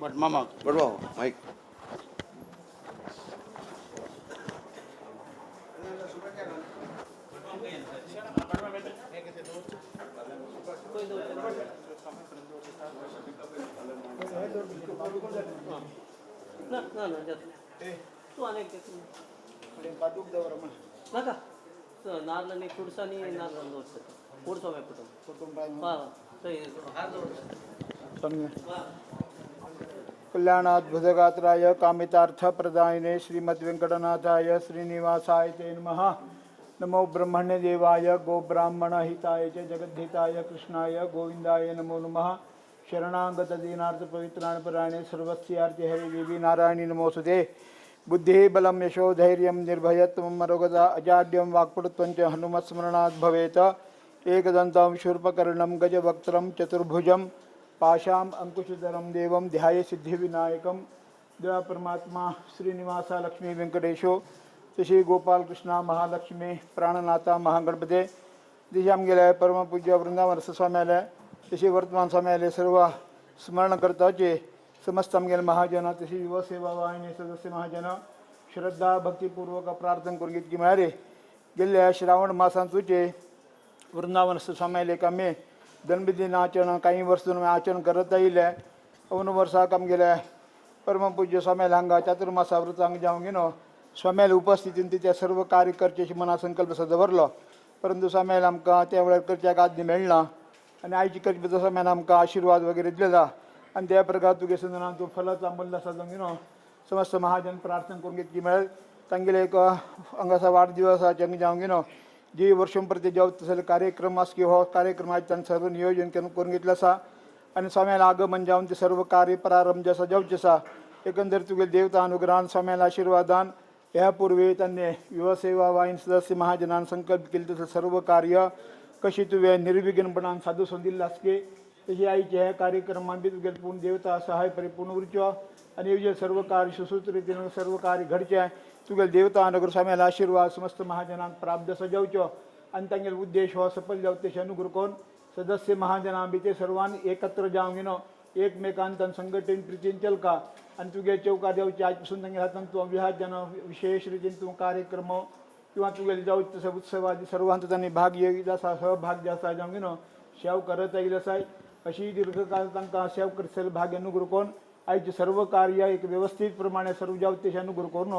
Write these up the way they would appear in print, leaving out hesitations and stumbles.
But मामा बडवा mic तू अनेक नका नारळाने कुडसानी नारळ पुढचा कल्याणाद्भुतगात्राय कामितार्थप्रदायिने श्रीमद्वेंकटनाथाय श्रीनिवासाय ते नमः। नमो ब्रह्मण्य देवाय गोब्राह्मण हिताय च जगद्धिताय कृष्णाय गोविंदाय नमो नमः। शरणागत दीनार्थ पवित्राणपरायणे सर्वस्यार्थे हरि देवी नारायणी नमोस्तुते। बुद्धि बलं यशो धैर्यं निर्भयत्वं मरोगता अजाड्यं वाक्पटुत्वं च हनुमत्स्मरणात् भवेत्। एकदन्तं शूर्पकर्णं गजवक्त्रं चतुर्भुजं पाशाम् अंकुशधरं देवं ध्याये सिद्धिविनायकं। देवा परमात्मा श्रीनिवासा लक्ष्मी वेंकटेशो श्री गोपाल कृष्णा महालक्ष्मी प्राणनाथा महागणपते दिशाम गेल्या परमपूज्य वृंदावन स्वाम्यालय तसे वर्तमान स्वाम्यालय सर्व स्मरणकर्ताचे समस्त आमगेले महाजन तसे युवा सेवा वाहिनी सदस्य महाजन श्रद्धा भक्तिपूर्वक प्रार्थना करून घेतली मिळाले। गेल्या श्रावण मासांचुचे वृंदावन स्वाम्यालय कामे दंडदिन आचरण काही वर्षांनी आचरण करता येईल। अवन वर्षा काम गेल्या परमपूज्य स्वाम्याला हांगा चातुर्मासा व्रतांग जावं घेणं स्वाम्याला उपस्थितीन त्या सर्व कार्यकर्त्याची मना संकल्प दवरलो परंतु स्वाम्याला आमकां त्या वेळार करच्याक आज्ञा मेळना आणि आयची करचे स्वाम्यान आमकां आशीर्वाद वगैरे दिलेला आणि त्या प्रकार तुगे संदर्भात तूं फलाचा अमूल्य साधन घेणं समस्त महाजन प्रार्थना करून घेतली मिळेल। तांगेले एक हांगासा वाढदिवसाचे हांगा जावं घेणं जी वर्षांप्रती जावं तसले कार्यक्रम आस की हो कार्यक्रम आज तांणी सर्व नियोजन करून घेतलें आसा आणि स्वाम्याला आगमन जावन ते सर्व कार्य प्रारंभ आसा जावचें आसा। एकंदर तुगे देवता अनुग्रहान स्वाम्याला आशीर्वादान ह्या पूर्वी त्यांनी युवा सेवा वाहिनी सदस्य महाजनान संकल्प केले तसं सर्व कार्य कशी तुवें निर्विघ्नपणान साधू दिल्लें आसके तशी आयचे ह्या कार्यक्रमान बी तुगे पूर्ण देवता सहाय परिपूर्ण उरच्यो आणि हे सर्व कार्य सुसूत्र रितीन सर्व कार्य घडचे तुगे देवता अनुग्रह स्वाम्याला आशीर्वाद समस्त महाजनांक प्राप्त सजावच्यो आणि तांगेलो उद्देश हो सफल जावं तेशें अनुग्रह करून सदस्य महाजनां भितर सर्वांनी एकत्र जावं घेणो एकमेकांत संघटन प्रितीन चलका आणि तुगे चौका देवचे आज पासून तांगे हातान तूं विहाजन विशेष रितीन तूं कार्यक्रम किंवा तुगेले जावं तसं उत्सवादी सर्वांत तांणी भाग घेत आसा सहभाग जे आसा जावं घेणो सेव करत आयिल्ले आसा अशी दीर्घकाल तांकां सेव करतले भाग अनुग्रह करून आयचे सर्व कार्य एक व्यवस्थित प्रमाणे सर्व जावं तेशें अनुग्रह करून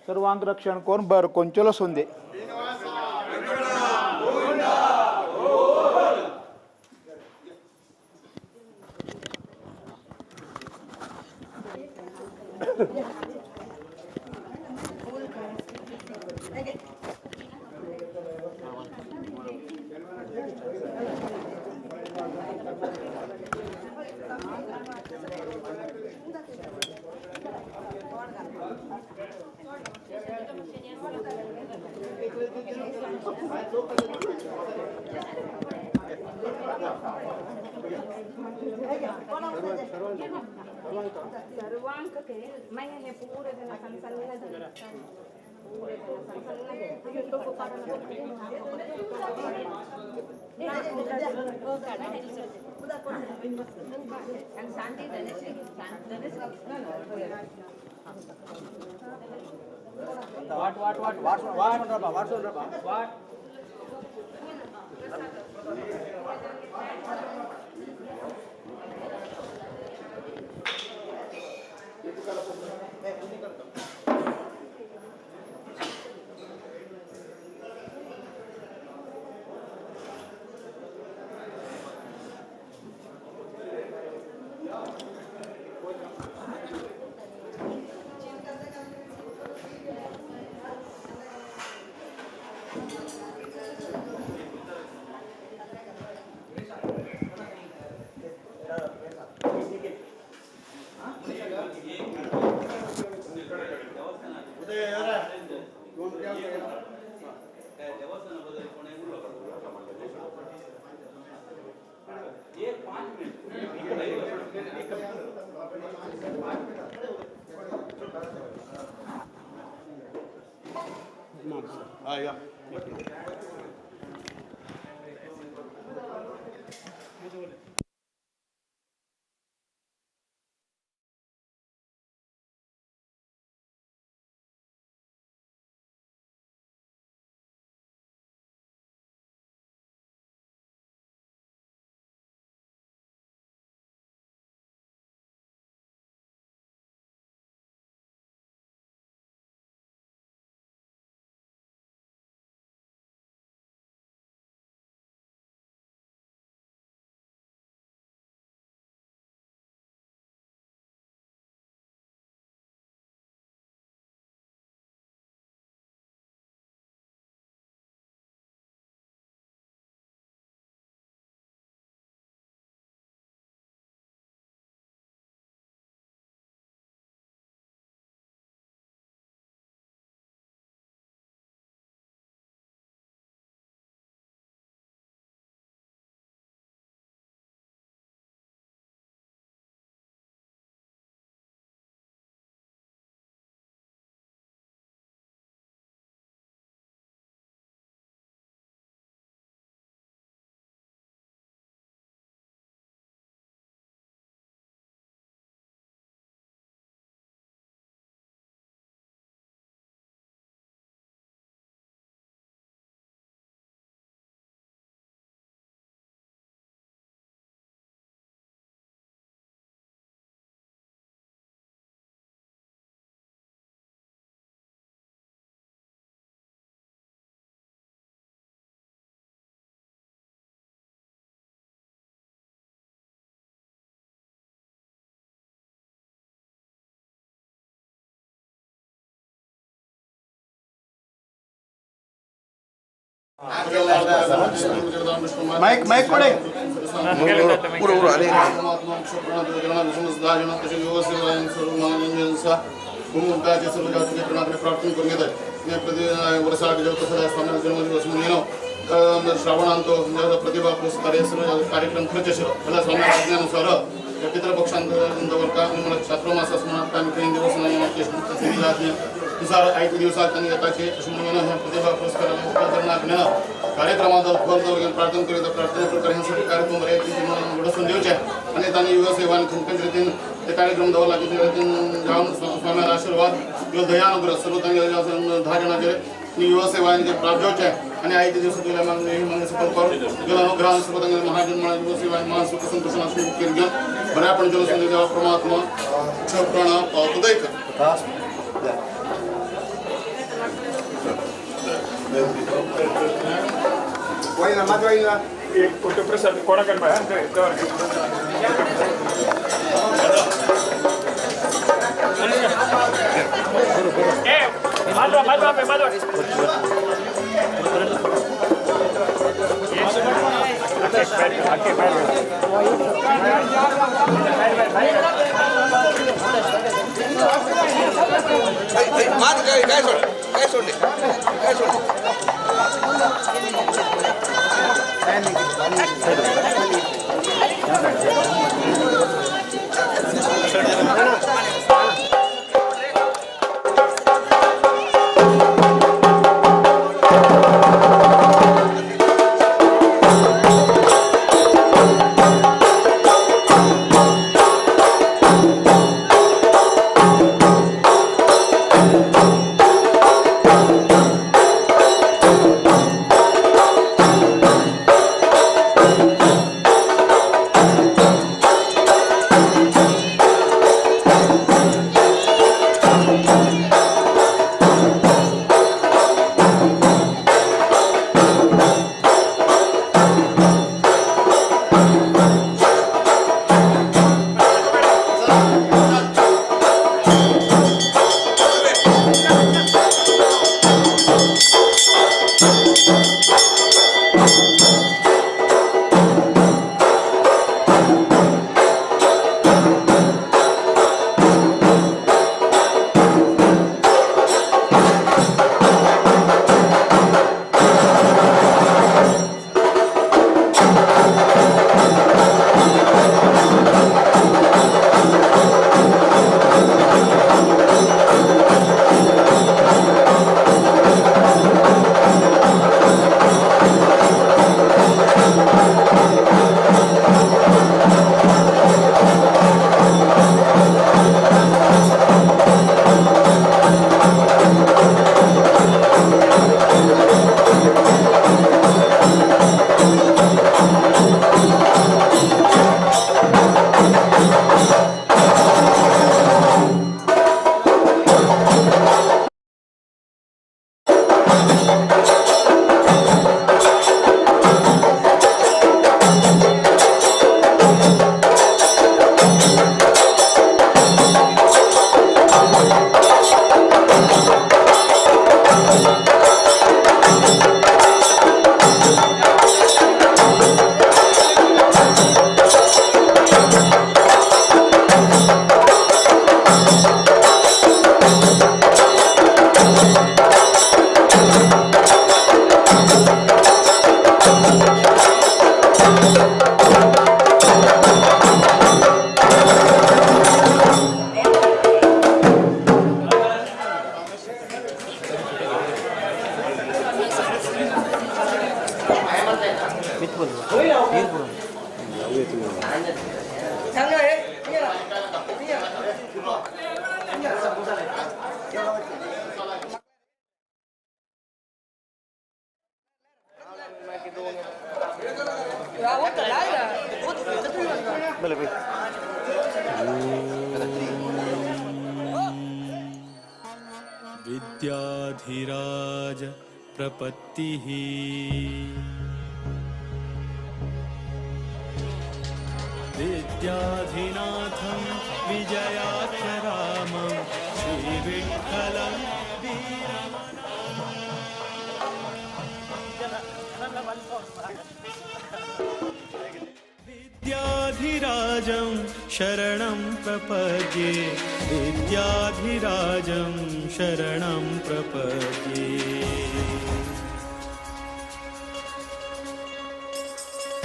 सर्वांक रक्षण करून बर कोंचलो सोंदे। सर्वांक के मैं हे पूरे दिन संसन्ना दे पूरे दिन संसन्ना दे तो को कारण शांति वाट आएगा। माइक पुढे प्रार्थना करून घेतात वर्षाला जन्मदिवस म्हणून श्रावणांतो प्रतिभा पुरस्कार कार्यक्रम खर्च मला स्वामीनुसार पितृपक्षांतवर्का चातुर्मास दिवस नुसार 5 दिवसात त्यांनी येताचे प्रतिभा पुरस्कार कार्यक्रमात प्रार्थना करीत प्रार्थना करण्यासाठी कार्यक्रम घडसून देऊचे आणि त्यांनी युवा सेवा खंकन रीतीन ते कार्यक्रम दवा लागेल जाऊन स्वामीला आशीर्वाद किंवा दयानुग्रह सर्व त्यांनी 10 जणांचे युवा सेवा प्राप्त आणि 5 दिवसात गेल्या मागणी सफल गेला अनुग्रह सर्व महाजन युवा सेवा मानसिक संतोष असणे घेऊन बऱ्या पण जनसंधी देवा परमात्मा प्रण उदय कर वाईला माझ वाईला एक फोटो प्रसाद कोणाकडे बाहेर काय सोडले विद्याधिराज प्रपत्तिः विद्याधिनाथं विजयाख्यरामं श्रीविठ्ठलं विद्याधिराजं शरणं प्रपद्ये विद्याधिराजं शरणं प्रपद्ये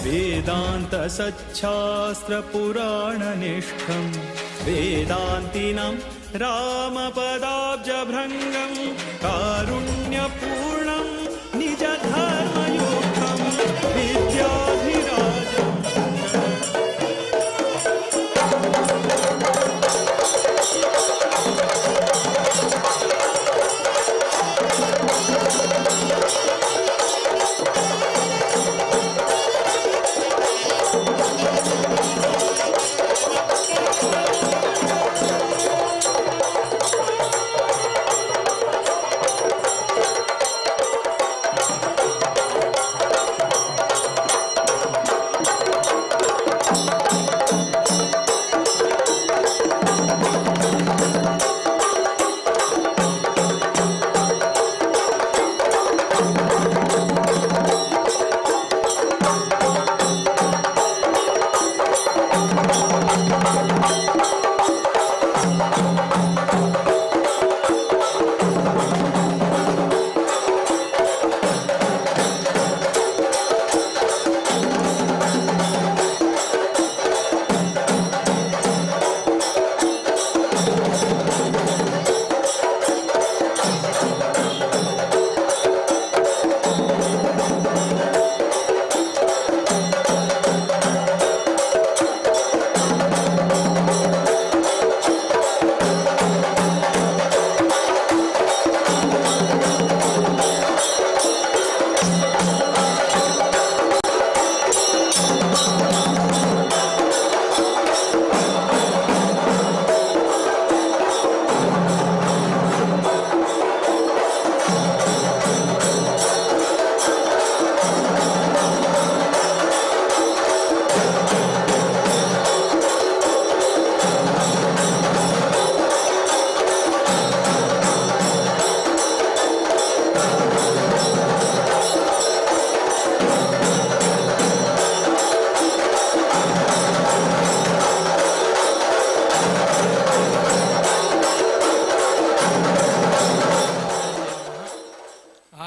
वेदान्तसच्छास्त्रपुराणनिष्ठं वेदान्तिनं रामपदाब्जभृङ्गं कारुण्यपूर्णं निजधर्मयुक्तं विद्याधिराजं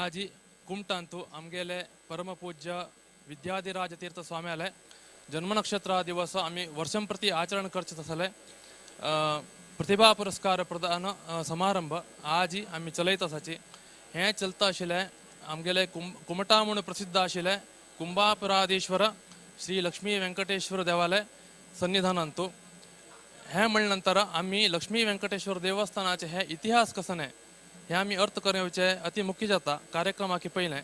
आजी कुमटांतू आमगेले परमपूज्य विद्याधिराज तीर्थ स्वाम्याले जन्मनक्षत्र दिवस आम्ही वर्षंप्रती आचरण करत असले प्रतिभा पुरस्कार प्रदान समारंभ आजी आम्ही चलयत असाची हे चलता आशिल्ले आमगेले कुमटा म्हणून प्रसिद्ध आशिल्ले कुंभापुराधीश्वर श्री लक्ष्मी व्यंकटेश्वर देवालय सन्निधानांतू हे म्हणल्यानंतर आम्ही लक्ष्मी व्यंकटेश्वर देवस्थानाचे हे इतिहास कसं हे आम्ही अर्थ करण्याचे अति मुख्य जाता कार्यक्रमाकी पहिले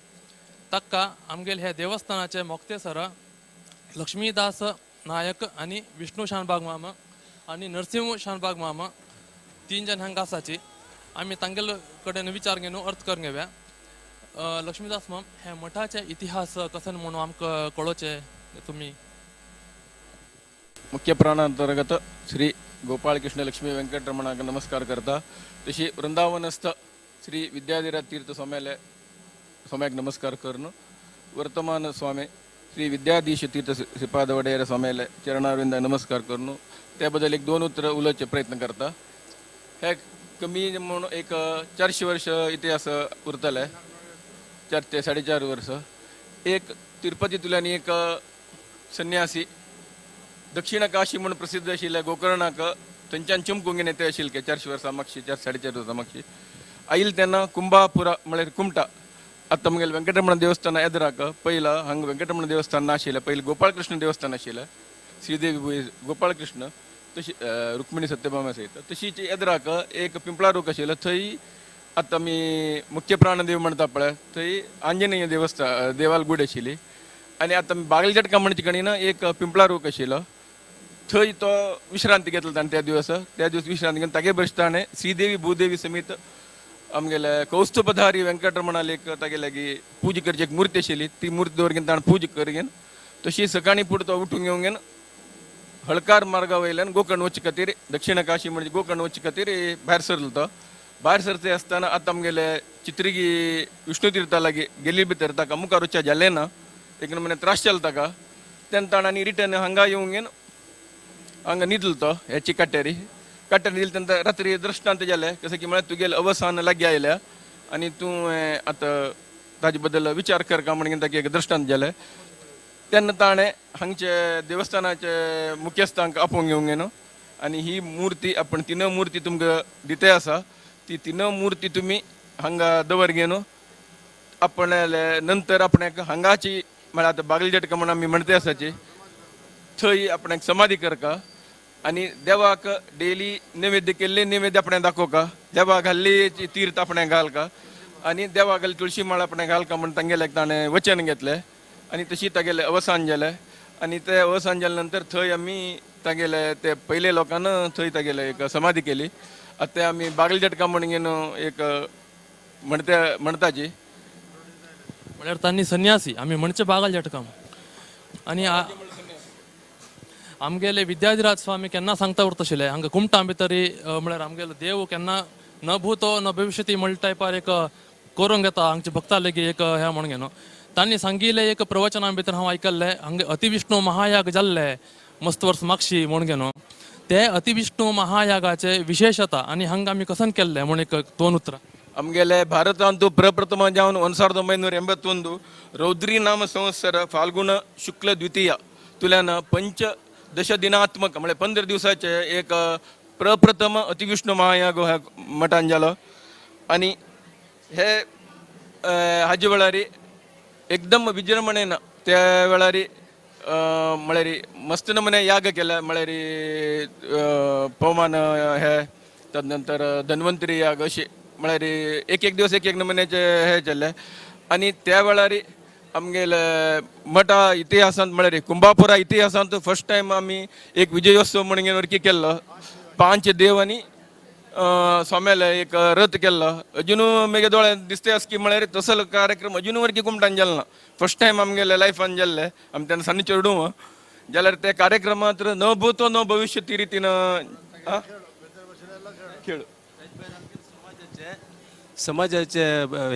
तक्का आमगेल हे देवस्थानाचे मोक्तेसर लक्ष्मीदास नायक आणि विष्णू शानबाग मामा आणि नरसिंह शानबाग मामा 3 जण हांगा आसाची आम्ही तांगेल कडेन विचार घेऊन अर्थ करून घेऊया लक्ष्मीदास माम हे मठाचे इतिहास कसं म्हणून आमकां कळोवचे तुम्ही मुख्य प्राणांतर्गत श्री गोपाळ कृष्ण लक्ष्मी व्यंकटरमणाक नमस्कार करता तशी वृंदावनस्थ श्री विद्याधिराज तीर्थ स्वाम्याक नमस्कार करून वर्तमान स्वामी श्री विद्याधीश तीर्थ श्रीपाद वडेर स्वाम्याले चरणारविंद नमस्कार करून त्याबद्दल 1-2 उत्तर उलोवचे प्रयत्न करता हे कमी म्हणून एक 400 वर्ष इतिहास उरतले 4 ते 4.5 वर्ष एक तिरुपतींतल्यान एक संन्यासी दक्षिण काशी म्हणून प्रसिद्ध आशिल्ल्या गोकर्णाक थंयच्यान चिमकूंक येते आशिल्ले 400 वर्सां मागची 4-4.5 वर्सां मागची आयिल्ले तेन्ना कुंभापुरा म्हळ्यार कुमटा आतां मुगेल व्यंकटरमण देवस्थाना येदराक पयला हांगा व्यंकटरमण देवस्थान नाशिल्लें पयलीं गोपाळकृष्ण देवस्थान आशिल्लें श्रीदेवी भुई गोपाळकृष्ण तशी रुक्मिणी सत्यभामा सहित तशीच येदराक एक पिंपळा रूख आशिल्लो थंय आतां आमी मुख्य प्राणदेव म्हणटा पळय थंय आंजनेय देवस्थान देवाल गूड आशिल्ली आनी आतां बागलचटका म्हणचे कडेन एक पिंपळा रूख आशिल्लो थंय तो विश्रांती घेतलो ताणें त्या दिवस विश्रांती घेवन तागे बसता आनी श्रीदेवी भूदेवी समेत आमगेले कौस्तुभधारी वेंकटरमणाला एक तागेल्यागी पूजा करची एक मूर्ती आशिल्ली ती मूर्ती दवरगेन ताणें पूजा करगेन तशी सकाळी पुढे तो उठून येऊन हळकार मार्गा वयल्यान गोकर्ण वचे खातीर दक्षिण काशी म्हणजे गोकर्ण वचे खातीर भायर सरलो तो भायर सरते आसतना आतां आमगेले चित्रगी विष्णुतीर्था लागीं गेली भितर ताका मुखार वचचें जालें ना एक नमुने त्रास जालो ताका तेन्ना ताणें रिटर्न हांगा येवन हांगा न्हिदलो तो ह्याची काटेरी न्हिदले तेन्ना रात्री दृश्टांत जालें कशें की म्हळ्यार तुगेलें अवसान लागीं आयल्या आनी तूं आतां ताजे बद्दल विचार कर काय म्हणून ताका एक दृश्टांत जालें तेन्ना ताणें हांगचे देवस्थानाचे मुख्यस्थांक आपोवंक येवंक गेलो आनी ही मूर्ती आपण तिनो मूर्ती तुमकां दिते आसा ती तिनो मूर्ती तुमी हांगा दवरगेनो आपण नंतर आपणाक हांगाची म्हळ्यार आतां बागलजेटका म्हणून आमी म्हणटे आसाची थंय आपणाक समाधी करका आनी देवाक डेली नैवेद्य केल्ले नैवेद्य आपणें दाखोवका देवाक घाल्ली तीर्थ आपणें घालका आनी देवाक घाली तुळशी माळ आपणें घालका म्हण तांगेल्याक ताणें वचन घेतलें आनी तशी तागेलें अवसान जालें आनी तें अवसान जाले नंतर थंय आमी तागेले ते पयले लोकांन थंय तागेले एक समाधी केली आतां ते आमी बागलजेटका म्हणून एक म्हणटाची म्हळ्यार तांणी संन्यासी आमी म्हणचे बागल जटकाम आनी आमगेले विद्याधिराज स्वामी केन्ना सांगता उरतशिल्ले हांगा कुमटां भितरी म्हळ्यार आमगेलो देव केन्ना न भूतो न भविष्यती म्हणल्या टायपार एक करूंक येता हांगच्या भक्तां लेगीत एक हे म्हणून घेनो तांणी सांगिल्लें एक प्रवचना भितर हांव आयकल्लें हांगा अतिविष्णू महायाग जाल्ले मस्त वर्स मागशी म्हूण घेनो ते अतिविष्णू महायागाचे विशेषता आनी हांगा आमी कसन केल्लें म्हूण एक 2 उतरां आमगेले भारतांतू प्रप्रथम जावन 1981 रौद्री नाम संवत्सर फाल्गुन शुक्ल द्वितीया तुल्यान पंचदश दिनात्मक म्हळ्यार 15 दिवसाचे एक प्रप्रथम अतिविष्णू महायाग ह्या मठान जालो आनी हे हाजे वेळार एकदम विजृंभणेन त्या वेळार म्हळ्यार मस्त नमुने याग केला म्हळ्यार पवमान हे तदनंतर धन्वंतरी याग अशें म्हळ्यार एक दिवस एक नमुन्याचे हे जाल्ले आनी त्या वेळार आमगेले मठा इतिहासांत म्हळ्यार कुंभापुरा इतिहासांत फर्स्ट टायम आमी एक विजयोत्सव म्हणून वर्की केल्लो 5 देव आनी स्वाम्याले एक रथ केल्लो अजून म्हगे दोळ्यान दिसता आस की म्हळ्यार तसलो कार्यक्रम अजून वरकी कुमटान जालो ना फर्स्ट टायम आमगेले लायफान जाल्ले आमी तेन्ना सान्नीचे उडूं जाल्यार ते कार्यक्रमांत न भूतो न भविष्य ती रितीन खेळ समाजाचे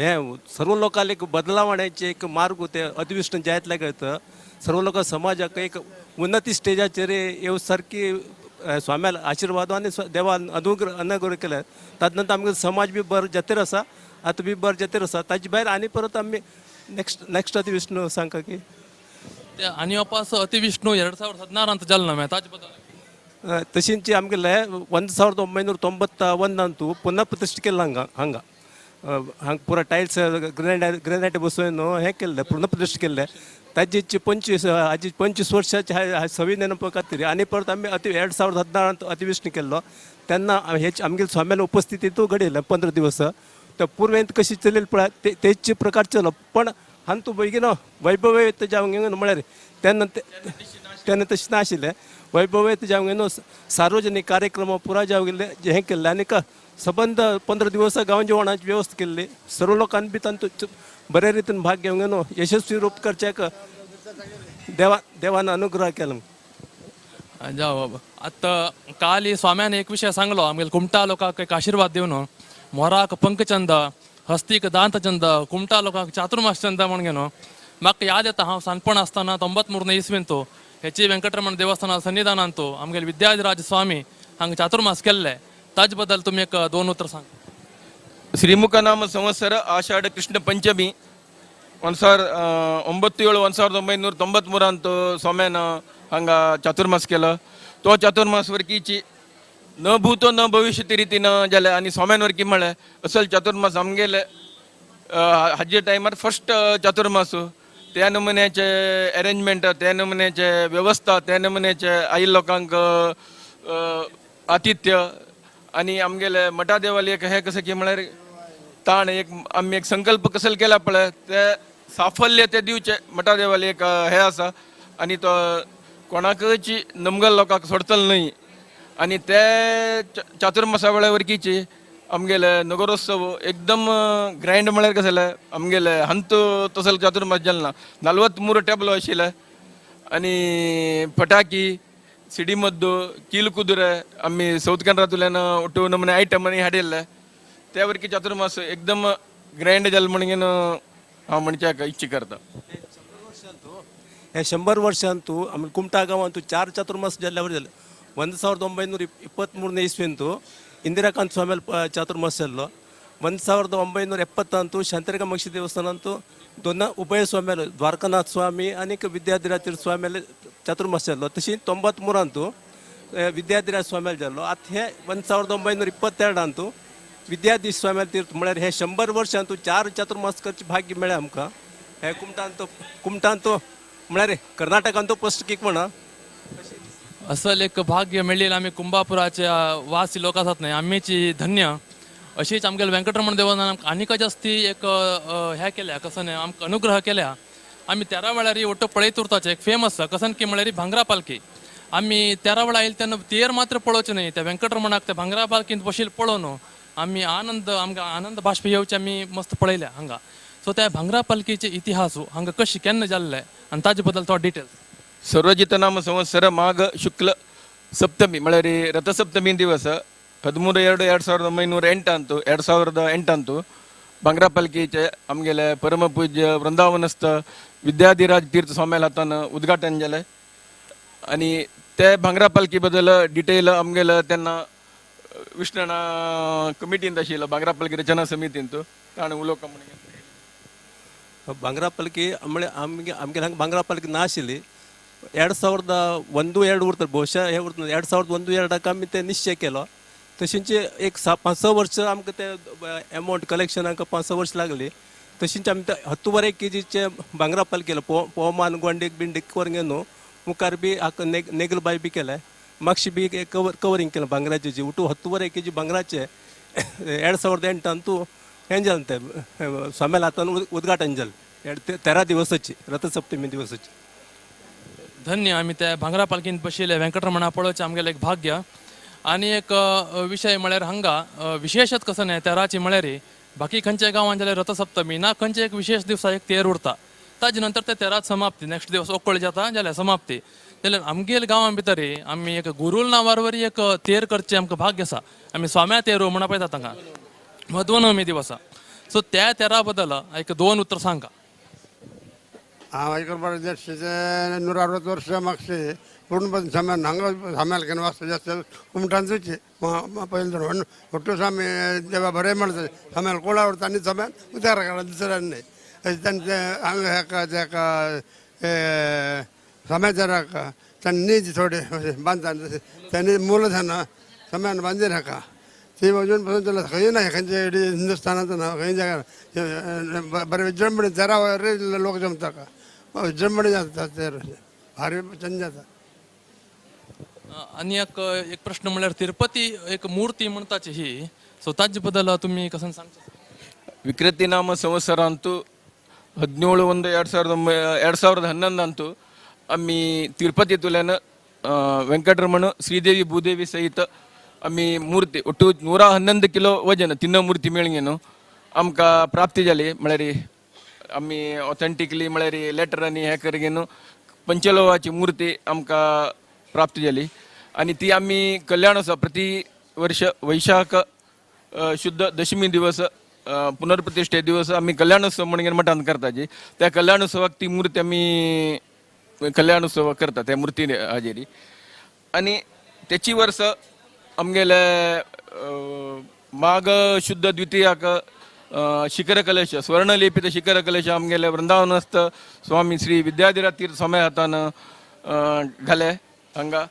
हे सर्व लोकांना एक बदलावण्याचे एक मार्ग ते अतिविष्णू जायतले करता सर्व लोक समाजाक एक उन्नती स्टेजाचेर येव सारकी स्वाम्याला आशीर्वाद आनी देवान अनुग्रह केले ताजे आमगे समाज बी बरो जातीर आसा आतां बी बरो जातीर आसा ताजे भायर आनी परत आमी नेक्स्ट अतिविष्णू सांगता की ते आनी वापस अतिविष्णू 2016 जाल्लो न्हू ताजे बद्दल तशींची आमगेले 1991 पुनः प्रतिश्ठा केल्लो हांगा पुरा टायल्स ग्रेनायट बसोवन हें केल्लें पुनः प्रतिश्ठा केल्लें ताजी 25 वर्साची सवी नेनपा खातीर आनी परत आमी 2016 अतिविष्णू केल्लो तेन्ना हे आमगे स्वाम्याला उपस्थितीतूय घडयलें 15 दिवस त्या पुर्वेंत कशी चलयली पळय तेच प्रकार चलो पण हांतू बेगीन वैभवेत जावंक म्हळ्यार तेन्ना तशें नाशिल्लें वैभवेत जावंक सार्वजनीक कार्यक्रम पुरा जावं हें केल्लें आनी सबंद 15 दिवस गांव जेवणाची वेवस्था केल्ली सर्व लोकांनी बी तातूंत बरे रितीन भाग घेवंक यशस्वी रूप करच्याक देवान अनुग्रह केलो जावं बाबा आतां काल स्वाम्यान एक विशय सांगलो आमगेले कुमटा लोकांक एक आशीर्वाद दिवन मोराक पंकचंद हस्तीक दांतचंद कुमटा लोकांक चातुर्मास चंद म्हण घेनो म्हाका याद येता हांव सानपण आसतना 93 इसवीन तो हेची वेंकटरमण देवस्थाना सन्निधानांत तो आमगेले विद्याधिराज स्वामी हांगा चातुर्मास केल्ले ताजे बद्दल तुमी एक 2 उतर सांग श्रीमुख नाम संवत्सर आषाढ कृष्ण पंचमी 1993 स्वाम्यान हांगा चातुर्मास केलो तो चातुर्मास वरकीची न भूतो न भविष्य ती रितीन जाले आनी स्वाम्यान वरकी म्हळें असल चातुर्मास आमगेले हाजे टायमार फर्स्ट चातुर्मास त्या नमुन्याचे अरेंजमेंट त्या नमुन्याचे व्यवस्था त्या नमुन्याचे आई लोकांक आतिथ्य आनी आमगेले मठा देवाली एक हे कशें की म्हळ्यार ताण एक आमी एक संकल्प कसल केला पळय ते साफल्य ते दिवचे मठा देवाली एक हे आसा आनी तो कोणाकची नमगल लोकांक सोडतलो न्हय आनी ते चातुर्मासा वेळा वरकीची आमगेले नगरोत्सव एकदम ग्रँड म्हळ्यार कशें जालें आमगेले हंत तसले चातुर्मास जालना 43 टॅब्लो आशिल्ले आनी पटाकी सिडीमद्दू कील कुदुरे आमी सौथ केनरांतल्यान ಒಟ್ಟು नमुने आयटम आनी हाडिल्ले त्या वरकी चातुर्मास एकदम ग्रँड जालें म्हणून हांव म्हणच्याक इच्छा करता हे 100 ವರ್ಷಂತೂ ಆಮೇಲೆ ಕುಮಟಾ ಗಾಂವಂತೂ 4 ಚಾತುರ್ಮಾಸ ಜಲ್ಲೆ 1923 ಇಸ್ವಿಂತೂ ಇಂದಿರಾಕಾಂತ್ ಸ್ವಾಮಿ ಚಾತುರ್ಮಾಸಲ್ಲೋ 1970 ಅಂತೂ ಶಾಂತರಿಕಮಕ್ಷಿ ದೇವಸ್ಥಾನ ಅಂತೂ दोन उभय स्वाम्याला द्वारकानाथ स्वामी आणि विद्याधिराज स्वाम्याला चातुर्मास जाल्लो तशी 93 ಅಂತೂ विद्याधिराज स्वाम्याला जाल्लो आता हे 1922 ಅಂತೂ विद्याधीश स्वाम्याला तीर्थ म्हळ्यार हे 100 वर्ष ಅಂತೂ 4 चातुर्मास करचे भाग्य मेळ्ळें आमकां हे कुमटांतू म्हळ्यार कर्नाटकांतू पश्चिक म्हणा असल एक भाग्य मेळिल्लें आमी कुंभापुराच्या वासी लोक आसात न्हय आमीची धन्य अशीच आमगेले व्यंकटरमण देवान आमकां आनीक जास्ती एक हे केल्या कसन आमकां अनुग्रह केल्या आमी 13 वेळार ಒಟ್ಟು पळयत उरताचे एक फेमस कसन की म्हळ्यार भांगरा पालखी आमी 13 वेळा येयले तेन्ना तेर मात्र पळोवचे न्हय त्या व्यंकटरमणाक त्या भांगरा पालखींत बशिल्ले पळोवन आमी आमकां आनंद बाश्प येवचे आमी मस्त पळयल्या हांगा सो त्या भांगरा पालखीचे इतिहास हांगा कशी केन्ना जाल्ले आनी ताजे बद्दल थोडे डिटेल्स सर्वजितनाम संवत्सर माघ शुक्ल सप्तमी म्हळ्यार रथसप्तमी दिवस 13/2/1908 ಅಂತೂ 2008 ಅಂತೂ भांगरा पालखीचे आमगेले परमपूज्य वृंदावनस्थ विद्याधिराज तीर्थ स्वाम्याल हातान उद्घाटन जालें आनी ते भांगरा पालखी बद्दल डिटेल आमगेले तेन्ना विष्णणा कमिटींत आशिल्लो भांगरा पालखी रचना समितींत ताणें उलोवंक म्हणून भांगरा पालखी म्हळ्यार आमगे हांगा भांगरा पालखी ना आशिल्ली 2001-2 उरता ಬಹುಶಃ हे उरता 2001-2 आमी ते निश्चय केलो तशींच एक 5-6 वर्ष आमकां ते अमावंट कलेक्शनाक 5-6 वर्ष लागली तशींच आमी ते 10 केजीचे भांगरा पालखी केलो पवमान गोंडीक बिंडीक करून न्हू मुखार बी हाका नेगलबाई बी केले मागशी बी कवरींग केलें भांगराचे जी उठू 10 केजी भांगराचे 2008 ಅಂತೂ हें जालें ते स्वाम्याल हातान उद्घाटन जालें 13 दिवसाची रथसप्तमी दिवसाची धन्य आमी त्या भांगरा पालखींत बशिल्ले व्यंकटरमणा पळोवचें आमगेलें एक भाग्य आनी एक विशय म्हळ्यार हांगा विशेशत कसं न्हय तेराची म्हळ्यार बाकी खंयच्या गांवांत जाल्यार रथसप्तमी ना खंयचे एक विशेष दिवसा एक तेर उरता ताजे नंतर ते तेराच समाप्ती नेक्स्ट दिवस ओकळ जाता जाल्यार समाप्ती जाल्यार आमगेल्या गांवां भितर आमी एक गुरुल नांवार वरी एक तेर करचें आमकां भाग्य आसा आमी स्वाम्या तेरू म्हणा पळयतात हांगा मध्वनवमी दिवसा सो त्या तेरा बद्दल एक 2 उतर सांगा हांव अध्यक्षाचे 160 वर्ष मागचे पूर्णपणे सामान हांगा सामाल केन्ना वाचता जास्त कुमठांचोचे पयले धरून फोटो सामी देवा बरें म्हणटा सामाल कोळा उरता आनी सामान उतार काडा दुसऱ्यान न्हय तांचे हांगा हेका समाचाराक तांणी नीज थोडे बांदता तांणी मूलधन सामान बांदीन हाका ती अजून पासून चला खंय ना खंयचे हिंदुस्थानांत ना खंय जाग्यार बरें विजृंभणे 13 वरां लोक जमता का विजृंभणे जाता तेर भारी चंद जाता आनी एक प्रश्न म्हळ्यार तिरुपती एक मूर्ती म्हणटाची ही सो ताजे बद्दल तुमी कसं सांगता ವಿಕೃತಿ ನಾಮ ಸಂವತ್ಸರ ಅಂತೂ 17/1/2011 ಅಂತೂ आम्ही तिरुपतींतल्यान व्यंकटरमण श्रीदेवी भूदेवी सहित आम्ही मूर्ती ಒಟ್ಟು 111 किलो वजन 3 मूर्ती मेळून आमकां प्राप्ती जाली म्हळ्यार आमी ऑथेंटिकली म्हळ्यार लेटरांनी हे करून पंचलोहाची मूर्ती आमकां प्राप्त जाली आनी ती आमी कल्याणोत्सव प्रति वर्ष वैशाख शुद्ध दशमी दिवस पुनर्प्रतिष्ठे दिवस आमी कल्याणोत्सव म्हणून मठांत करताची त्या कल्याणोत्सवाक ती मूर्ती आमी कल्याणोत्सव करता त्या मूर्ती हाजेरी आनी तेची वर्स आमगेले माघ शुद्ध द्वितीयाक शिखर कलश स्वर्णलेपित शिखर कलश आमगेले वृंदावनस्थ स्वामी श्री विद्याधिराज तीर्थ स्वाम्या हातान घाले हांगा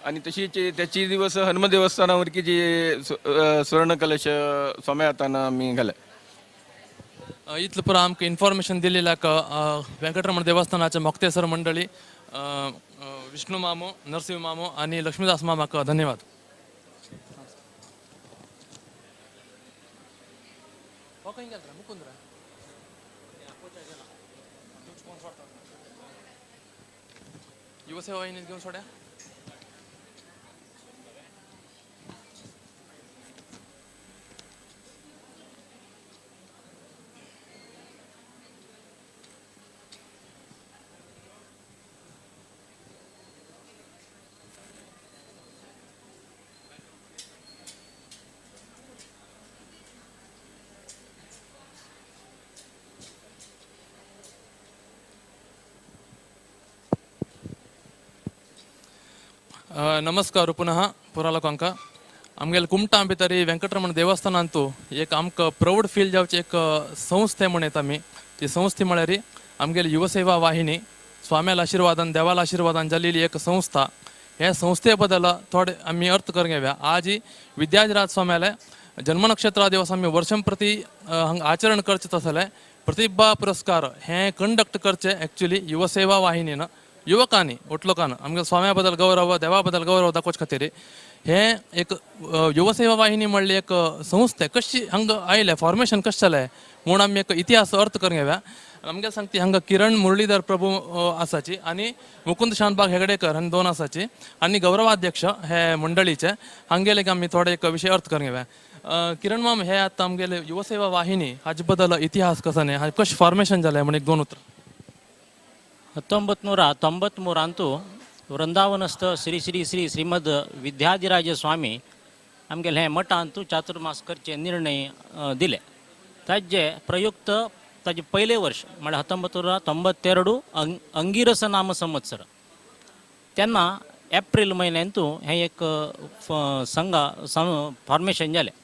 आनी तशीच त्याची दिवस हनुम देवस्थाना वरकी जी स्वर्ण कलश स्वाम्या हातान आमी घाले इतलें पुरो आमकां इन्फॉर्मेशन दिलेल्याक व्यंकटरमण देवस्थानाचे मोक्तेसर मंडळी विष्णू मामो नरसिंह मामो आनी लक्ष्मीदास मामाक धन्यवाद युवसेवा घेऊन सोड्या नमस्कार पुनः पुरा लोकांका आमगेले कुमटा भितर वेंकटरमण देवस्थान अंतू एक आमकां प्रौढ फील जावची एक संस्थे म्हणून येता आमी ती संस्थे म्हळ्यार आमगेली युवसेवा वाहिनी स्वाम्याल आशिर्वादान देवाल आशिर्वादान जाल्लेली एक संस्था ह्या संस्थे बद्दल थोडे आमी अर्थ करूंक घेवया. आज ही विद्याधिराज स्वाम्याले जन्म नक्षत्रा दिवस आमी वर्षं प्रती आचरण करचें तसले प्रतिभा पुरस्कार हे कंडक्ट करचे एक्चुअली युवसेवा वाहिनीन युवकांनी उठलोकान आमगे स्वाम्या बद्दल गौरव देवा बद्दल गौरव दाखोवचे खातीर हे एक युवसेवा वाहिनी म्हणली एक संस्थे कशी हांगा आयले फॉर्मेशन कशें जालें म्हूण आमी एक इतिहास अर्थ करूंक घेवया. आमगे सांगती हांगा किरण मुरलीधर प्रभू आसाची आनी मुकुंद शांतबाग हेगडेकर हांणी 2 आसाची आनी गौरवाध्यक्ष हे मंडळीचे हांगेले आमी थोडे एक विशय अर्थ करूंक घेवया. किरण माम हे आतां आमगेले युवसेवा वाहिनी हाजे बद्दल इतिहास कसो न्ही हाजे कशें फॉर्मेशन जालें म्हण एक 2 उतर. 1993 ಅಂತೂ ವೃಂದಾವನಸ್ಥ ಶ್ರೀ ಶ್ರೀ ಶ್ರೀ ಶ್ರೀಮದ್ ವಿದ್ಯಾಧಿರಾಜ ಸ್ವಾಮಿ आमगेले हे मठ अंतू चातुर्मास करचे निर्णय दिले. ताजे प्रयुक्त ताजे पहिले वर्ष म्हळ्यार 1992 अंगिरस नाम संवत्सर तेन्ना एप्रिल म्हयन्यांतू हे एक संघ फॉर्मेशन जालें.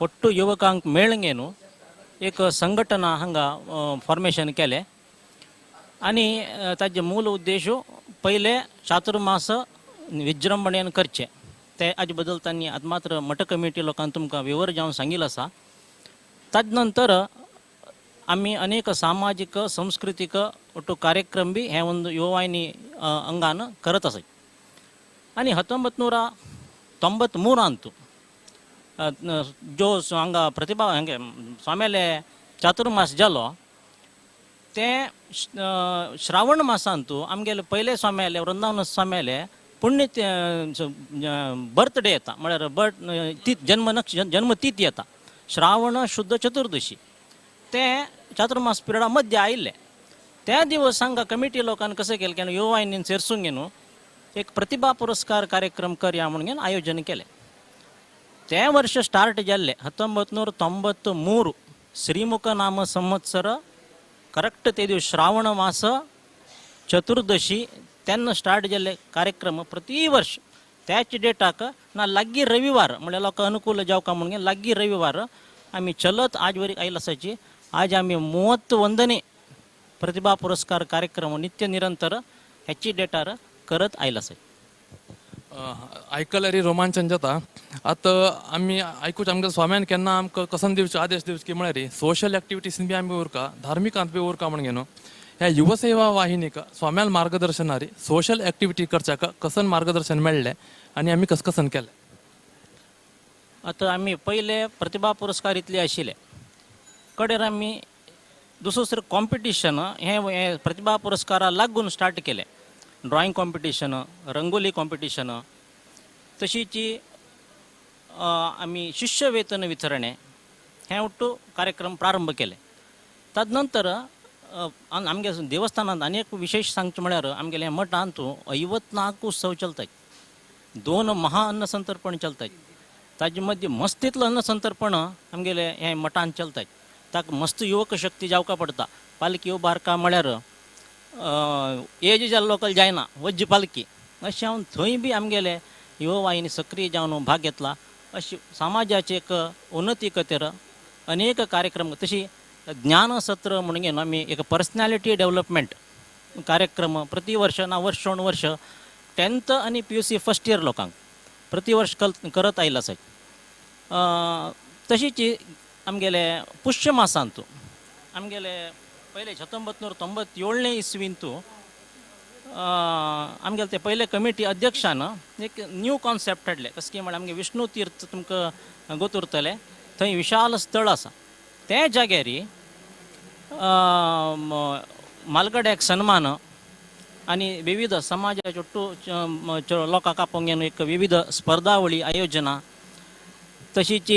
ಒಟ್ಟು युवकांक मेळून एक संघटना हांगा फॉर्मेशन केले आनी ताजे मूल उद्देश पहिले चातुर्मास विजृंभणेन करचे ते हाजे बद्दल तांणी आतां मात्र मठ कमिटी लोकांक तुमकां विवर जावन सांगिल्लो आसा. ताजे नंतर आमी अनेक सामाजीक संस्कृतीक ಒಟ್ಟು ಕಾರ್ಯಕ್ರಮ ಬಿ हे ಒಂದು ಯುವವಾಹಿನಿ ಅಂಗಾನ करत आसात. आनी 1993 ಅಂತೂ जो हांगा प्रतिभा हांगे स्वाम्याले चातुर्मास जालो ते श्रावण मासांतू आमगेले पयले स्वाम्याले वृंदावन स्वाम्याले पुण्य बर्थडे येता म्हळ्यार जन्मतिथी येता श्रावण शुद्ध चतुर्दशी ते चातुर्मास पिरियडा मध्य आयिल्ले. त्या दिवस हांगा कमिटी लोकांनी कशें केलें की युववाहिनीन सेरसून घेवन एक प्रतिभा पुरस्कार कार्यक्रम करया म्हणून आयोजन केलें. ते वर्ष स्टार्ट जाल्ले 1993 श्रीमुख नाम संवत्सर करेक्ट ते दिवस श्रावण मास चतुर्दशी तेन्ना स्टार्ट जाल्ले कार्यक्रम प्रति वर्ष त्याच डेटाक ना लागीं रविवार म्हळ्यार लोकांक अनुकूल जावका म्हणून लागीं रविवार आमी चलत आज वरी आयला आसाची. आज आमी 31 प्रतिभा पुरस्कार कार्यक्रम नित्य निरंतर ह्याची डेटार करत आयला आसा. आयकल्यार रोमांचन जाता. आतां आमी आयकूच आमगे स्वाम्यान केन्ना आमकां कसन दिवचे आदेश दिवचे की म्हळ्यार सोशल एक्टिविटीसीन बी आमी उरका धार्मिकांत बी उरका म्हण घेवन ह्या युवसेवा वाहिनीक स्वाम्याल मार्गदर्शनारी सोशल एक्टिविटी करच्याक कसन मार्गदर्शन मेळ्ळें आनी आमी कसन केलें. आतां आमी पयले प्रतिभा पुरस्कार इतले आशिल्ले कडेर आमी दुसरे कॉम्पिटिशन हे प्रतिभा पुरस्कारा लागून स्टार्ट केले. ड्रॉइंग कॉम्पिटिशन रंगोली कॉम्पिटिशन तशीची आमी शिष्यवेतन वितरणे हे ಒಟ್ಟು कार्यक्रम प्रारंभ केले. तदनंतर आमगे देवस्थानात अनेक विशेष सांगचे म्हळ्यार आमगेले मठ अंतू 54 उत्सव चलतात. 2 महा अन्न संतर्पण चलतात. ताजे मध्य मस्तीतलं अन्न संतर्पण आमगेले हे मठान चलतात. ताका मस्त युवक शक्ती जावका पडटा. पालखी उबारका म्हळ्यार एज जाल्लो लोकल जायना वज्ज पालखी अशें हांव थंय बी आमगेले युववाहिनी सक्रीय जावन भाग घेतला. अशी समाजाची एक उन्नती खातीर अनेक कार्यक्रम तशी ज्ञान सत्र म्हणून आमी एक पर्सनॅलिटी डेव्हलपमेंट कार्यक्रम प्रति वर्ष ना वर्ष 10th आनी PUC फर्स्ट इयर लोकांक प्रति वर्ष करत आयला आसात. तशीच आमगेले पुष्य मासांतू आमगेले पहिले 1997 इसवींतू आमगेले ते पहिले कमिटी अध्यक्षान एक न्यू कॉन्सेप्ट हाडले. कसं की म्हळ्यार आमगे विष्णू तीर्थ तुमकां गोतुरतले थंय विशाल स्थळ आसा. ते जाग्यारी मालगड्याक सन्मान आनी विविध समाजाचे ಒಟ್ಟು लोकांक आपोवंक एक विविध स्पर्धावळी आयोजना तशीच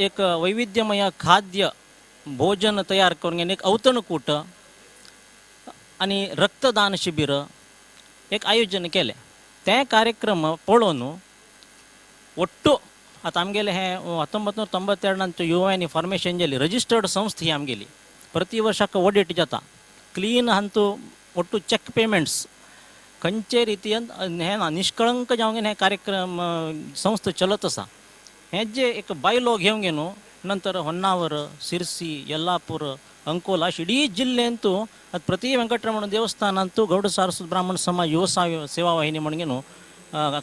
एक वैविध्यमय खाद्य भोजन तयार करून एक अवतणकूट आनी रक्तदान शिबीर एक आयोजन केले. ते कार्यक्रम पळोवन ಒಟ್ಟು आतां आमगेले हे 1992 युवानी फॉर्मेशन जाली रजिस्टर्ड संस्था ही आमगेली प्रति वर्साक ऑडिट जाता. क्लीन हांतू ಒಟ್ಟು ಚೆಕ್ ಪೇಮೆಂಟ್ಸ್ खंयचे रितीन हें ना निष्कळंक जावंक हे कार्यक्रम संस्था चलत आसा हें जे एक बायलो घेवंक न्हू नंतर ಹೊನ್ನಾವರ ಸಿರ್ಸಿ ಯಲ್ಲಾಪುರ ಅಂಕೋಲ ಅಷ್ಟು ಇಡೀ ಜಿಲ್ಲೆಯಂತೂ ಅದು ಪ್ರತಿ ವೆಂಕಟರಮಣ ದೇवस्थान ಅಂತೂ ಗೌಡ ಸಾರಸ್ವತ ब्राह्मण समाज युवा सेवा वाहिनी म्हणून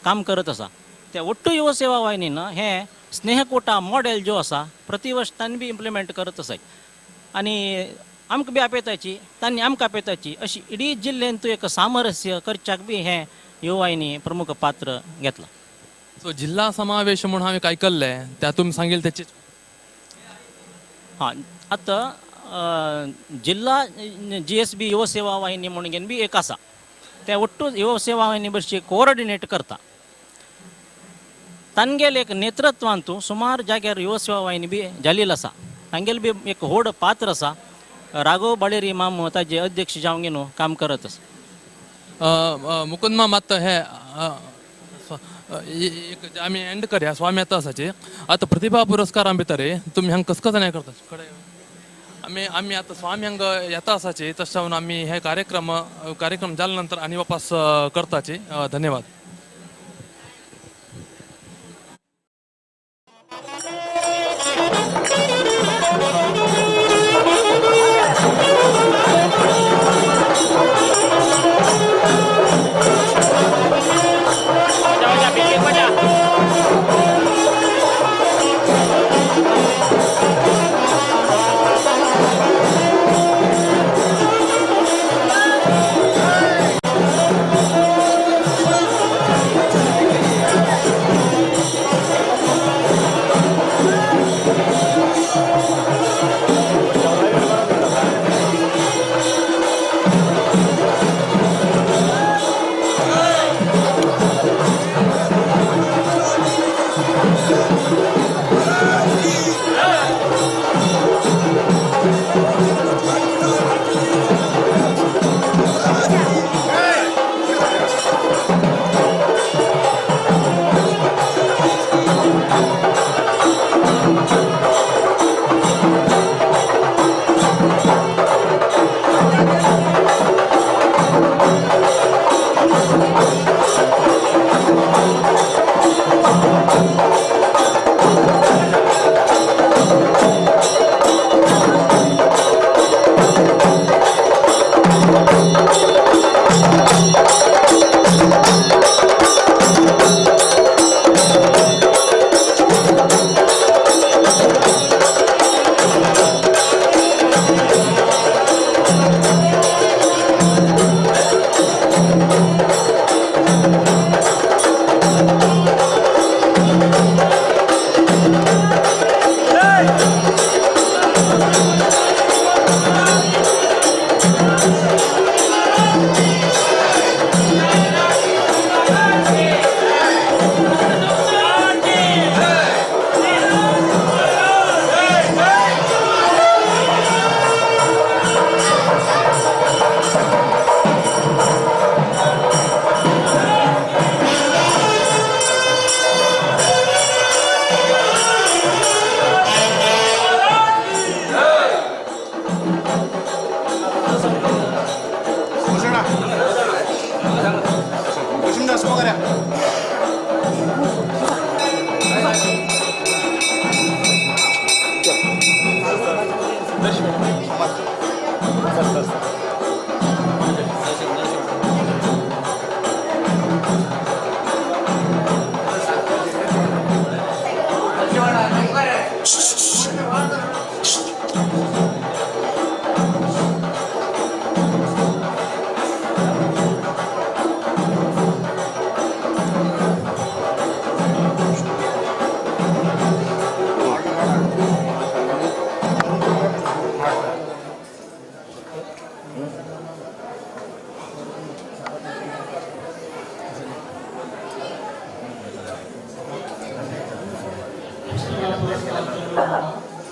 काम करत आसा त्या ಒಟ್ಟು युवा सेवा वाहिनीन हे स्नेहकोटा मॉडेल जो आसा प्रति वर्ष तांणी बी इम्प्लिमेंट करत आसात आनी आमकां बी आपयताची तांणी आमकां आपयताची अशी इडी जिल्ल्यांतू एक सामरस्य करच्याक बी हे युवा वाहिनी प्रमुख पात्र घेतला. सो जिल्हा समावेश म्हणून हांवें आयकल्लें तातूंत सांगिल्लें तेचे हां आतां जिल्हा GSB युवा सेवा वाहिनी म्हणून बी एक आसा ते ಒಟ್ಟು युवा सेवा वाहिनी बशी कोऑर्डिनेट करता तांगेल एक नेतृत्वांतू सुमार जाग्यार युवा सेवा वाहिनी बी जाल्ली आसा तांगेल बी एक व्हड पात्र आसा राघव बाळेरी माम ताजे अध्यक्ष जावंक न्हू काम करत आसा. मुकुंद माम आतां हे एक आमी एंड करया स्वामी येता आसाचे आतां प्रतिभा पुरस्कारा भितर तुमी हांगा कसं कसं करता आमी आतां स्वामी हांगा येता आसाचे तशें जावन आमी हे कार्यक्रम जाल्या नंतर आनी वापस करताचे. धन्यवाद.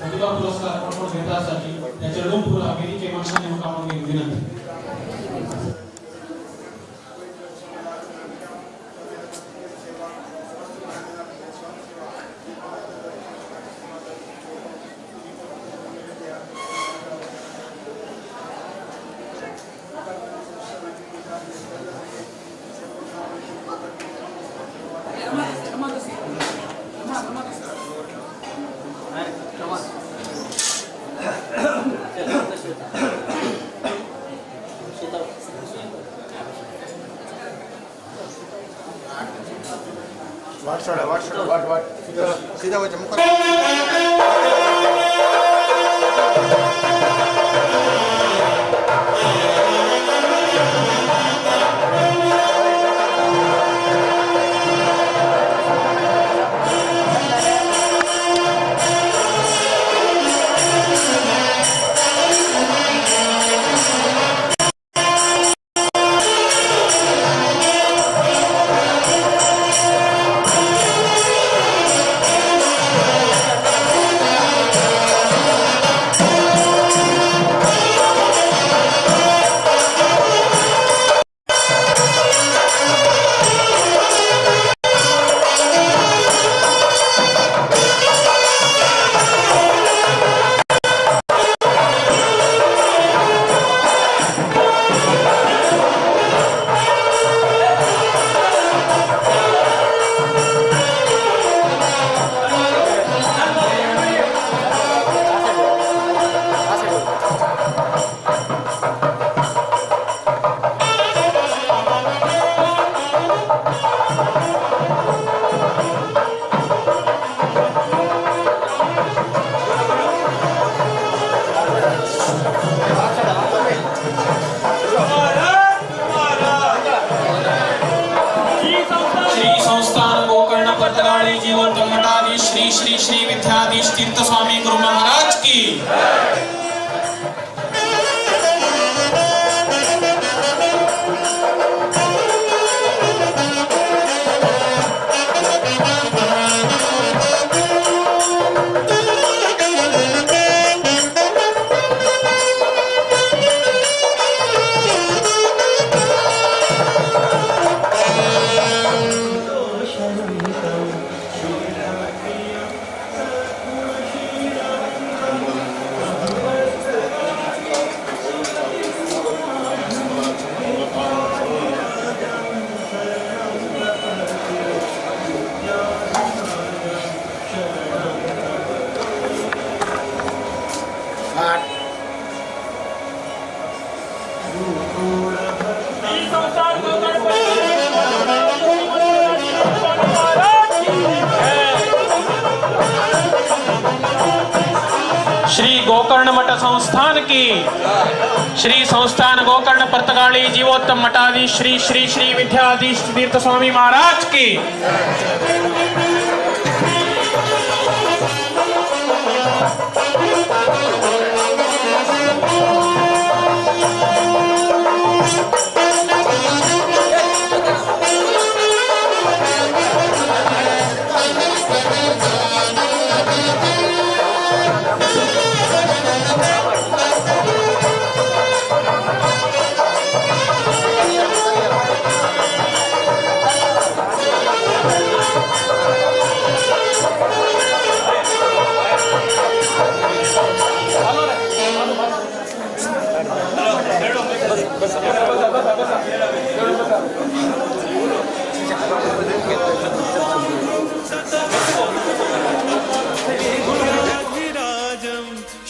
प्रतिभा पुरस्कार आपण घेण्यासाठी त्याच्या लोकपुरा वेदिके माणसाने काम विनंती. सीधा हो चमक श्री श्री श्री विद्याधीश तीर्थ स्वामी गुरु महाराज की। श्री गोकर्ण मठ संस्थान की। श्री संस्थान गोकर्ण पर्तगाली जीवोत्तम मठाधीश श्री श्री श्री विद्याधीश तीर्थ स्वामी महाराज की।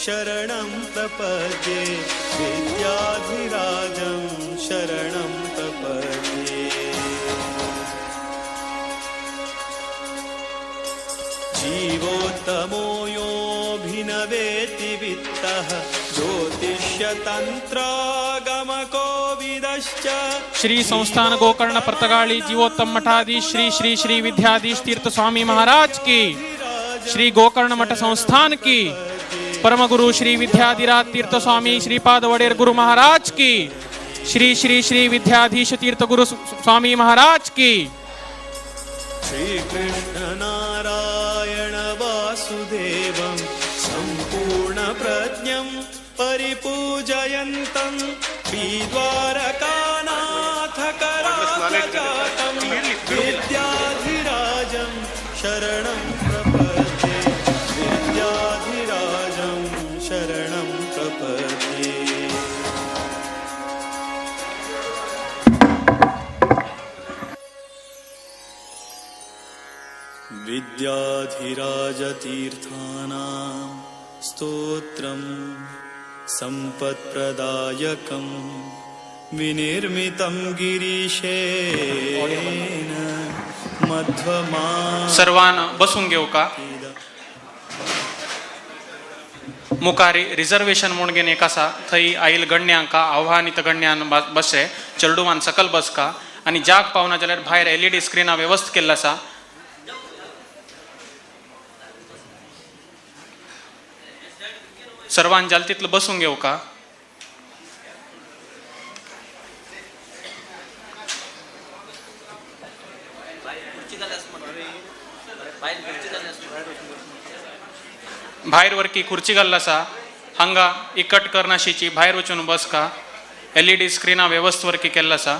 शरणं प्रपद्ये विद्याधिराजं शरणं प्रपद्ये। जीवोत्तमो योऽभिनवेति वित्तः ज्योतिष्यतन्त्रागमको विदश्च। श्री संस्थान गोकर्ण पर्तगाली जीवोत्तम मठाधीश श्री श्री श्री विद्याधीश तीर्थ स्वामी महाराज की। श्री गोकर्ण मठ संस्थान की। परम गुरु श्री विद्याधिराज तीर्थ स्वामी श्रीपाद वडेर गुरु महाराज की। श्री श्री श्री विद्याधीश तीर्थ गुरु स्वामी महाराज की। श्री कृष्ण नारायण वासुदेवं संपूर्ण प्रज्ञं परिपूजयन्तं श्रीद्वारकानाथ करातं विद्याधिराजं शरणं प्रपद्ये विद्याधिराजं शरणं प्रपद्ये। विद्याधिराजतीर्थानां स्तोत्रं सम्पत्प्रदायकं विनिर्मितं गिरीशेन सर्वांना बसून घेऊ का? मुखारी रिझर्वेशन म्हणून घेणे कसा थई आईल गण्यांका आव्हानित गण्यान बसे चेडूवान सकल बस का आणि जाग पावना जाल्यार भायर LED स्क्रीना व्यवस्थ केल्लो आसा. सर्वांनी जाल तितलं बसून घेऊ का? भायर वरकी खुर्ची घाल्ला आसा हांगा इकट करनाशीची भायर वचून बस का. LED स्क्रीना व्यवस्थ वरकी केल्लो आसा.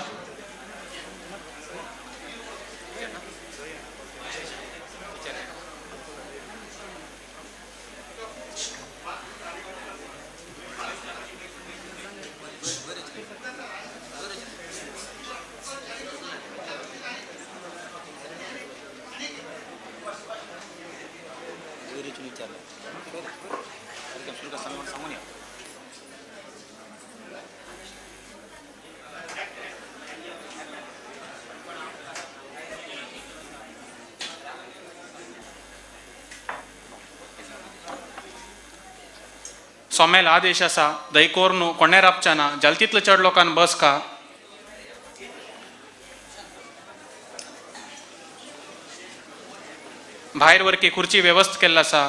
सोमेल आदेश आसा दयकोर न्हू कोणे राबच्याना जाल तितलो चड लोकांक बस का. भायर वरकी खुर्ची व्यवस्थ केल्लो आसा.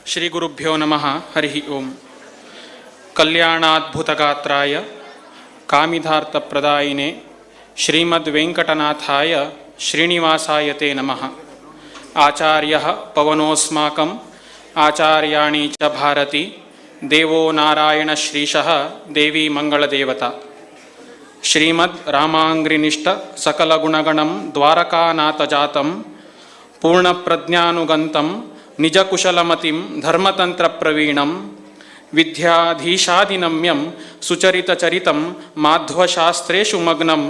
श्री गुरुभ्यो नमः. हरि ओम. कल्याणाद्भुतगात्राय कामिधार्थप्रदायिने श्रीमद्वेंकटनाथाय श्रीनिवासाय ते नमः. आचार्यः पवनोऽस्माकम् आचार्याणि च भारती देवो नारायणश्रीशः देवी मंगलदेवता. श्रीमद् रामाङ्घ्रिनिष्ठ सकलगुणगणं द्वारकानाथजातं पूर्णप्रज्ञानुगन्तं निजकुशलमतिं धर्मतन्त्रप्रवीणं विद्याधीशादिनम्यं सुचरितचरितं माध्वशास्त्रेषु मग्नं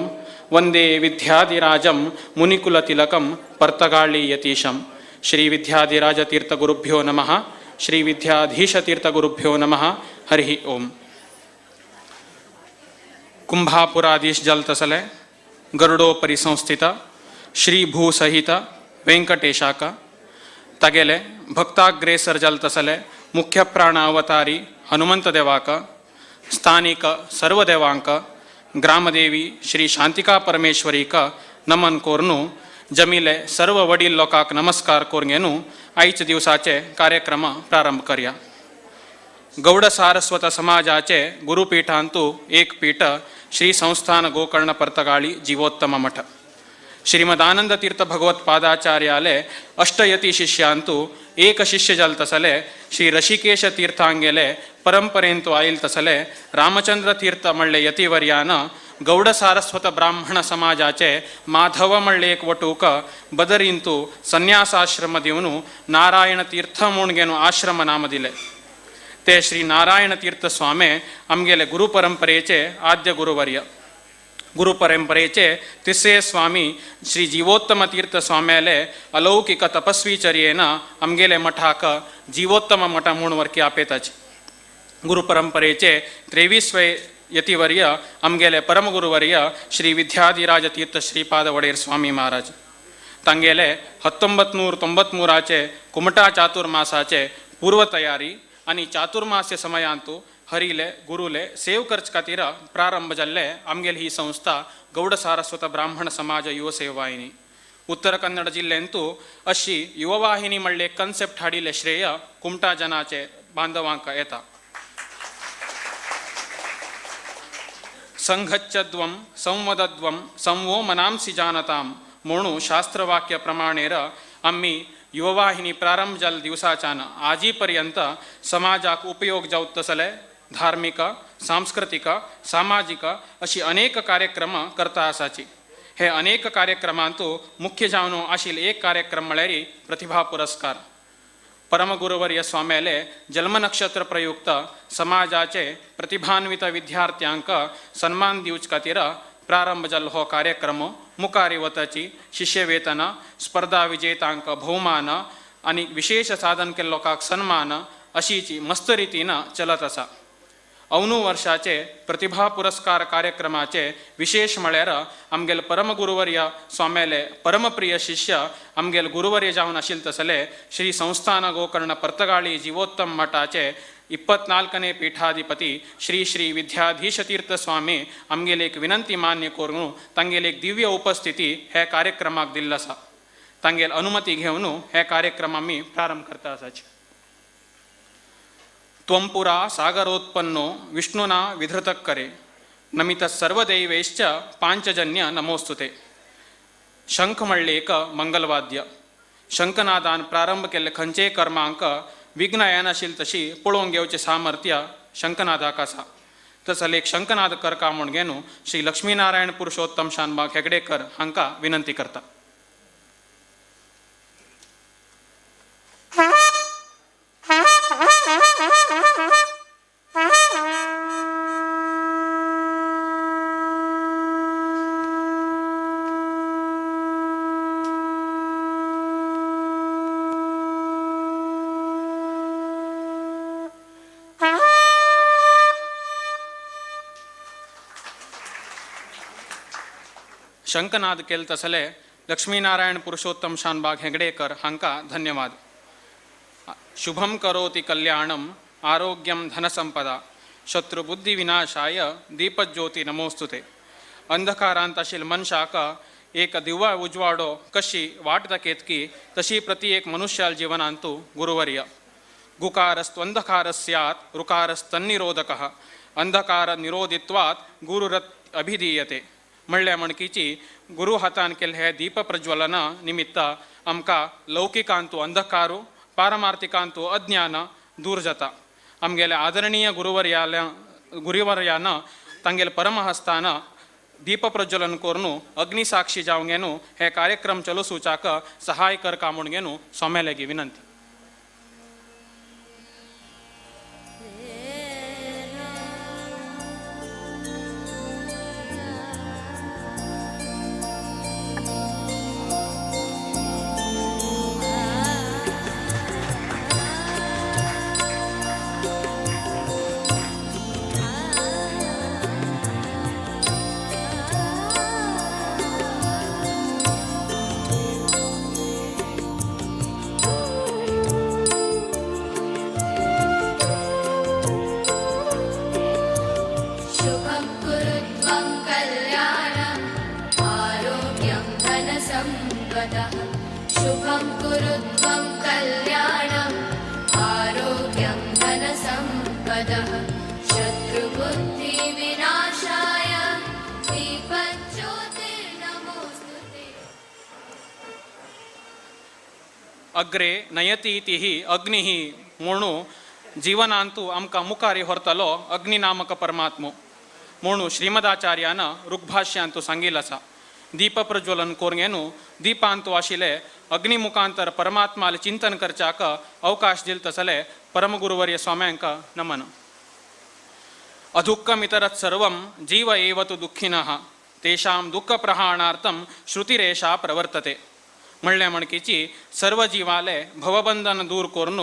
वन्दे विद्याधिराजं मुनिकुलतिलकं पर्तगाळीयतीशं. श्री विद्याधिराजतीर्थगुरुभ्यो नमः. श्री विद्याधीशतीर्थगुरुभ्यो नमः. हरि ओम. कुंभापुराधीश जलतसले गरुडोपरि संस्थित श्री भूसहित वेंकटेशाक तगेले भक्ताग्रेसर जलतसले मुख्य प्राणावतारी हनुमंत देवाक स्थानिक सर्व देवांक ग्रामदेवी श्री शांतिका परमेश्वरीक नमन कोरनू जमिले सर्व वडील लोकांक नमस्कार कोरगेनू आयचे दिवसाचे कार्यक्रम प्रारंभ करया. गौड सारस्वत समाजाचे गुरुपीठांतू एक पीठ श्री संस्थान गोकर्ण पर्तगाळी जीवोत्तम मठ. श्रीमदानंद तीर्थ भगवत पादाचार्याले अष्टयती शिष्यांतू एक शिष्य जल तसले श्री ऋषिकेश तीर्थांगेले परंपरेंतू आईल तसले रामचंद्र तीर्थ म्हणले यतिवर्यान गौड सारस्वत ब्राह्मण समाजाचे माधव म्हणले एक वटूक बदरींतू संन्यासाश्रम दिवनू नारायण तीर्थ म्हणून घेऊन आश्रम नाम दिले. ते श्री नारायण तीर्थ स्वामी आमगेले गुरुपरंपरेचे आद्य गुरुवर्य. गुरुपरंपरेचे तिसरे स्वामी श्री जीवोत्तम तीर्थ स्वाम्याले अलौकिक तपस्वीचर्येन आमगेले मठाक जीवोत्तम मठ म्हणून वरकी आपेताच. गुरुपरंपरेचे 23वे यतिवर्य आमगेले परमगुरुवर्य श्री विद्याधिराज तीर्थ श्रीपाद वडेर स्वामी महाराज. तांगेले 1993 कुमटा चातुर्मासाचे पूर्वतयारी आणि चातुर्मास्य समयांतू हरिले गुरुले सेव खर्च खातीर प्रारंभ जाल्ले आमगेली ही संस्था गौड सारस्वत ब्राह्मण समाज युव सेवाहिनी. उत्तर कन्नड जिल्ह्यांतू अशी युववाहिनी म्हणले कन्सेप्ट हाडिले श्रेय कुमटा जनाचे बांधवांक येता. संघच्चद्वं संवदद्वं संवो मनांसी जानताम म्हणून शास्त्रवाक्य प्रमाणेर आम्ही युववाहिनी प्रारंभ जाल दिवसाच्यान आजी पर्यंत समाजाक उपयोग जावत तसले धार्मिक, सांस्कृतिक, सामाजिक अशी अनेक कार्यक्रम करता असाची. हे अनेक कार्यक्रमांतू मुख्य जावन आशिल एक कार्यक्रम म्हळ्यार प्रतिभा पुरस्कार. परमगुरुवर्य स्वाम्याले जन्मनक्षत्र प्रयुक्त समाजाचे प्रतिभान्वित विद्यार्थ्यांक सन्मान दिवचे खातीर प्रारंभ जाल्लो हो कार्यक्रम मुखार वताची शिष्यवेतन, स्पर्धा विजेतांक भोवमान आनी विशेष साधन केल्लो लोकांक सन्मान अशीची मस्त रितीन चलत आसा. अवनू वर्षाचे प्रतिभा पुरस्कार कार्यक्रमाचे विशेष म्हळ्यार आमगेल परमगुरुवर्य स्वाम्याले परमप्रिय शिष्य आमगेल गुरुवर्य जावन आशिल्ले तसले श्री संस्थान गोकर्ण पर्तगाळी जीवोत्तम मठाचे 24ने पीठाधिपती श्री श्री विद्याधीश तीर्थ स्वामी आमगेले एक विनंती मान्य करून तांगेले एक दिव्य उपस्थिती हे कार्यक्रमाक दिल्लो आसा. तांगेल अनुमती घेवन हे कार्यक्रम आमी प्रारंभ करता आसाचे. त्वंपुरा सागरोत्पन्नो विष्णुना विधृतक्करे नमित सर्वदैवैश्च पांचजन्य नमोस्तुते. शंख म्हणले एक मंगलवाद्य. शंखनादान प्रारंभ केले खंयचेय कर्मांक विघ्न येनाशिल्ली तशी पळोवंक घेवचें सामर्थ्य शंखनादाक आसा. तसले एक शंखनाद करका म्हूण घेवन श्री लक्ष्मीनारायण पुरुषोत्तम शानबाग हेगडेकर हांकां विनंती करता. शंखनाद केले तसले लक्ष्मीनारायण पुरुषोत्तम शानबाग हेगडेकर हांकां धन्यवाद. शुभम करोति कल्याणम आरोग्यम धनसंपदा शत्रुबुद्धी विनाशाय दीपज्योती नमोस्तुते. अंधकारांत आशिल्ल्या मनशाक एक दिव्य उजवाडो कशी वाट दाखयतकी तशी प्रति एक मनुष्याल जिवनांतू गुरुवर्य. गुकारस्त्वंधकार स्यात् रुकारस्तन्निरोधकः अंधकार निरोधित्वात् गुरुरत् अभिधीयते. म्हणल्या म्हणकीची गुरु हातान केले हे दीप प्रज्वलन निमित्त आमकां लौकिकांतू अंधकारू पारमार्थिकांतू अज्ञान दूर जाता. आमगेले आदरणीय गुरुवर्यान तांगेले परमहस्तान दीप प्रज्वलन करून अग्निसाक्षी जावंक घेवन हे कार्यक्रम चलू सुचाक सहाय करका म्हूण घेवन सोम्यालेगी विनंती. शुभं कुरु त्वं कल्याणम् आरोग्यं धनसम्पदः शत्रुबुद्धिविनाशाय दीपज्योतिर्नमोस्तुते. अग्रे नयतीति अग्नि म्हणू जीवनांतू आमकां मुखारी व्हरतलो अग्नि नामक परमात्मो म्हणू श्रीमदाचार्यान ऋग्भाष्यांतू सांगिल्लें आसा. दीप प्रज्वलन करून घेवन दीपांतू आशिल्ले अग्नि मुखांतर परमात्माले चिंतन करच्याक अवकाश दिले तसले परमगुरुवर्य स्वाम्यांक नमन. अदुःखमितरत् सर्वं जीव एव तु दुःखिनः तेषां दुःखप्रहाणार्थं श्रुतिरेषा प्रवर्तते. म्हणले म्हणकीची सर्व जीवाले भवबंधन दूर करून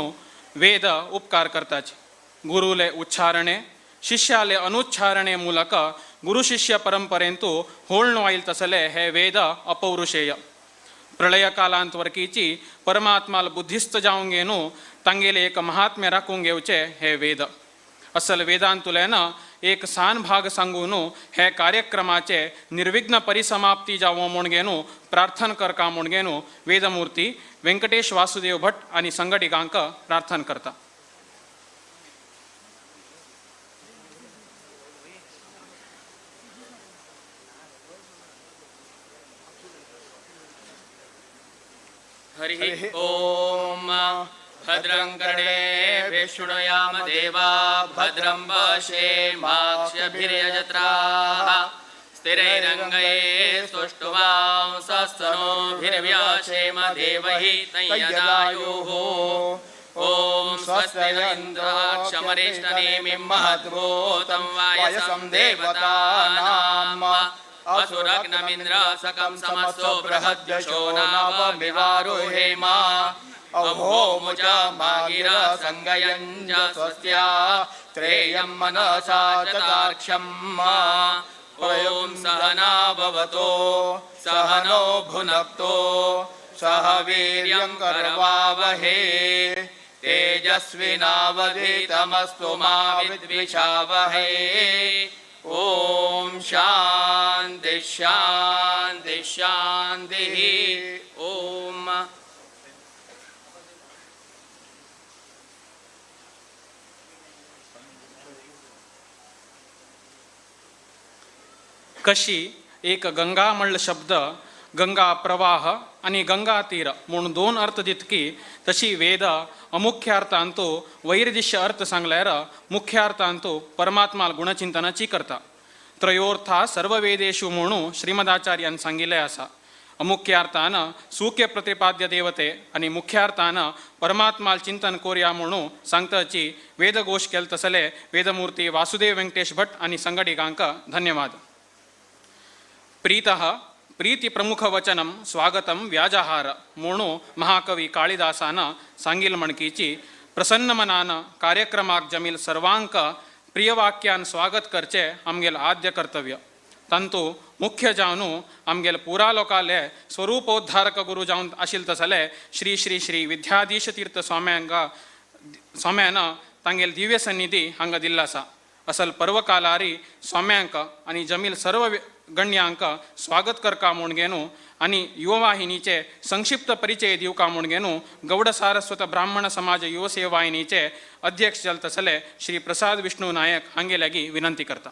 वेद उपकार करताचे. गुरुले उच्चारणे शिष्याले अनुच्चारणे ಮೂಲಕ गुरु शिष्य परंपरेंतू होळणू आईल तसले हे वेद अपौरुषेय. प्रलय कालांतवरकीची परमात्माला बुद्धिस्त जावंक घेवन तांगेले एक महात्म्य राखूंक घेवचे हे वेद. असल वेदांतुल्यान एक सान भाग सांगून हे कार्यक्रमाचे निर्विघ्न परिसमाप्ती जावं म्हूण घेवन प्रार्थना करका म्हूण घेवन वेदमूर्ती व्यंकटेश वासुदेव भट आनी संघटिकांक प्रार्थना करता. हरि ओम भद्रं कर्णे शृणुयाम देवा भद्रं पश्येमाक्षभिर्यजत्राः स्थिरैरङ्गैः सुष्ठुवांसस्तनूभिर्व्यासेम देवहि तय्यदायुः ॐ स्वस्ति न इन्द्राक्षमरिष्टनेमिं महद्भूतं वायसं देवतानाम् असुरग्नमिन्द्रासकं समस्तो बृहद्यशो नावमिवारुहेम अहो मुजा मागिरा संगयञ्ज स्वस्त्या त्रेयं मनसा चतार्क्ष्यम् ॐ सहना भवतो सहनो भुनक्तो सह वीर्यं करवावहे तेजस्विनावधीतमस्तु मा विद्विषावहे ॐ शान्ति शान्ति शान्तिः ॐ कशी एक गंगामळ शब्द गंगा प्रवाह आणि गंगा तीर म्हणून दोन अर्थ दितकी तशी वेद अमुख्य अर्थांतो वैरदिश्य अर्थ सांगल्यार मुख्य अर्थांतो परमात्मा गुणचिंतनाची करता त्रयोर्था सर्व वेदेशु म्हणून श्रीमदाचार्यान सांगिल्ले आसा अमुख्य अर्थान सूक्य प्रतिपाद्य देवते आणि मुख्य अर्थान परमात्माल चिंतन कोरया म्हणून सांगताची वेदघोष केल तसले वेदमूर्ती वासुदेव वेंकटेश भट आणि संगडिकांक धन्यवाद प्रीतः प्रीति प्रमुख वचनम स्वागतम व्याजहार म्हणून महाकवी काळिदासान सांगिल म्हणकीची प्रसन्न मनान कार्यक्रमाक जमील सर्वांक प्रियवाक्यान स्वागत करचे आमगेल आद्य कर्तव्य तांतू मुख्य जावनू आमगेल पुरा लोकाले स्वरूपोद्धारक गुरु जावन आशिल तसले श्री श्री श्री विद्याधीश तीर्थ स्वाम्यान तांगेल दिव्य सन्निधी हांगा दिल्ला आसा असल पर्वकालारी स्वाम्यांक आणि जमील सर्व गण्यांक स्वागत करका म्हूण घेनू आणि युववाहिनीचे संक्षिप्त परिचय दिवका म्हूण घेनू गौड सारस्वत ब्राह्मण समाज युवसेवाहिनीचे अध्यक्ष जल तसले श्री प्रसाद विष्णू नायक हांगे लागी विनंती करता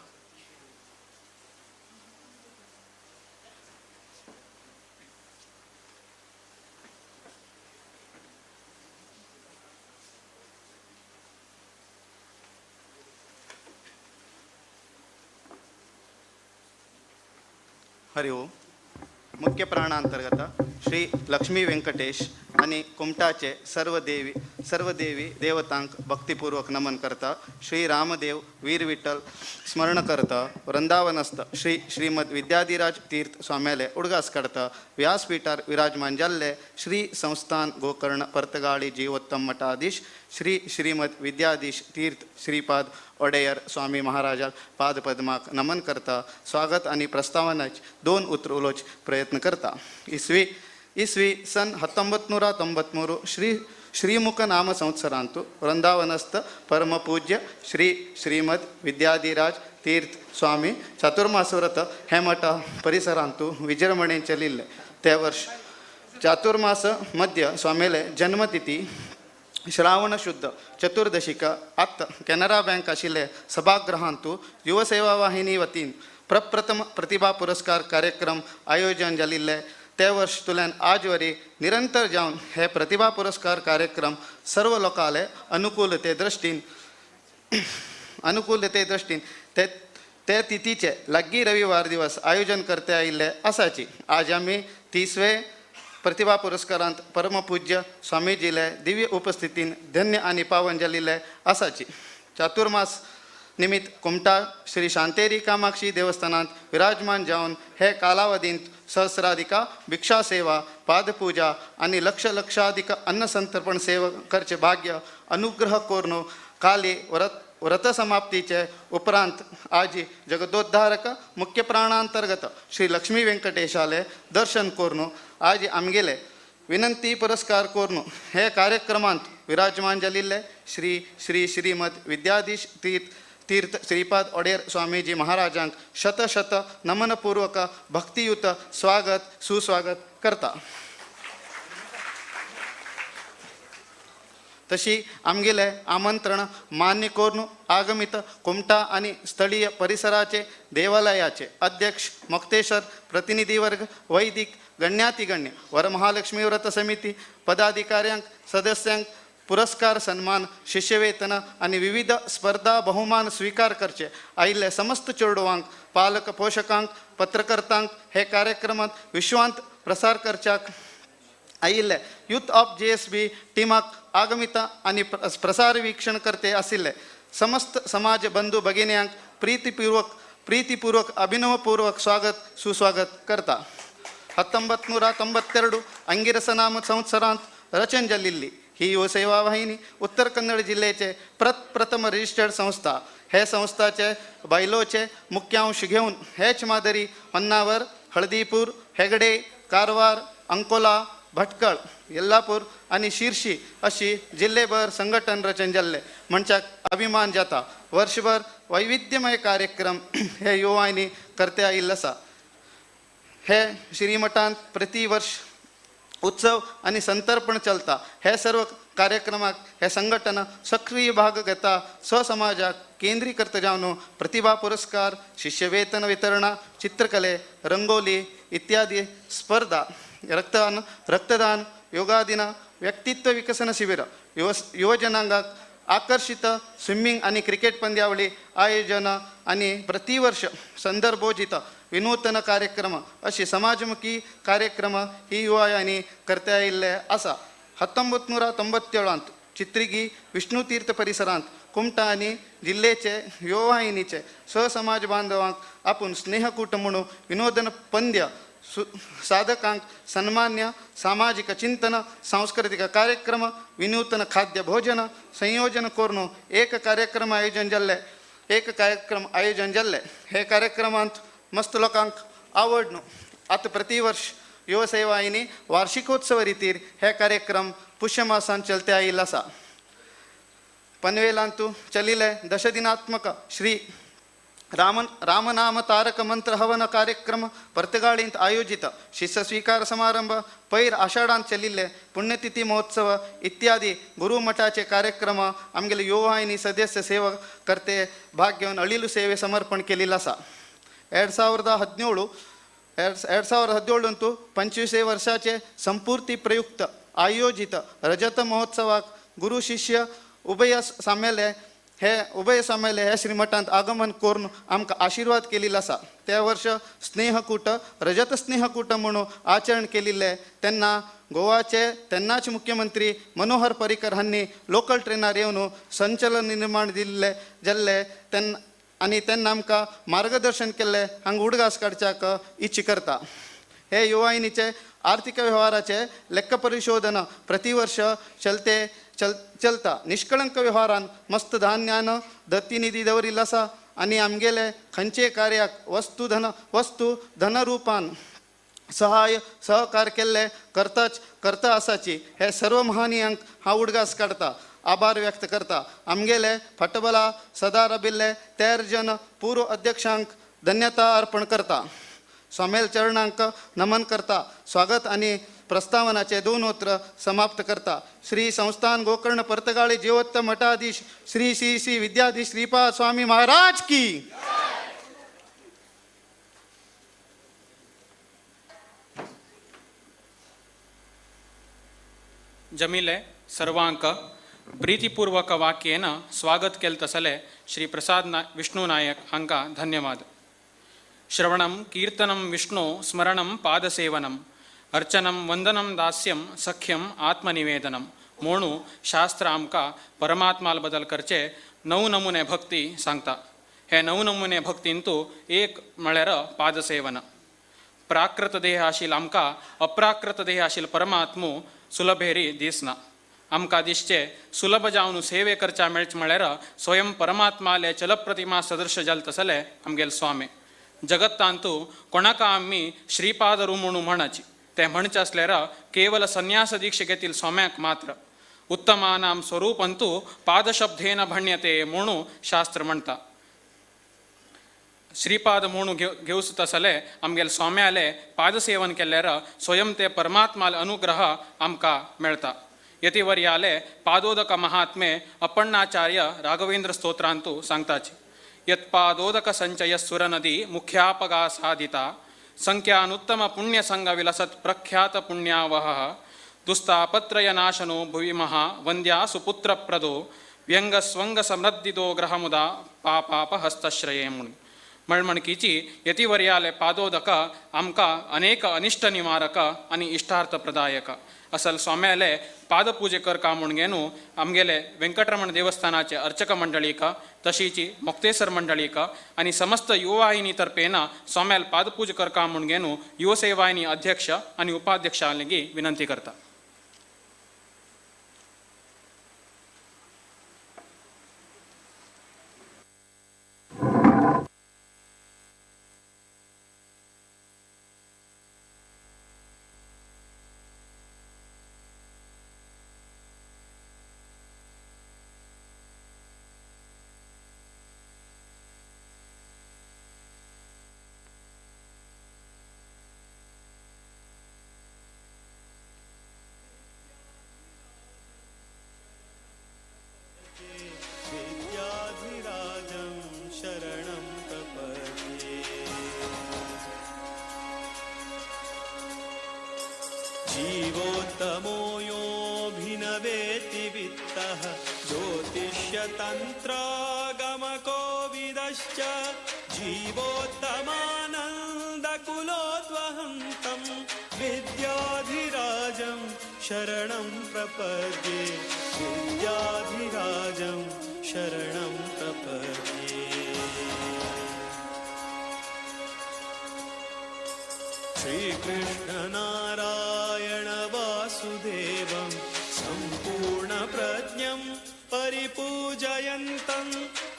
हरि ओम मुख्य प्राणांतर्गत श्री लक्ष्मी व्यंकटेश आणि कुमटाचे सर्व देवी देवतांक भक्तिपूर्वक नमन करता श्री रामदेव वीर विठ्ठल स्मरण करता वृंदावनस्थ श्री श्रीमद विद्याधिराज तीर्थ स्वाम्याले उडगास करता व्यासपीठार विराजमान जाल्ले श्री संस्थान गोकर्ण पर्तगाळी जीवोत्तम मठाधीश श्री श्रीमद विद्याधीश तीर्थ श्रीपाद ओडेयर स्वामी महाराजा पादपद्माक नमन करता स्वागत आणि प्रस्तावनाच दोन उतर उलोच प्रयत्न करता इसवी सन 1993 श्रीमुख नाम संवत्सरांतु वृंदावनस्थ परमपूज्य श्रीमद विद्याधिराज तीर्थ स्वामी चातुर्मास व्रत हे मठ परिसरांतु विजृंभणेन चलिल्ले ते वर्ष चातुर्मास मध्य स्वामेले जन्मतिथी श्रावण शुद्ध चतुर्दशिका आत्ता कॅनरा बँक आशिल्ले सभागृहांतु युवसेवा वाहिनी वतीन प्रप्रथम प्रतिभा पुरस्कार कार्यक्रम आयोजन जाल्ले ते वर्ष तुल्यान आज वरी निरंतर जावन हे प्रतिभा पुरस्कार कार्यक्रम सर्व लोकाले अनुकूलते दृष्टीन ते तिथीचे लग्गी रविवार दिवस आयोजन करते आयिल्ले आसाची आज आमी 30वें प्रतिभा पुरस्कारांत परमपूज्य स्वामीजीले दिव्य उपस्थितीन धन्य आणि पावन जाल्ले आसाची चातुर्मास निमित्त कुमटा श्री शांतेरी कामाक्षी देवस्थानांत विराजमान जावन हे कालावधींत सहस्राधिका भिक्षा सेवा पादपूजा आणि लक्षाधिक अन्नसंतर्पण सेवा करचे भाग्य अनुग्रह कोरनो काली व्रत समाप्तीचे उपरांत आज जगदोद्धारक मुख्य प्राणांतर्गत श्री लक्ष्मी व्यंकटेशाले दर्शन कोरनो आज आमगेले विनंती पुरस्कार कोरनो हे कार्यक्रमांत विराजमान जाल्ले श्रीमद विद्याधीश तीर्थ श्रीपाद ओडेर स्वामीजी महाराजांक शत नमनपूर्वक भक्तियुत स्वागत सुस्वागत करता तशी आमगेले आमंत्रण मान्य करून आगमित कुमटा आणि स्थळीय परिसराचे देवालयाचे अध्यक्ष मुक्तेश्वर प्रतिनिधी वर्ग वैदिक गण्यातिगण्य वरमहालक्ष्मी व्रत समिती पदाधिकाऱ्यांक सदस्यांक पुरस्कार सन्मान शिष्यवेतन आणि विविध स्पर्धा बहुमान स्वीकार करचे आयिल्ले समस्त चेडवांक पालक पोषकांक पत्रकर्त्यांक हे कार्यक्रमात विश्वांत प्रसार करच्याक आयिल्ले यूथ ऑफ JSB टिमाक आगमिता आणि प्रसार वीक्षण करते आशिल्ले समस्त समाज बंधू भगिन्यांक प्रीतिपूर्वक अभिनवपूर्वक स्वागत सुस्वागत करता 1992 अंगिरसनाम संवत्सरांत रचन जाल्ली ही युवसेवा वाहिनी उत्तर कन्नड जिल्ह्याचे प्रथम रजिस्टर्ड संस्था हे संस्थाचे बायलोचे मुख्यांश घेऊन हेच मादरी होन्नावर हळदीपूर हेगडे कारवार अंकोला भटकळ येल्लापूर आणि शिर्शी अशी जिल्हेभर संघटन रचन जाल्ले म्हणच्याक अभिमान जाता वर्षभर वैविध्यमय कार्यक्रम हे युवानी करते आयिल्ले आसा हे श्रीमठांत प्रतिवर्ष उत्सव आणि संतर्पण चलता हे सर्व कार्यक्रमाक हे संघटन सक्रिय भाग घेता स्वसमाजाक केंद्रीकृत जावन प्रतिभा पुरस्कार शिष्यवेतन वितरणा चित्रकले रंगोली इत्यादी स्पर्धा रक्तदान योगादिन व्यक्तित्व विकसन शिबिर युवजनांगाक आकर्षित स्विमिंग आणि क्रिकेट पंद्यावळी आयोजन आणि प्रतिवर्ष संदर्भोचित विनूतन कार्यक्रम अशी समाजमुखी कार्यक्रम ही युवायांनी करते आयिल्ले आसा 1997 चित्रिगी विष्णुतीर्थ परिसरांत कुमटा आणि जिल्ह्याचे युवाहिनीचे सहसमाज बांधवांक आपण स्नेहकूट म्हणून विनोदन पंद्य साधकांक सन्मान्य सामाजिक चिंतन सांस्कृतिक कार्यक्रम विनूतन खाद्य भोजन संयोजन करून एक कार्यक्रम आयोजन जाल्ले हे कार्यक्रमांत मस्त लोकांक आवडनो आता प्रतिवर्ष युवसेवाहिनी वार्षिकोत्सव रितीर हे कार्यक्रम पुष्यमासान चलते आयिल्ले आसा पनवेलांतू चलिले दशदिनात्मक श्री रामनाम तारक मंत्र हवन कार्यक्रम पर्तगाळींत आयोजित शिष्य स्वीकार समारंभ पैर आषाढांत चलिल्ले पुण्यतिथी महोत्सव इत्यादी गुरुमठाचे कार्यक्रम आमगेले युवाहिनी सदस्य सेवक करते भाग घेवन अळिलू सेवे समर्पण केलेला आसा 2017 25 वर्षाचे संपूर्ती प्रयुक्त आयोजित रजत महोत्सवाक गुरु शिष्य उभय सामेले हे श्रीमठांत आगमन करून आमकां आशीर्वाद केलेला आसा त्या वर्ष स्नेहकूट रजत स्नेहकूट म्हणून आचरण केलेले तेन्ना गोवाचे तेन्नाचे मुख्यमंत्री मनोहर पर्रीकर हांणी लोकल ट्रेनार येवन संचलन निर्माण दिल्ले जाल्ले तेन्ना आणि त्यांना आमकां मार्गदर्शन केल्ले हांगा उडगास काडच्याक इच्छा करता हे युवाहिनीचे आर्थिक व्यवहाराचे लेख परिशोधन प्रतिवर्ष चलता निष्कळंक व्यवहारान मस्त धान्यान दत्तीनिधी दवरिल्लो आसा आणि आमगेले खंयचे कार्याक वस्तू धनरुपान सहकार केल्ले करता आसाची हे सर्व महानियांक हांव उडगास काडता आभार व्यक्त करता आमगेले फटबला सदा रबिल्ले 13 जन पूर्व अध्यक्षांक धन्यता अर्पण करता स्वामेल चरणांक नमन करता स्वागत आणि प्रस्तावनाचे 2 वत्र समाप्त करता श्री संस्थान गोकर्ण पर्तगाळी जीवोत्तम मठाधीश श्री श्री श्री विद्याधीश श्रीपाद स्वामी महाराज की जमिले सर्वांक प्रीतिपूर्वक वाक्येन स्वागत केले तसले श्री प्रसाद विष्णू नायक हांका धन्यवाद श्रवणं कीर्तनं विष्णु स्मरणं पादसेवनं अर्चनं वंदनं दास्यं सख्यं आत्मनिवेदनं म्हणू शास्त्र आमकां परमात्माल बदल करचे 9 नमुने भक्ती सांगता हे 9 नमुने भक्तींतू एक म्हळ्यार पादसेवन प्राकृत देह आशिल आमकां अप्राकृत देह आशिल परमात्मू सुलभेरी दिसना आमकां दिसचे सुलभ जावन सेवे करच्या मेळचे म्हळ्यार स्वयं परमात्माले चलप्रतिमा सदृश जाल तसले आमगेले स्वामी जगत्तांतू कोणाका आमी श्रीपादरू म्हणू म्हणाची ते म्हणचे असल्यार केवल संन्यास दीक्षे घेतील स्वाम्याक मात्र उत्तमानाम स्वरूपंतू पादशब्देन भण्यते म्हणू शास्त्र म्हणता श्रीपाद म्हणू घेवस तसले आमगेले स्वाम्याले पादसेवन केल्यार स्वयं ते परमात्माल अनुग्रह आमकां मेळता यतिवर्याले पादोदक महात्मे अप्पण्णाचार्य राघवेंद्र स्तोत्रांतू सांगताची यत्पादोदक संचय सुरनदी मुख्यापगा साधिता संख्यानुत्तम पुण्यसंग विलसत प्रख्यात पुण्यावह ದುಸ್ತಾಪತ್ರಯನಾಶನೋ ಭುವಿ ಮಹಾ ವಂದ್ಯಾ ಸುಪುತ್ರಪ್ರದೋ ವ್ಯಂಗಸ್ವಂಗ ಸಮೃದ್ಧಿದೋ ಗ್ರಹಮುದ ಪಾಪಾಪ ಹಸ್ತಶ್ರಯೇ ಮುನಿ मळमणकीची यतिवर्याले पादोदक आमकां अनेक अनिष्ट निवारक आनी इष्टार्थ प्रदायक असल स्वाम्याले पादपूजे करता म्हणगेनू आमगेले वेंकटरमण देवस्थानाचे अर्चक मंडळीक तशीची मोक्तेसर मंडळीक आनी समस्त युववाहिनी तर्फेन स्वाम्याल पादपूजे करता म्हणगेनू युवसेवाहिनी अध्यक्ष आनी उपाध्यक्षांगी विनंती करता. जीवोत्तमो योऽभिनवेति वित्तः ज्योतिष्यतन्त्रागमकोविदश्च जीवोत्तमानन्दकुलोद्वहन्तं विद्याधिराजं शरणं प्रपद्ये विद्याधिराजं शरणं प्रपद्ये. श्रीकृष्णनारायण वासुदेवं सम्पूर्णप्रज्ञं परिपूजयन्तं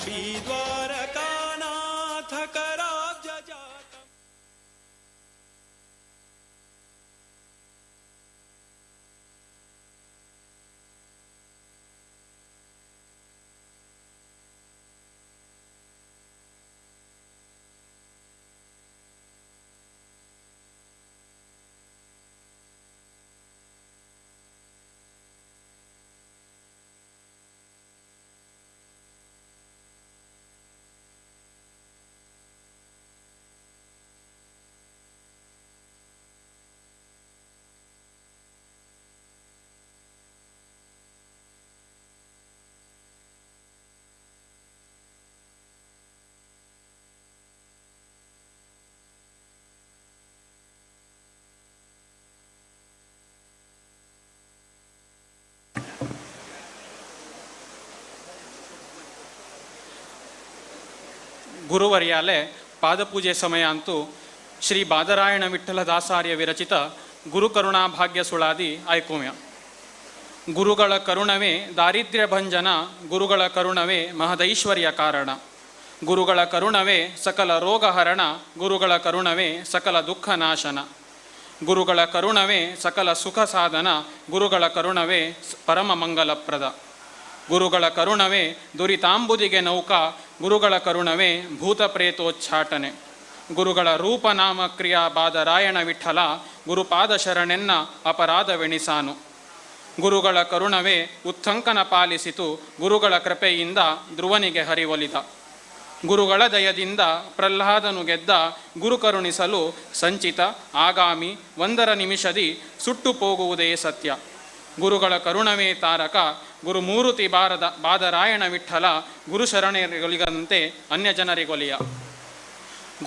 श्रीद्वारकानाथकराब्जजातं. ಗುರುವರ್ಯಾಲೆ ಪಾದಪೂಜೆ ಸಮಯ ಅಂತೂ ಶ್ರೀ ಬಾದರಾಯಣ ವಿಠ್ಠಲ ದಾಸಾರ್ಯ ವಿರಚಿತ ಗುರುಕರುಣಾ ಭಾಗ್ಯ ಸುಳಾದಿ ಆಯ್ಕೋಮ್ಯ. ಗುರುಗಳ ಕರುಣವೇ ದಾರಿದ್ರ್ಯ ಭಂಜನ, ಗುರುಗಳ ಕರುಣವೇ ಮಹದೈಶ್ವರ್ಯ ಕಾರಣ, ಗುರುಗಳ ಕರುಣವೇ ಸಕಲ ರೋಗ ಹರಣ, ಗುರುಗಳ ಕರುಣವೇ ಸಕಲ ದುಃಖ ನಾಶನ, ಗುರುಗಳ ಕರುಣವೇ ಸಕಲ ಸುಖ ಸಾಧನ, ಗುರುಗಳ ಕರುಣವೇ ಪರಮ ಮಂಗಲಪ್ರದ, ಗುರುಗಳ ಕರುಣವೇ ದುರಿತಾಂಬುದಿಗೆ ನೌಕಾ, ಗುರುಗಳ ಕರುಣವೇ ಭೂತ ಪ್ರೇತೋಚ್ಚಾಟನೆ, ಗುರುಗಳ ರೂಪನಾಮ ಕ್ರಿಯಾ ಬಾದರಾಯಣ ವಿಠಲ, ಗುರುಪಾದ ಶರಣೆನ್ನ ಅಪರಾಧವೆಣಿಸಾನು, ಗುರುಗಳ ಕರುಣವೇ ಉತ್ತಂಕನ ಪಾಲಿಸಿತು, ಗುರುಗಳ ಕೃಪೆಯಿಂದ ಧ್ರುವನಿಗೆ ಹರಿವೊಲಿದ, ಗುರುಗಳ ದಯದಿಂದ ಪ್ರಹ್ಲಾದನು ಗೆದ್ದ, ಗುರು ಕರುಣಿಸಲು ಸಂಚಿತ ಆಗಾಮಿ ಒಂದರ ನಿಮಿಷದಿ ಸುಟ್ಟು ಹೋಗುವುದೇ ಸತ್ಯ, ಗುರುಗಳ ಕರುಣವೇ ತಾರಕ, ಗುರುಮೂರುತಿ ಬಾದರಾಯಣ ವಿಠಲ, ಗುರು ಶರಣರಿಗೊಲಿಗಂತೆ ಅನ್ಯ ಜನರಿಗೊಲಿಯ,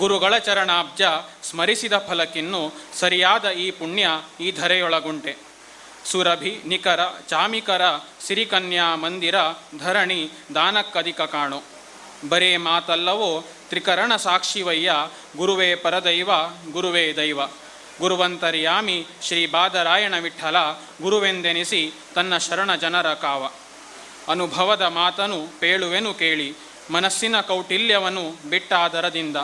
ಗುರುಗಳ ಚರಣಾಬ್ಜ ಸ್ಮರಿಸಿದ ಫಲಕ್ಕಿನ್ನು ಸರಿಯಾದ ಈ ಪುಣ್ಯ ಈ ಧರೆಯೊಳಗುಂಟೆ, ಸುರಭಿ ನಿಕರ ಚಾಮಿಕರ ಸಿರಿಕನ್ಯಾ ಮಂದಿರ ಧರಣಿ ದಾನಕ್ಕಧಿಕ ಕಾಣು, ಬರೇ ಮಾತಲ್ಲವೋ ತ್ರಿಕರಣ ಸಾಕ್ಷಿವಯ್ಯ, ಗುರುವೇ ಪರದೈವ ಗುರುವೇ ದೈವ, ಗುರುವಂತರ್ಯಾಮಿ ಶ್ರೀ ಬಾದರಾಯಣ ವಿಠಲ, ಗುರುವೆಂದೆನಿಸಿ ತನ್ನ ಶರಣ ಜನರ ಕಾವ, ಅನುಭವದ ಮಾತನು ಪೇಳುವೆನು ಕೇಳಿ, ಮನಸ್ಸಿನ ಕೌಟಿಲ್ಯವನ್ನು ಬಿಟ್ಟಾದರದಿಂದ,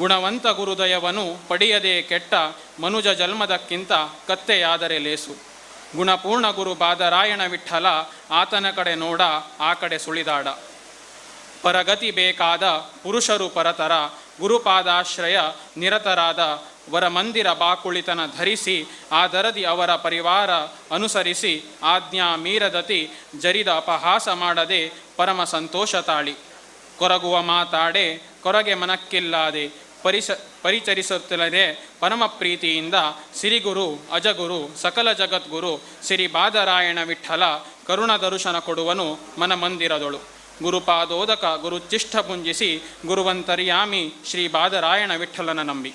ಗುಣವಂತ ಗುರುದಯವನು ಪಡೆಯದೆ ಕೆಟ್ಟ, ಮನುಜ ಜನ್ಮದಕ್ಕಿಂತ ಕತ್ತೆಯಾದರೆ ಲೇಸು, ಗುಣಪೂರ್ಣ ಗುರು ಬಾದರಾಯಣ ವಿಠಲ, ಆತನ ಕಡೆ ನೋಡ ಆ ಕಡೆ ಸುಳಿದಾಡ, ಪರಗತಿ ಬೇಕಾದ ಪುರುಷರು ಪರತರ, ಗುರುಪಾದಾಶ್ರಯ ನಿರತರಾದ ವರಮಂದಿರ ಬಾಕುಳಿತನ ಧರಿಸಿ, ಆದರದಿ ಅವರ ಪರಿವಾರ ಅನುಸರಿಸಿ, ಆಜ್ಞಾ ಮೀರದತಿ ಜರಿದ ಅಪಹಾಸ ಮಾಡದೆ ಪರಮ ಸಂತೋಷ ತಾಳಿ, ಕೊರಗುವ ಮಾತಾಡೆ ಕೊರಗೆ ಮನಕ್ಕಿಲ್ಲಾದೆ, ಪರಿಚರಿಸುತ್ತಲೇ ಪರಮ ಪ್ರೀತಿಯಿಂದ ಸಿರಿಗುರು ಅಜಗುರು ಸಕಲ ಜಗದ್ಗುರು ಶ್ರೀ ಬಾದರಾಯಣ ವಿಠಲ ಕರುಣ ದರ್ಶನ ಕೊಡುವನು ಮನಮಂದಿರದೊಳು. ಗುರುಪಾದೋದಕ ಗುರುಚಿಷ್ಠ ಪುಂಜಿಸಿ ಗುರುವಂತರ್ಯಾಮಿ ಶ್ರೀ ಬಾದರಾಯಣ ವಿಠಲನ ನಂಬಿ.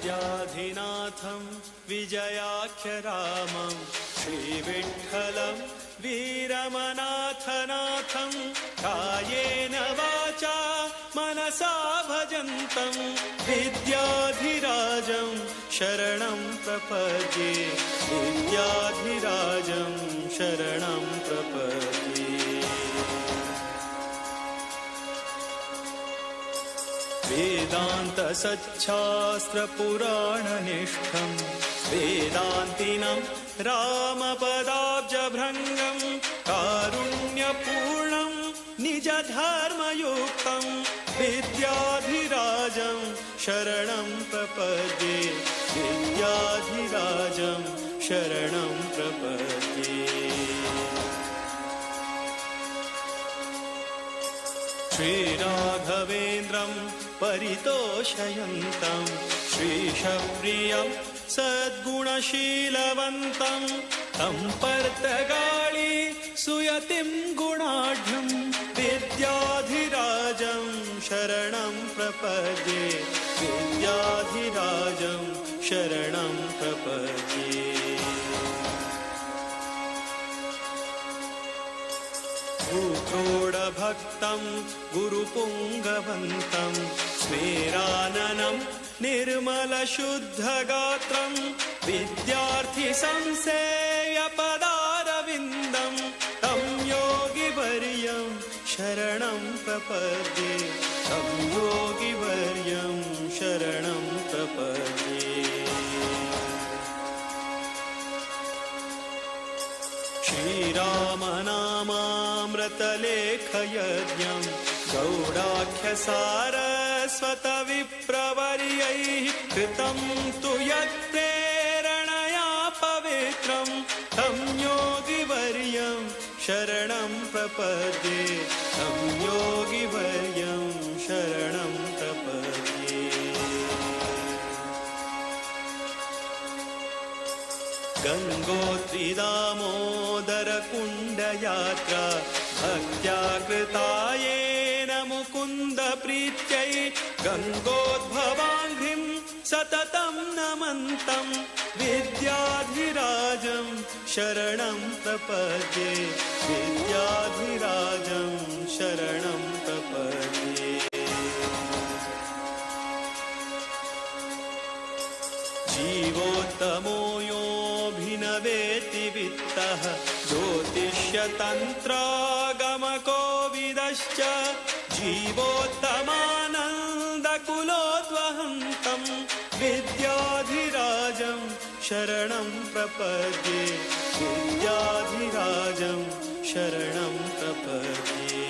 विद्याधिनाथं विजयाख्यरामं श्रीविठ्ठलं वीरमनाथनाथं कायेन वाचा मनसा भजन्तं विद्याधिराजं शरणं प्रपद्ये विद्याधिराजं शरणं प्रपद्ये. वेदान्तसच्छास्त्रपुराणनिष्ठं वेदान्तिनं रामपदाब्जभृङ्गं कारुण्यपूर्णं निजधर्मयुक्तं विद्याधिराजं शरणं प्रपद्ये विद्याधिराजं शरणं प्रपद्ये. श्रीराघवेन्द्रं परितोषयन्तं श्रीशप्रियं सद्गुणशीलवन्तं तं पर्तगाळी सुयतिं गुणाढ्यं विद्याधिराजं शरणं प्रपद्ये विद्याधिराजं शरणं प्रपद्ये. भूक्रोडभक्तं गुरुपुङ्गवन्तं स्मेराननं निर्मलशुद्धगात्रं विद्यार्थिसंसेव्यपदारविन्दं तं योगिवर्यं शरणं प्रपद्ये तं योगिवर्यं शरणं प्रपद्ये. श्रीरामनामामृतलेखयज्ञं गौडाख्यसारस्वतविप्रवर्यैः कृतं तु यत्प्रेरणया पवित्रं तं योगिवर्यं शरणं प्रपद्ये तं योगिवर्यं शरणं प्रपद्ये. गङ्गोत्रीदामोदरकुण्डयात्रा भक्त्या कृतायेन मुकुन्दप्रीत्यै गङ्गोद्भवाङ्घ्रिं सततं नमन्तं विद्याधिराजं शरणं प्रपद्ये विद्याधिराजं शरणं प्रपद्ये. जीवोत्तमो योऽभिनवेति वित्तः ज्योतिष्यतन्त्रागमकोविदश्च जीवोत्तमानन्दकुलोद्वहन्तं विद्याधिराजं शरणं प्रपद्ये विद्याधिराजं शरणं प्रपद्ये.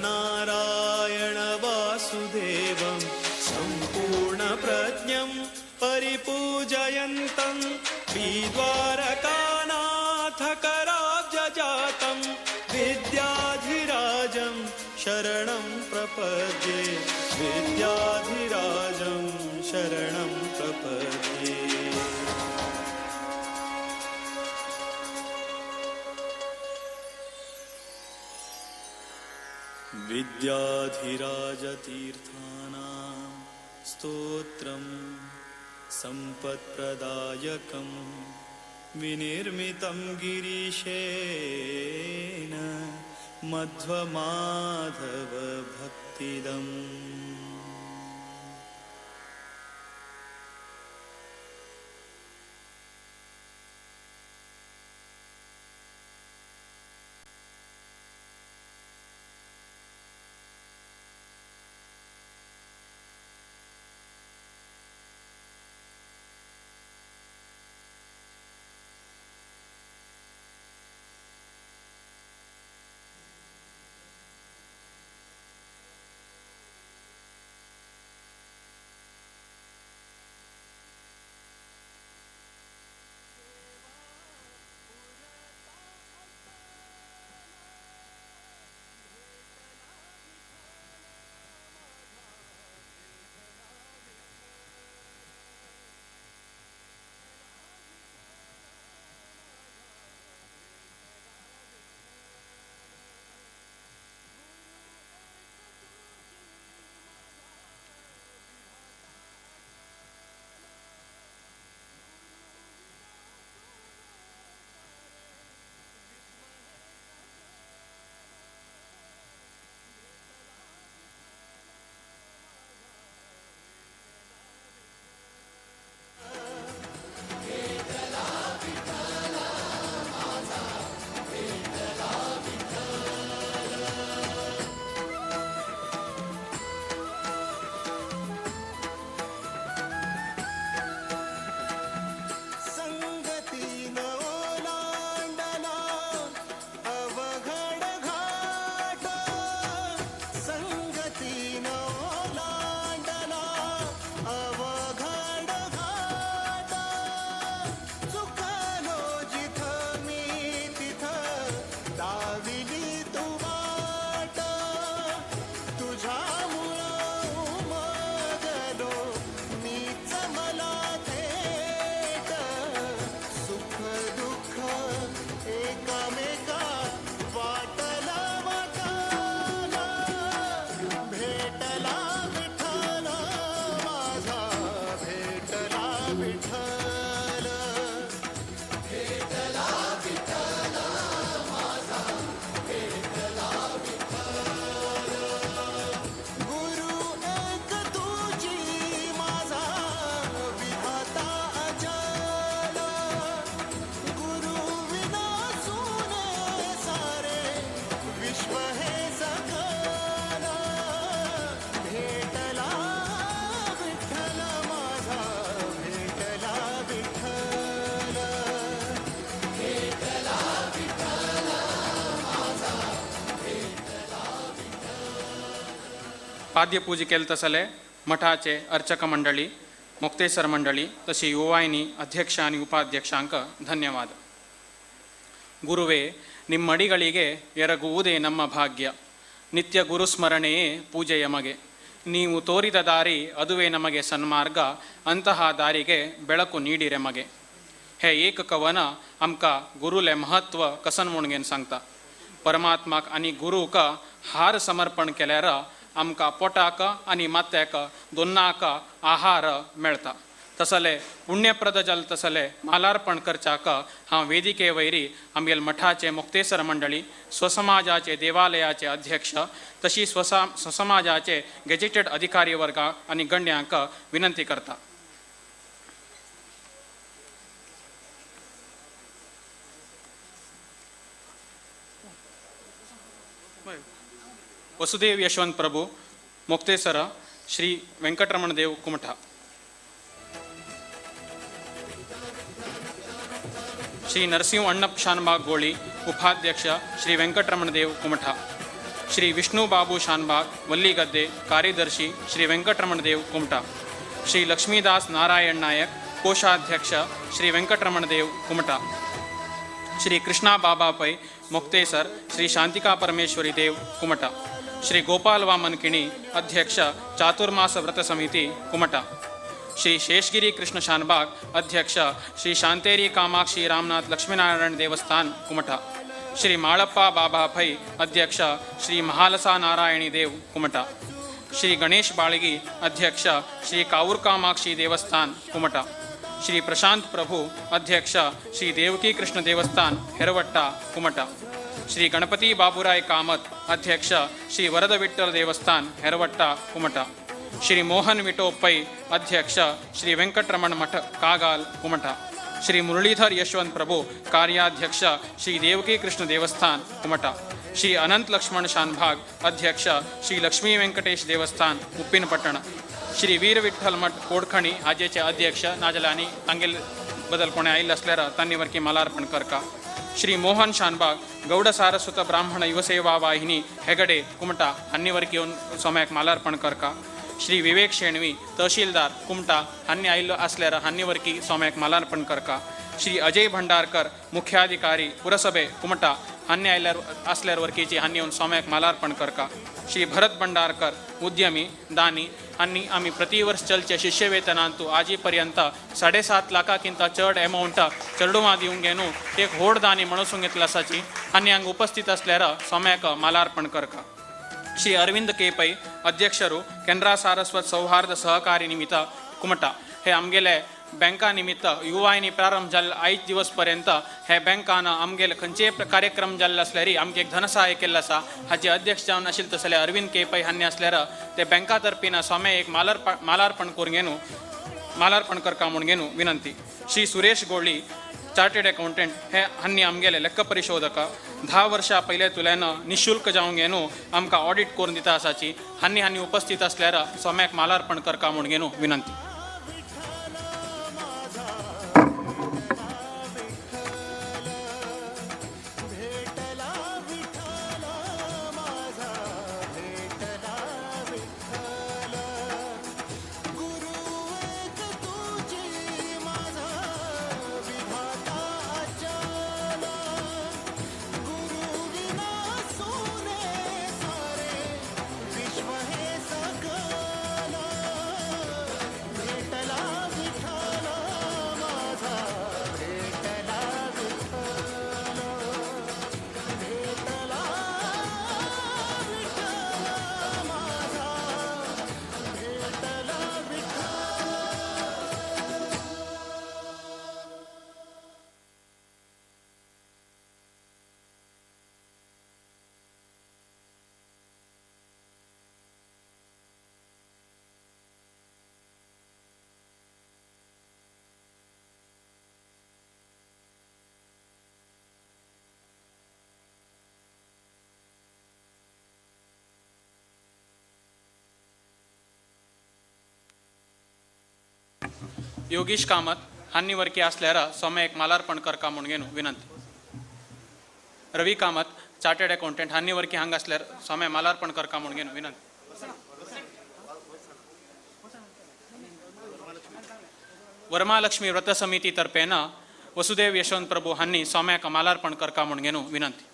श्रीकृष्णनारायण वासुदेवं सम्पूर्णप्रज्ञं परिपूजयन्तं श्रीद्वारकानाथकराब्जजातं विद्याधिराजं शरणं प्रपद्ये विद्याधिराजं शरणं प्रपद्ये. विद्याधिराजतीर्थानां स्तोत्रं सम्पत्प्रदायकं विनिर्मितं गिरीशेन मध्वमाधवभक्तिदम्। पाद्यपूजे केले तसले मठाचे अर्चक मंडळी मुक्तेसर मंडळी तशी युवायनी अध्यक्ष आणि उपाध्यक्षांक धन्यवाद. ಗುರುವೇ ನಿಮ್ಮಡಿಗಳಿಗೆ ಎರಗುವುದೇ ನಮ್ಮ ಭಾಗ್ಯ. ನಿತ್ಯ ಗುರುಸ್ಮರಣೆಯೇ ಪೂಜೆಯ ಮಗೆ. ನೀವು ತೋರಿದ ದಾರಿ ಅದುವೇ ನಮಗೆ ಸನ್ಮಾರ್ಗ. ಅಂತಹ ದಾರಿಗೆ ಬೆಳಕು ನೀಡಿರೆ ಮಗೆ. हे एक कवन आमका गुरुले महत्व कसन म्हणून सांगता. परमात्माक आणि गुरुक हार समर्पण केल्यार आमका पोटाक आणि मात्याक दोनाक आहार मेळता. तसले पुण्यप्रद जल तसले मालार्पण करच्याक हांव वेदिके वैरी आमगेल मठाचे मुक्तेसर मंडळी स्वसमाजाचे देवालयाचे अध्यक्ष तशी स्वसमाजाचे गेजेटेड अधिकारी वर्ग आणि गण्यांक विनंती करता. वसुदेव यशवंत प्रभू मुक्तेसर श्री वेंकटरमण देव कुमठा. श्री नरसिंह अण्णप शानबाग गोळी उपाध्यक्ष श्री वेंकटरमण देव कुमठा. श्री विष्णु बाबू शानबाग वल्ली गद्दे कार्यदर्शी श्री वेंकटरमण देव कुमठा. श्री लक्ष्मीदास नारायण नायक कोषाध्यक्ष श्री वेंकटरमण देव कुमठा. श्री कृष्णा बाबा पै मुक्तेसर श्री शांतिका परमेश्वरी देव कुमठा. श्री गोपाल वामन किणी अध्यक्ष चातुर्मास व्रत समिति कुमठा. श्री शेषगिरी कृष्ण शानबाग अध्यक्ष श्री शांतेरी कामाक्षी रामनाथ लक्ष्मीनारायण देवस्थान कुमठा. श्री माळप्पा बाबा पै अध्यक्ष श्री महालसा नारायणी देव कुमटा, श्री गणेश बाळगी अध्यक्ष श्री काऊर कामाक्षी देवस्थान कुमटा, श्री प्रशांत प्रभु अध्यक्ष श्री देवकी कृष्ण देवस्थान हेरवट्टा कुमटा, श्री गणपति बाबूराय कामत अध्यक्ष श्री वरद विठ्ठल देवस्थान हेरवट्टा कुमटा, श्री मोहन विटो पै अध्यक्ष श्री वेंकटरमण मठ कागाल कुमटा, श्री मुरलीधर यशवंत प्रभु कार्याध्यक्ष श्री देवकी कृष्ण देवस्थान कुमटा, श्री अनंत लक्ष्मण शानभाग अध्यक्ष श्री लक्ष्मी वेंकटेश देवस्थान उप्पिनपट्टण, श्री वीर विठ्ठल मठ कोडखणी हाजेचे अध्यक्ष नाजलानी तांगेल बदल कोणे आईल असल्यार तांनीवरकी मालार्पण करका, श्री मोहन शानबाग गौड सारस्वत ब्राह्मण युवसेवा वाहिनी हेगडे कुमटा हांनीवरकी येवन सोम्याक मालार्पण करका, श्री विवेक शेणवी तहसीलदार कुमटा हांनी आयिल्लो असल्यार हांनीवरकी सोम्याक मालार्पण करका, श्री अजय भंडारकर मुख्याधिकारी पुरसभे कुमटा हांनी आयल्यार असल्यार वरकीची हांनी येवन सोम्याक मालार्पण करका, श्री भरत भंडारकर उद्यमी दानी हांनी आमी प्रतिवर्ष चलचे शिष्यवेतनांतू आजी पर्यंत 7.5 लाखांकिंत चड एमाउंट चेडूवां दिवंक गेनू एक व्हड दानी म्हणून घेतला आसाची हांनी हांगा उपस्थित असल्यार सोम्याक मालार्पण करका, श्री अरविंद के पै अध्यक्षरू केनरा सारस्वत सौहार्द सहकारी निमित्त कुमटा हे आमगेले बँका निमित्त युवायनी प्रारंभ जाल्लो 5 दिवस पर्यंत हे बँकान आमगेले खंयचेय कार्यक्रम जाल्ले असल्यार आमगे एक धनसहाय केल्लो आसा हाचे अध्यक्ष जावन आशिल्ले तसले अरविंद के पै हांनी असल्यार ते बँका तर्फीन सोम्या एक मालार्पण करून घेनू मालार्पण करका म्हूण घेनू विनंती, श्री सुरेश गोळी चार्टर्ड अकाउंटंट हे हांनी आमगेले लेख परिशोधक 10 वर्सां पयले तुलेन निशुल्क जावंक घेनू आमकां ऑडिट करून दिता आसाची हांनी उपस्थित असल्यार सोम्याक मालार्पण करका म्हूण घेनू विनंती. योगीश कामत हांनी वरकी असल्यार सोम्या एक मालार्पण करका म्हूण घेनू विनंती, रवी कामत चार्टर्ड अकाउंटंट हांनी वरकी हांगा असल्यार सोम्या मालार्पण करका म्हूण घेनू विनंती, वरमालक्ष्मी व्रत समिती तर्फेन वसुदेव यशवंत प्रभू हांनी सोम्याक मालार्पण करका म्हूण घेनू विनंती.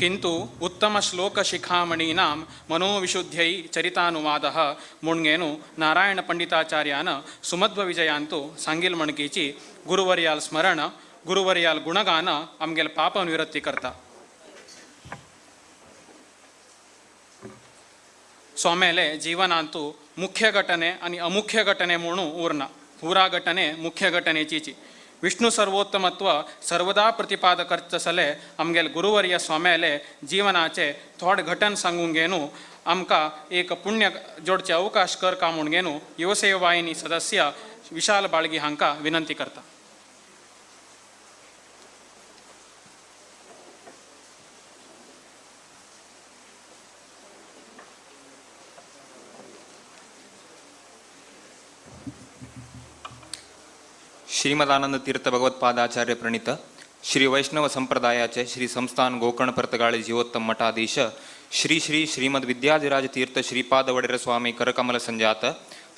किंतु उत्तम श्लोक शिखामणीनां मनोविशुद्ध्यै चरितानुवादः मुणगेनु नारायण पंडिताचार्यान सुमध्व विजयांतु सांगील म्हणकीची गुरुवर्याल स्मरण गुरुवर्याल गुणगान आमगेल पाप निवृत्ती करता. सोमेले जीवनांतू मुख्य घटने आणि अमुख्य घटने म्हणून उरना. पुरा घटने मुख्य घटनेची विष्णु सर्वोत्तमत्व सर्वदा प्रतिपाद करतसले आमगेल गुरुवर्य स्वाम्याले जीवनाचे थोड घटन सांगून घेनू आमकां एक पुण्य जोडचे अवकाश कर का म्हूण घेनू युवसेवा वाहिनी सदस्य विशाल बाळगी हांकां विनंती करता. श्रीमदानंद तीर्थ भगवत्पादाचार्य प्रणीत श्री वैष्णव संप्रदायाचे श्री संस्थान गोकर्ण परतगाळी जीवोत्तम मठाधीश श्री श्री श्रीमद विद्याधिराज तीर्थ श्रीपाद वडेर स्वामी करकमल संजात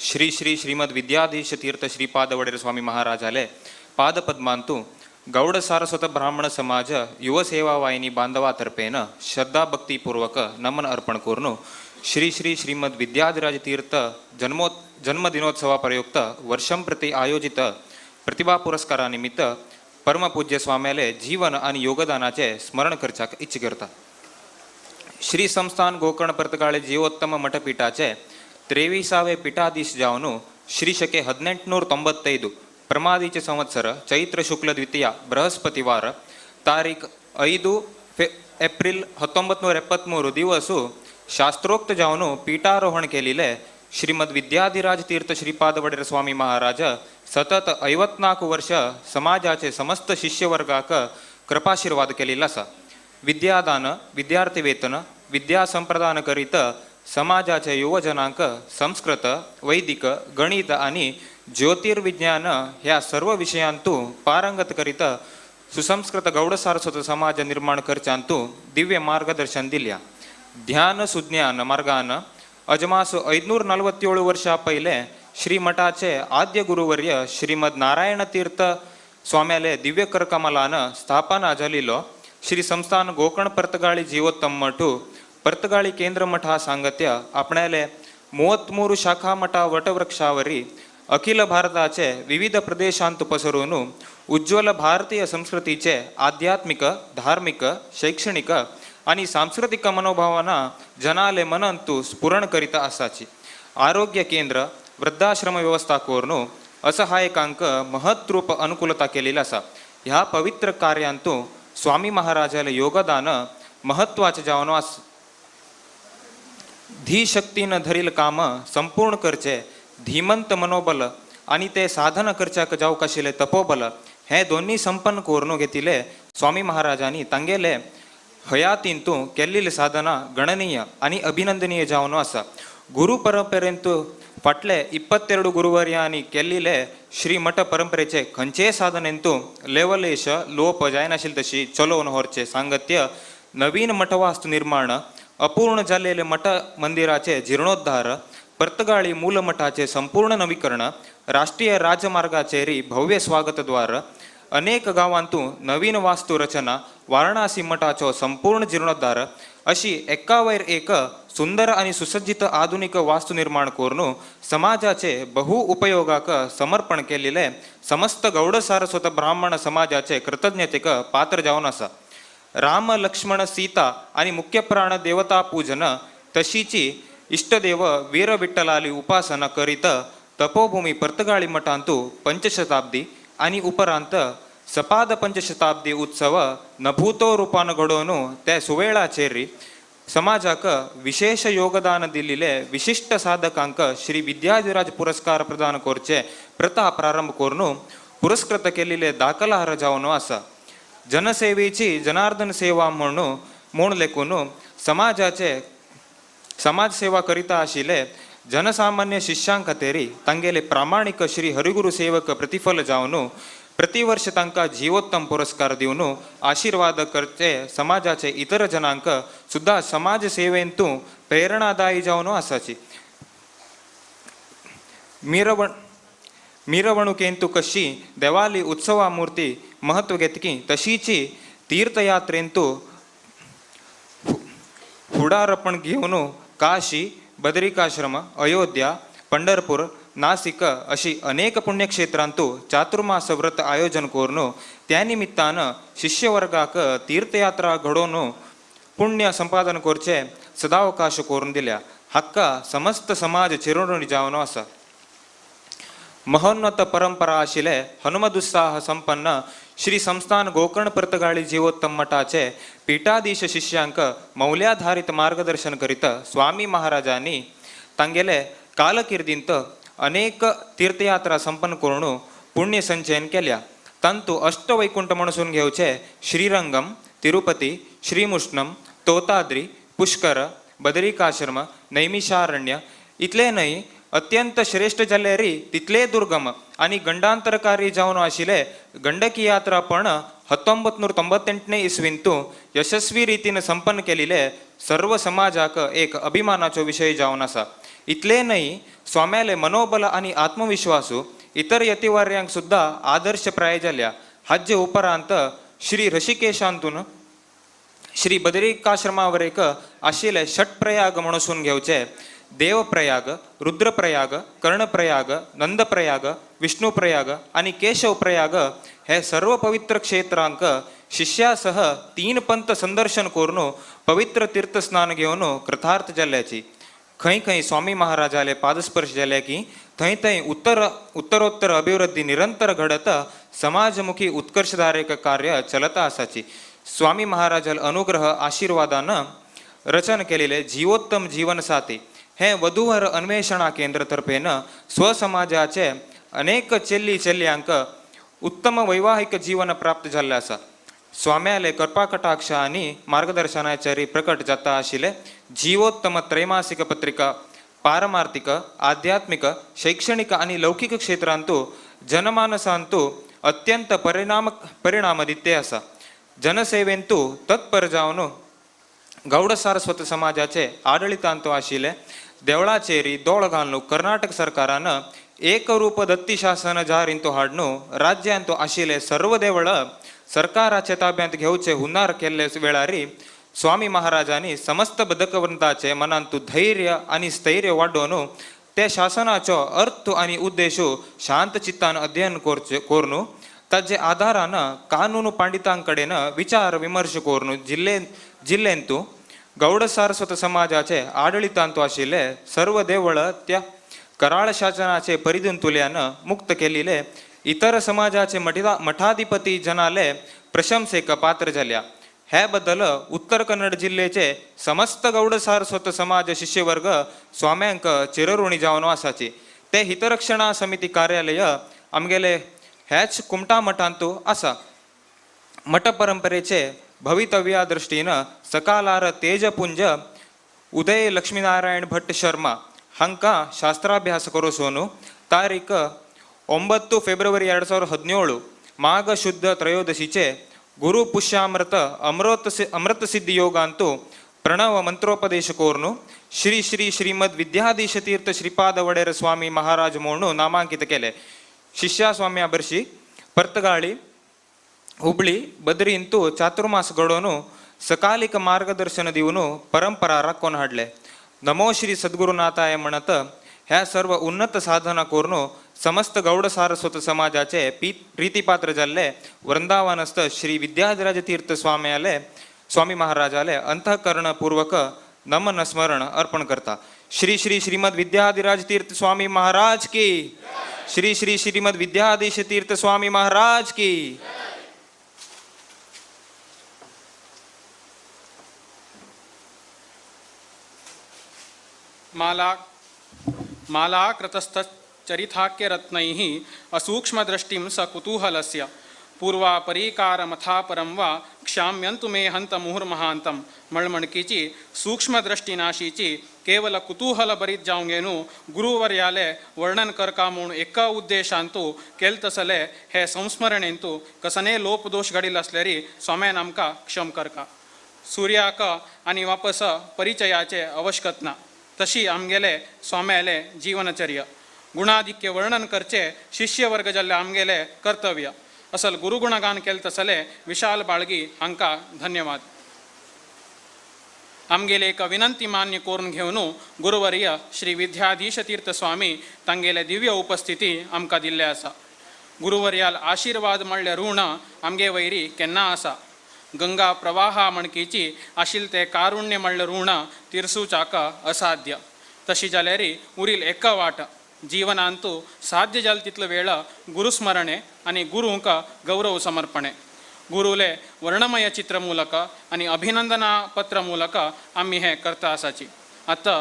श्री श्री श्रीमद विद्याधीश तीर्थ श्रीपाद वडेर स्वामी महाराजाले पादपद्मांतू गौड सारस्वत ब्राह्मण समाज युव सेवा वाहिनी बांधवातर्फेन श्रद्धा भक्तीपूर्वक नमन अर्पण करून श्री श्री श्रीमद विद्याधिराज तीर्थ जन्मदिनोत्सवा प्रयुक्त वर्षं प्रति आयोजित प्रतिभा पुरस्कारानिमित्त परमपूज्य स्वाम्याले जीवन आणि योगदानाचे स्मरण करचाक इच्छ करता. श्री संस्थान गोकर्ण परतगाळे जीवोत्तम मठपीठाचे 23वे पीठाधीश जावनु श्री शके 1895 ಪ್ರಮಾದೀಚ ಸಂವತ್ಸರ ಚೈತ್ರ ಶುಕ್ಲ ದ್ವಿತೀಯ ಬೃಹಸ್ಪತಿವಾರ ತಾರೀಖ್ 5 एप्रिल 1973 दिवसू शास्त्रोक्त जावनु पीठारोहण केलेले श्रीमद विद्याधिराज तीर्थ श्रीपाद वडेर स्वामी महाराज सतत 54 वर्ष समाजाचे समस्त शिष्यवर्गाक कृपाशीर्वाद केलेला असा. विद्यादान विद्यार्थी वेतन विद्या संप्रदान करीत समाजाचे युवजनांक संस्कृत वैदिक गणित आणि ज्योतिर्विज्ञान ह्या सर्व विषयांतू पारंगत करीत सुसंस्कृत गौड सारस्वत समाज निर्माण करच्यांतू दिव्य मार्गदर्शन दिल्या. ध्यान सुज्ञान मार्गान अजमास 547 वर्षा पहिले श्रीमठाचे आद्य गुरुवर्य श्रीमद नारायण तीर्थ स्वाम्याले दिव्य करकमलान स्थापना झालेलो श्री संस्थान गोकर्ण परतगाळी जीवोत्तम मठू परतगाळी केंद्र मठा सांगत्य आपणाले 33 शाखा मठा वटवृक्षावरी अखिल भारताचे विविध प्रदेशांत पसरून उज्ज्वल भारतीय संस्कृतीचे आध्यात्मिक धार्मिक शैक्षणिक आणि सांस्कृतिक मनोभावना जनाले मनंतू स्फुरण करीत असाची. आरोग्य केंद्र वृद्धाश्रम व्यवस्था करून असहायकांक महत्रूप अनुकूलता केलेला असा. ह्या पवित्र कार्यांतू स्वामी महाराजाले योगदान महत्वाचे जावनो आस. धीशक्तीन धरील काम संपूर्ण करचे धीमंत मनोबल आणि ते साधन करच्याक जावक आशिल्ले तपोबल हे दोन्ही संपन्न करून घेतिले स्वामी महाराजांनी तांगेले हयातींतू केल्लेली साधना गणनीय आणि अभिनंदनीय जावनो आसा. गुरु परंपरेंतू फाटले 22 गुरुवर्यांनी केल्लेले श्रीमठ परंपरेचे खंयचेय साधनेंतू लेवलेश लोप जायनाशिल्ले तशी चलोवन व्हरचे सांगत्य नवीन मठवास्तू निर्माण अपूर्ण झालेले मठ मंदिराचे जीर्णोद्धार परतगाळी मूल मठाचे संपूर्ण नवीकरण राष्ट्रीय राजमार्गाचेरी भव्य स्वागतद्वार अनेक गावांतू नवीन वास्तू रचना वाराणसी मठाचो संपूर्ण जीर्णोद्धार अशी एकावैर एक सुंदर आणि सुसज्जित आधुनिक वास्तू निर्माण करून समाजाचे बहु उपयोगाक समर्पण केलेले समस्त गौड सारस्वत ब्राह्मण समाजाचे कृतज्ञतेक पात्र जावन आसा. राम लक्ष्मण सीता आणि मुख्य प्राण देवता पूजन तशीची इष्टदेव वीर विठ्ठलाली उपासना करीत तपोभूमी परतगाळी मठांतू पंचशताब्दी आणि उपरांत सपाद पंचशताब्दी उत्सव नभूतो रूपान घडोवन त्या सुवेळाचेरी समाजाक विशेष योगदान दिलेले विशिष्ट साधकांक श्री विद्याधिराज पुरस्कार प्रदान करचे प्रथा प्रारंभ करून पुरस्कृत केलेले दाखलार्ह जावन आसा. जनसेवेची जनार्दन सेवा म्हणून लेखून समाजसेवा करिता आशिले जनसामान्य शिष्यां खातीर तांगेले प्रामाणिक श्री हरिगुरु सेवक प्रतिफल जावन प्रतिवर्ष तांकां जीवोत्तम पुरस्कार दिवन आशीर्वाद करचे समाजाचे इतर जनांक सुद्धा समाज सेवेंतू प्रेरणादायी जावन आसाची. मिरवणुकेंतू कशी देवाली उत्सवा मूर्ती महत्व घेतकी तशीची तीर्थयात्रेंतू फुडारपण घेवन काशी बदरिकाश्रम अयोध्या पंढरपूर नासिक अशी अनेक पुण्यक्षेत्रांतू चातुर्मास व्रत आयोजन करून त्या निमित्तान शिष्यवर्गाक तीर्थयात्रा घडोवन पुण्य संपादन करचे सदावकाश करून दिल्या. हक्का समस्त समाज चिरवणी जावन आसा. महोन्नत परंपरा आशिले हनुमदुत्साह संपन्न श्री संस्थान गोकर्ण परतगाळी जीवोत्तम मठाचे पीठाधीश शिष्यांक मौल्याधारित मार्गदर्शन करीत स्वामी महाराजांनी तांगेले कालकिर्दींत अनेक तीर्थयात्रा संपन्न करून पुण्य संचयन केल्या. तांतू अष्टवैकुंठ म्हणून घेवचे श्रीरंगम तिरुपती श्रीमुष्णम तोताद्री पुष्कर बदरिकाश्रम नैमिषारण्य इतले न्हय अत्यंत श्रेष्ठ जाल्ले री तितले दुर्गम आणि गंडांतरकारी जावन आशिले गंडकी यात्रा पण 1998 इस्वींतू यशस्वी रीतीने संपन्न केलेले सर्व समाजाक एक अभिमानाचो विषय जावन आसा. इतले न्हय, स्वाम्याले मनोबल आणि आत्मविश्वासू इतर यतिवार्यांक सुद्धा आदर्शप्राय जाल्या. हाजे उपरांत श्री ऋषिकेशांतून श्री बदरिकाश्रमावरेक आशिल्ले षटप्रयाग म्हणून घेवचे. देवप्रयाग, रुद्रप्रयाग, कर्णप्रयाग, नंदप्रयाग, विष्णुप्रयाग आणि केशवप्रयाग हे सर्व पवित्र क्षेत्रांक शिष्यासह 3 पंत संदर्शन करून पवित्र तीर्थस्नान घेवन कृतार्थ जाल्ल्याची. खंय खंय स्वामी महाराजाले पादस्पर्श जाले की थंय थंय उत्तरोत्तर अभिवृद्धी निरंतर घडत समाजमुखी उत्कर्षधारक कार्य चलता आसाची. स्वामी महाराजाल अनुग्रह आशीर्वादानं रचन केलेले जीवोत्तम जीवन साथी हे वधूवर अन्वेषणा केंद्र तर्फेन स्वसमाजाचे अनेक चेल्ली चेल्ल्यांक उत्तम वैवाहिक जीवन प्राप्त झाले आसा. स्वाम्याले कृपाकटाक्ष आणि मार्गदर्शनाचारी प्रकट जाता आशिले जीवोत्तम त्रैमासिक पत्रिका पारमार्थिक, आध्यात्मिक, शैक्षणिक आणि लौकिक क्षेत्रांतू जनमानसांतू अत्यंत परिणामदित्य आसा. जनसेवेंतू तत्पर जावन गौड सारस्वत समाजाचे आडಳಿತಾಂತ आशिले देवळाचेरी दोळ घालून कर्नाटक सरकारानं एकरूप दत्ती शासन जाहीर हाडून राज्यांतू आशिले सर्व देवळ सरकाराच्या ताब्यांत घेवचे हुनार केल्ले वेळारी स्वामी महाराजांनी समस्त बदकवंताचे मनांतू धैर्य आणि स्थैर्य वाडोवन ते शासनाचो अर्थ आणि उद्देश शांत चित्तान अध्ययन करून ताजे आधारान कानून पंडितांकडेन विचार विमर्श करून जिल्लेंतू गौड सारस्वत समाजाचे आडಳಿತಾಂತ आशिल्ले सर्व देवळ त्या कराळ शासनाचे परिधीन तुल्यानं मुक्त केलेले इतर समाजाचे मठाधिपती जनाले प्रशंसेक पात्र झाल्या. ह्या बद्दल उत्तर कन्नड जिल्ह्याचे समस्त गौड सारस्वत समाज शिष्यवर्ग स्वाम्यांक चिरऋणी जावन आसाची. ते हितरक्षणा समिती कार्यालय आमगेले ह्याच कुमटा मठांतू आसा. मठ परंपरेचे भवितव्या दृष्टीनं सकालार तेजपुंज उदय लक्ष्मीनारायण भट्ट शर्मा हांका शास्त्राभ्यास करूसोन तारीख 9 फेब्रुवारी 2017 माघ शुद्ध त्रयोदशीचे गुरु पुष्यामृत अमृत सिद्धी योगांतू प्रणव मंत्रोपदेश करून श्री श्री श्रीमद विद्याधीश तीर्थ श्रीपाद वडेर स्वामी महाराज म्हणून नामांकित केले. शिष्या स्वाम्या बर्शी पर्तगाळी हुबळी बद्रींतू चातुर्मास घडोवन सकालिक मार्गदर्शन दिवन परंपरा राखून हाडले. नमो श्री सद्गुरुनाथाय म्हणत ह्या सर्व उन्नत साधना करून समस्त गौड सारस्वत समाजाचे प्रीतिपात्र जाल्ले वृंदावनस्थ श्री विद्याधिराज तीर्थ स्वामी महाराजाले अंतःकरणपूर्वक नमन स्मरण अर्पण करता. श्री श्री श्रीमद विद्याधिराज तीर्थ स्वामी महाराज की, श्री श्री श्रीमद विद्याधीश तीर्थ स्वामी महाराज की. माला कृतस्थचरिताख्य रत्नैः असूक्ष्मदृष्टिं सकुतूहलस्य पूर्वापरीकारमथापरं वा क्षाम्यन्तु मे हंत मुहुर्महांतं मळमणकीची सूक्ष्मदृष्टीनाशीची केवल कुतूहल बरीत जावंगेनु गुरुवर्याले वर्णन करका म्हणून एका उद्देशांतू केलतसले हे संस्मरणेंतू कसने लोपदोष घडील असल्यारी स्वाम्यान आमकां क्षम करका. सूर्याक आणि वापस परिचयाचे आवश्यकत ना तशी आमगेले स्वाम्याले जीवनचर्य गुणाधिक्य वर्णन करचे शिष्य वर्ग जाल्ले आमगेले कर्तव्य. असल गुरुगुणगान केले तसले विशाल बाळगी हांका धन्यवाद. आमगेले एक विनंती मान्य करून घेवन गुरुवर्य श्री विद्याधीश तीर्थ स्वामी तांगेले दिव्य उपस्थिती आमकां दिल्ले आसा. गुरुवर्याल आशीर्वाद म्हणले ऋण आमगे वैरी केन्ना आसा. गंगा प्रवाहा मणकीची आशिल ते कारुण्य म्हणले ऋण तिरसूचाक असाध्य. तशी जाल्यारी उरील एक वाट जीवनांतू साध्य जाल तितलो वेळ गुरुस्मरणे आणि गुरूंक गौरव समर्पणे. गुरुले वर्णमय चित्र ಮೂಲಕ आणि अभिनंदना पत्र ಮೂಲಕ आम्ही हे करता आसाची. आता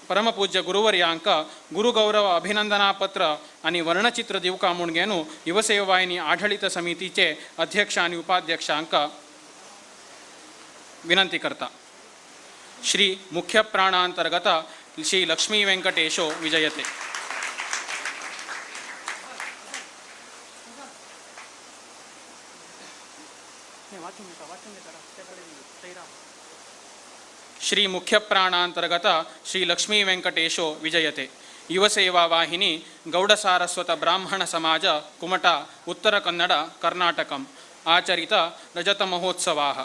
परमपूज्य गुरुवर्यांक गुरुगौरव अभिनंदना पत्र आणि वर्णचित्र दिवका म्हूण घेवन युवसेवाहिनी आढळित समितीचे अध्यक्ष आणि उपाध्यक्षांक विनंती करता. श्री मुख्य प्राणांतर्गत श्री लक्ष्मी वेंकटेशो विजयते. श्री मुख्य प्राणांतर्गत श्री लक्ष्मी वेंकटेशो विजयते युव सेवा वाहिनी गौड़ सारस्वत ब्राह्मण समाज कुमटा उत्तर कन्नड कर्नाटकम आचरित रजत महोत्सवाः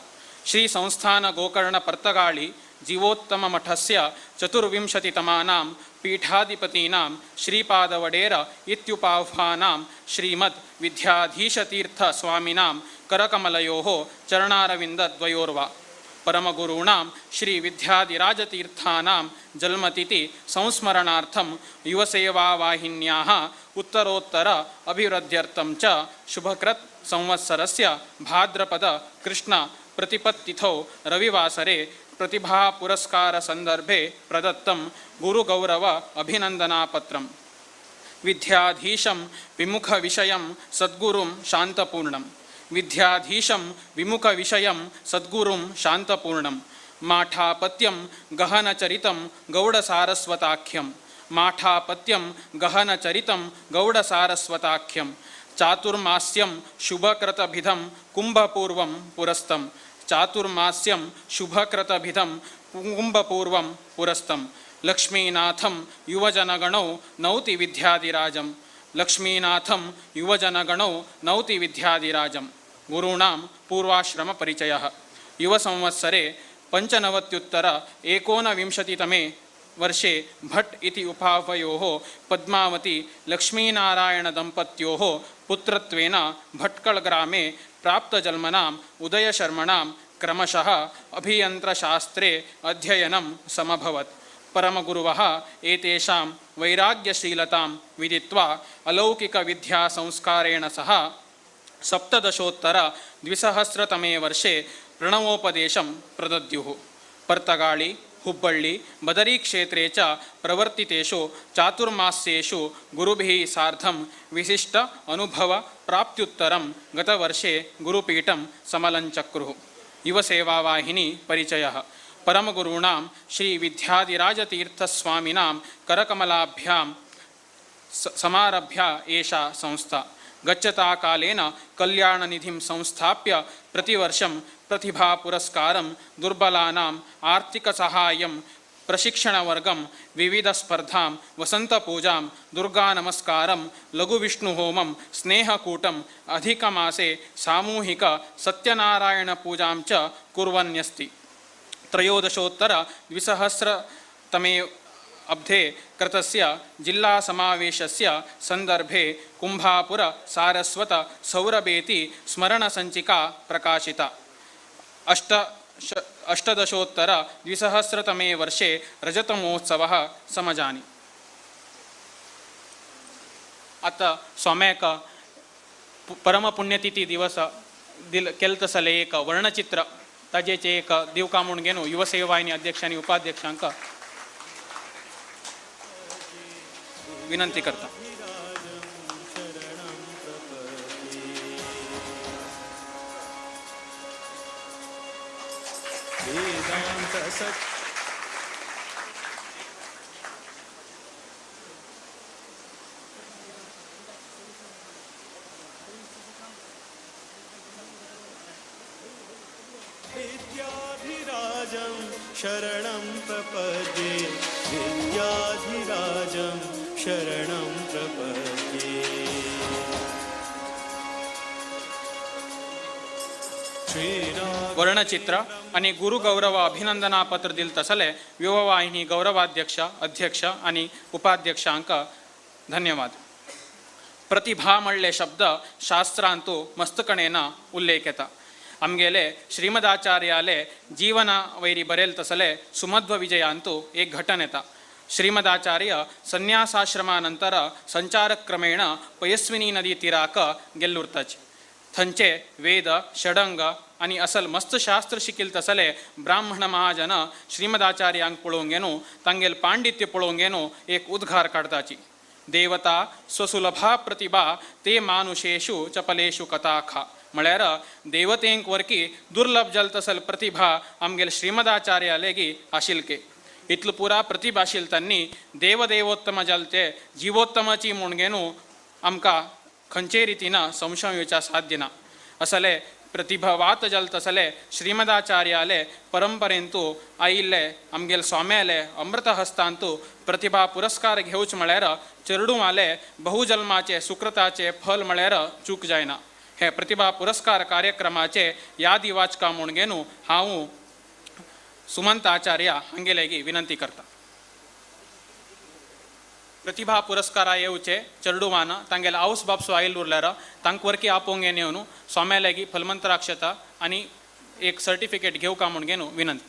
श्री संस्थान गोकर्ण पर्तगाळी जीवोत्तम मठस्य चतुर्विंशतितमानां पीठाधिपतीनां श्रीपादवडेर इत्युपाह्वानां श्रीमद् विद्याधीशतीर्थ स्वामिनां करकमलयोः चरणारविन्दद्वयोर्वा परमगुरूणां श्री विद्याधिराजतीर्थानां जन्मतिथि संस्मरणार्थं युवसेवावाहिन्याः उत्तरोत्तर अभिवृद्ध्यर्थं च शुभकृत् संवत्सरस्य भाद्रपद कृष्ण प्रतिपत्तिथौ रविवासरे प्रतिभा पुरस्कार संदर्भे प्रदत्तं गुरुगौरव अभिनंदनापत्रं विद्याधीशं विमुख विषयं सद्गुरुं शांतपूर्णं विद्याधीशं विमुख विषयं सद्गुरुं शांतपूर्णं माठापत्यं गहनचरितं गौडसारस्वताख्यं माठापत्यं गहनचरितं गौडसारस्वताख्यं चातुर्मास्यं शुभकृतभिधं कुंभपूर्वं पुरस्तं चातुर्मास्यं शुभकृतभिधं कुंभपूर्वं पुरस्तं लक्ष्मीनाथं युवजनगणौ नौति विद्याधिराजं लक्ष्मीनाथं युवजनगणौ नौति विद्याधिराजं गुरूणां पूर्वाश्रम परिचयः युवसंवत्सरे 95-एकोनविंशतितमे वर्षे भट्ट इति उपावयोः पद्मावती लक्ष्मीनारायणदम्पत्योः पुत्रत्वेन भट्कळ ग्रामे प्राप्तजन्मनाम् उदयशर्मणां क्रमशः अभियन्त्रशास्त्रे अध्ययनं समभवत् परमगुरुवः एतेषां वैराग्यशीलतां विदित्वा अलौकिकविद्यासंस्कारेण सह 17-द्विसहस्रतमे वर्षे प्रणवोपदेशं प्रदद्युः पर्तगाळी हुब्बಳ್ಳಿ बदरी क्षेत्रे च प्रवर्तितेषु चातुर्मास्येषु गुरुभिः सार्धं विशिष्ट अनुभव प्राप्त्युत्तरं गतवर्षे गुरुपीठं समलञ्चक्रुः युवसेवावाहिनी परिचयः परमगुरूणां श्री विद्याधिराजतीर्थस्वामिनां करकमलाभ्यां समारभ्य एषा संस्था गच्छता कालेन कल्याणनिधिं संस्थाप्य प्रतिवर्षं प्रतिभा पुरस्कारं दुर्बलानाम् आर्थिकसहायं प्रशिक्षणवर्गं विविधस्पर्धां वसन्तपूजां दुर्गानमस्कारं लघुविष्णुहोमं स्नेहकूटम् अधिकमासे सामूहिक सत्यनारायणपूजां च कुर्वन्यस्ति 13-द्विसहस्रतमे अब्धे कृतस्य जिल्लासमावेशस्य संदर्भे कुम्भापुर सारस्वत सौरभेति स्मरणसञ्चिका प्रकाशिता 18-द्विसहस्रतमे वर्षे रजतमहोत्सवः समजानि आता सोम्याक परमपुण्यतिथी दिवस केल्तसले एक वर्णचित्र ताजेचे एक दिवका म्हणून घेऊन युवसेवाहिनी अध्यक्ष आणि उपाध्यक्षांक विनंती करता विद्याधिराजं शरणं प्रपद्ये विद्याधिराजं शरणं प्रपद्ये वर्णचित्र आणि गुरुगौरव अभिनंदनापत्र दिल तसले युववाहिनी गौरवाध्यक्ष अध्यक्ष आणि उपाध्यक्षांक धन्यवाद प्रतिभा म्हणले शब्द शास्त्रांतू मस्तकणेन उल्लेख येता आमगेले श्रीमदाचार्याले जीवन वैरी बरेल तसले सुमध्व विजयांतू एक घटन येता श्रीमदाचार्य संन्यासाश्रमानंतर संचारक्रमेण पयस्विनी नदी तीराक गेल्लुर्तच थंचे वेद षडंग आणि असल मस्त शास्त्र शिकिल तसले ब्राह्मण महाजन श्रीमदाचार्यांक पळोवंगेनू तांगेल पांडित्य पळोवंगेनू एक उद्गार काढताची देवता स्वसुलभा प्रतिभा ते मानुषेषु चपलेषु कथाखा म्हळ्यार देवतेंक वरकी दुर्लभ जल तसल प्रतिभा आमगेल श्रीमदाचार्या लेगी आशिल्के इतलो पुरा प्रतिभा आशिल त्यांनी देवदेवोत्तम जलते जीवोत्तमाची म्हणून घेनू आमकां खंयचे रितीन संशय येवचा साध्य ना असले प्रतिभावात जल्तसले श्रीमदाचार्याले परंपरेंतू आईले आमगेल स्वाम्याले अमृत हस्तांतू प्रतिभा पुरस्कार घेऊच म्हळ्यार चेरडू आले बहुजन्माचे सुकृताचे फल म्हळ्यार चूक जायना. हे प्रतिभा पुरस्कार कार्यक्रमाचे यादी वाचका म्हूण घेनू हांव सुमंत आचार्य हांगेलेगी विनंती करता. प्रतिभा पुरस्कारा येवचे चेरडूवान तांगेले आवस बापसो आयल उरल्यार तांक वरकी आपोंगे येवन स्वाम्यालेगी फलमंत्राक्षता आनी एक सर्टिफिकेट घेवका म्हूण घेनू विनंती.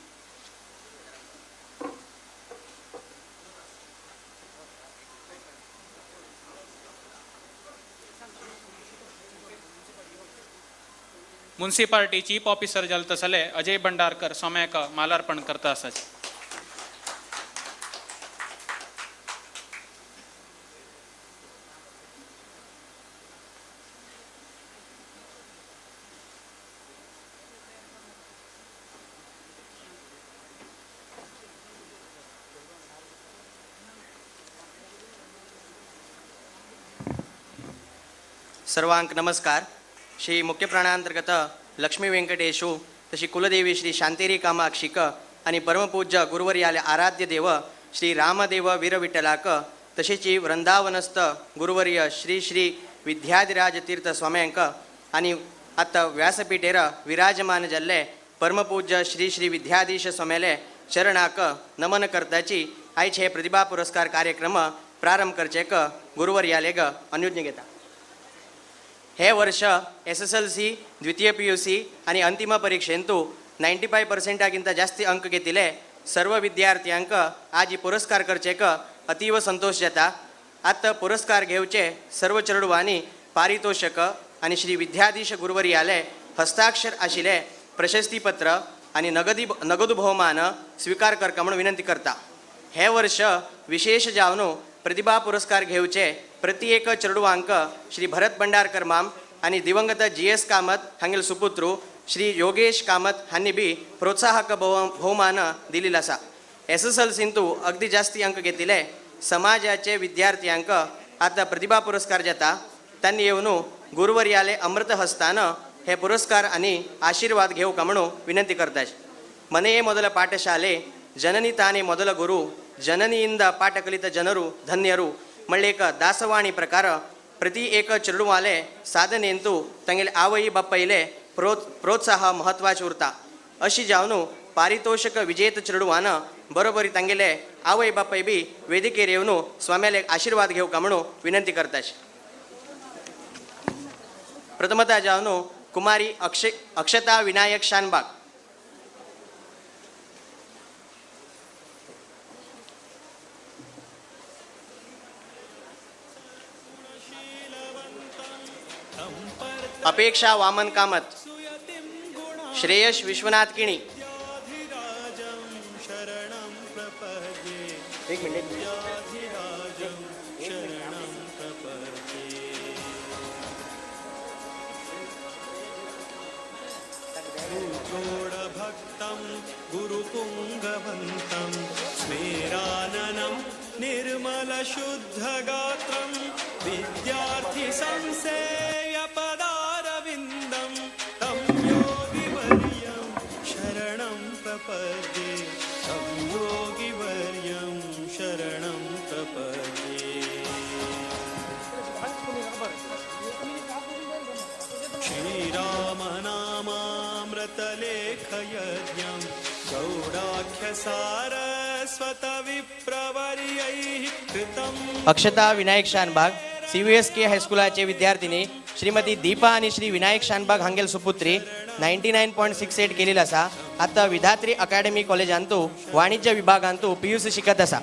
म्युनिसिपालिटी चीफ ऑफिसर जल्तसले अजय भंडारकर स्वाम्याक मालार्पण करता आसाचे. सर्वांक नमस्कार. श्री मुख्य प्राणांतर्गत लक्ष्मी व्यंकटेशू तशी कुलदेवी श्री शांतेरी कामाक्षिक आणि परमपूज्य गुरुवर्याले आराध्य देव श्री रामदेव वीरविठ्ठलाक तसेच वृंदावनस्थ गुरुवर्य श्री श्री विद्याधिराज तीर्थ स्वाम्यांक आणि आता व्यासपीठेर विराजमान जाल्ले परमपूज्य श्री श्री विद्याधीश स्वाम्याले चरणाक नमन करताची आयज हे प्रतिभा पुरस्कार कार्यक्रम प्रारंभ करचेक गुरुवर्यालेग अनुज्ञा घेता. हे वर्ष SSLC द्वितीय PUC आणि अंतिम परीक्षेंतू 95%गिंत जास्ती अंक घेतिले सर्व विद्यार्थ्यांक आज पुरस्कार करचेक अतीव संतोष जाता. आता पुरस्कार घेवचे सर्व चेडवांनी पारितोषक आणि श्री विद्याधीश गुरुवर्याले हस्ताक्षर आशिले प्रशस्तीपत्र आणि नगद बहुमान स्वीकार करका म्हणून विनंती करता. हे वर्ष विशेष जावन प्रतिभा पुरस्कार घेवचे प्रत्येक चेडवांक श्री भरत भंडारकर माम आणि दिवंगत GS कामत हांगेल सुपुत्रू श्री योगेश कामत हांनी बी प्रोत्साहक बहुमान दिलेला आसा. SSLCंतू अगदी जास्ती अंक घेतिले समाजाचे विद्यार्थ्यांक आता प्रतिभा पुरस्कार जाता. त्यांनी येवन गुरुवर्याले अमृत हस्तान हे पुरस्कार आणि आशीर्वाद घेवका म्हणून विनंती करता. ಮನೆಯೇ ಮೊದಲ ಪಾಠಶಾಲೆ ಜನನಿ ತಾನೇ ಮೊದಲ ಗುರು ಜನನಿಯಿಂದ ಪಾಠ ಕಲಿತ ಜನರು ಧನ್ಯರು ಮಳ್ಳೇಕ ದಾಸವಾಣಿ ಪ್ರಕಾರ ಪ್ರತಿ ಏಕ ಚರಡುವಾಲೆ ಸಾಧನೆಯಂತೂ ತಂಗೆಲೆ आवई बाप्पाईले प्रोत्साह महत्वाचे उरता. अशी जावन पारितोषक विजेत चेडवान बरोबरी तांगेले आवय बापाय बी वेदिकेर येवन स्वाम्याले आशीर्वाद घेवका म्हणून विनंती करता. प्रथमतः जावन कुमारी अक्षता विनायक शानबाग. अपेक्षा वामन कामत. श्रेयश विश्वनाथ किणी. एक मिनिट. भक्तं गुरुपुङ्गवन्तं स्मेराननं निर्मल शुद्धगात्रं विद्यार्थी संसेय पदारविन्दं तं योगिवर्यं शरणं प्रपद्ये तं योगिवर्यं शरणं प्रपद्ये. श्रीरामनामामृतलेखयज्ञं गौडाख्यसारस्वतविप्रवर्यैः कृतं. अक्षता विनायक शानबाग. CVSK हायस्कुलाचे विद्यार्थिनी श्रीमती दीपा आणि श्री विनायक शानबाग हांगेल सुपुत्री 99.68 केलेला आसा. आता विधात्री अकॅडमी कॉलेजांतू वाणिज्य विभागांतू PUC शिकत आसा.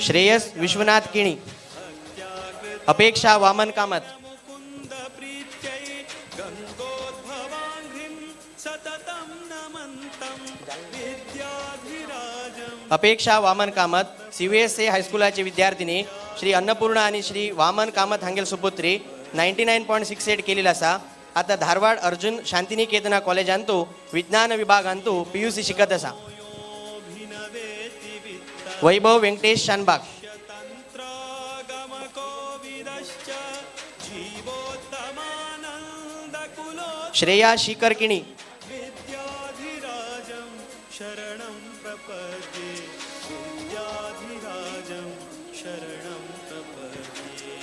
श्रेयस विश्वनाथ किणी. अपेक्षा वामन कामत. अपेक्षा वामन कामत CVSA हायस्कुलाचे विद्यार्थिनी श्री अन्नपूर्णा आणि श्री वामन कामत हांगेल सुपुत्री 99.68 केलेला आसा. आता धारवाड अर्जुन शांतिनिकेतना कॉलेजांतू विज्ञान विभागांतू PUC शिकत आसा. वैभव व्यंकटेश शानबाग. श्रेया शिकरकिणी, विद्याधिराजं शरणं प्रपद्ये विद्याधिराजं शरणं प्रपद्ये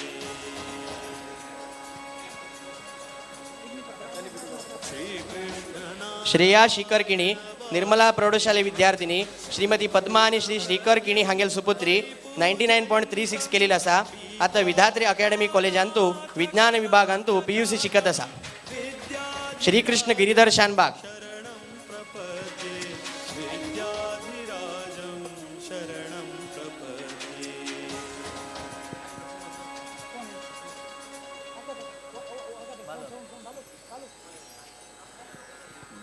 श्रीकृष्णनाम श्रेया शिकरकिणी, निर्मला प्रौढशाले विद्यार्थिनी श्रीमती पद्मा आणि श्री श्रीकर किणी हांगेल सुपुत्री 99.36 केलेली असा. आता विधात्री अकॅडमी कॉलेजांतू विज्ञान विभागांतू PUC शिकत असा. श्रीकृष्ण गिरीधर शानबाग, विद्याधिराजं शरणं प्रपद्ये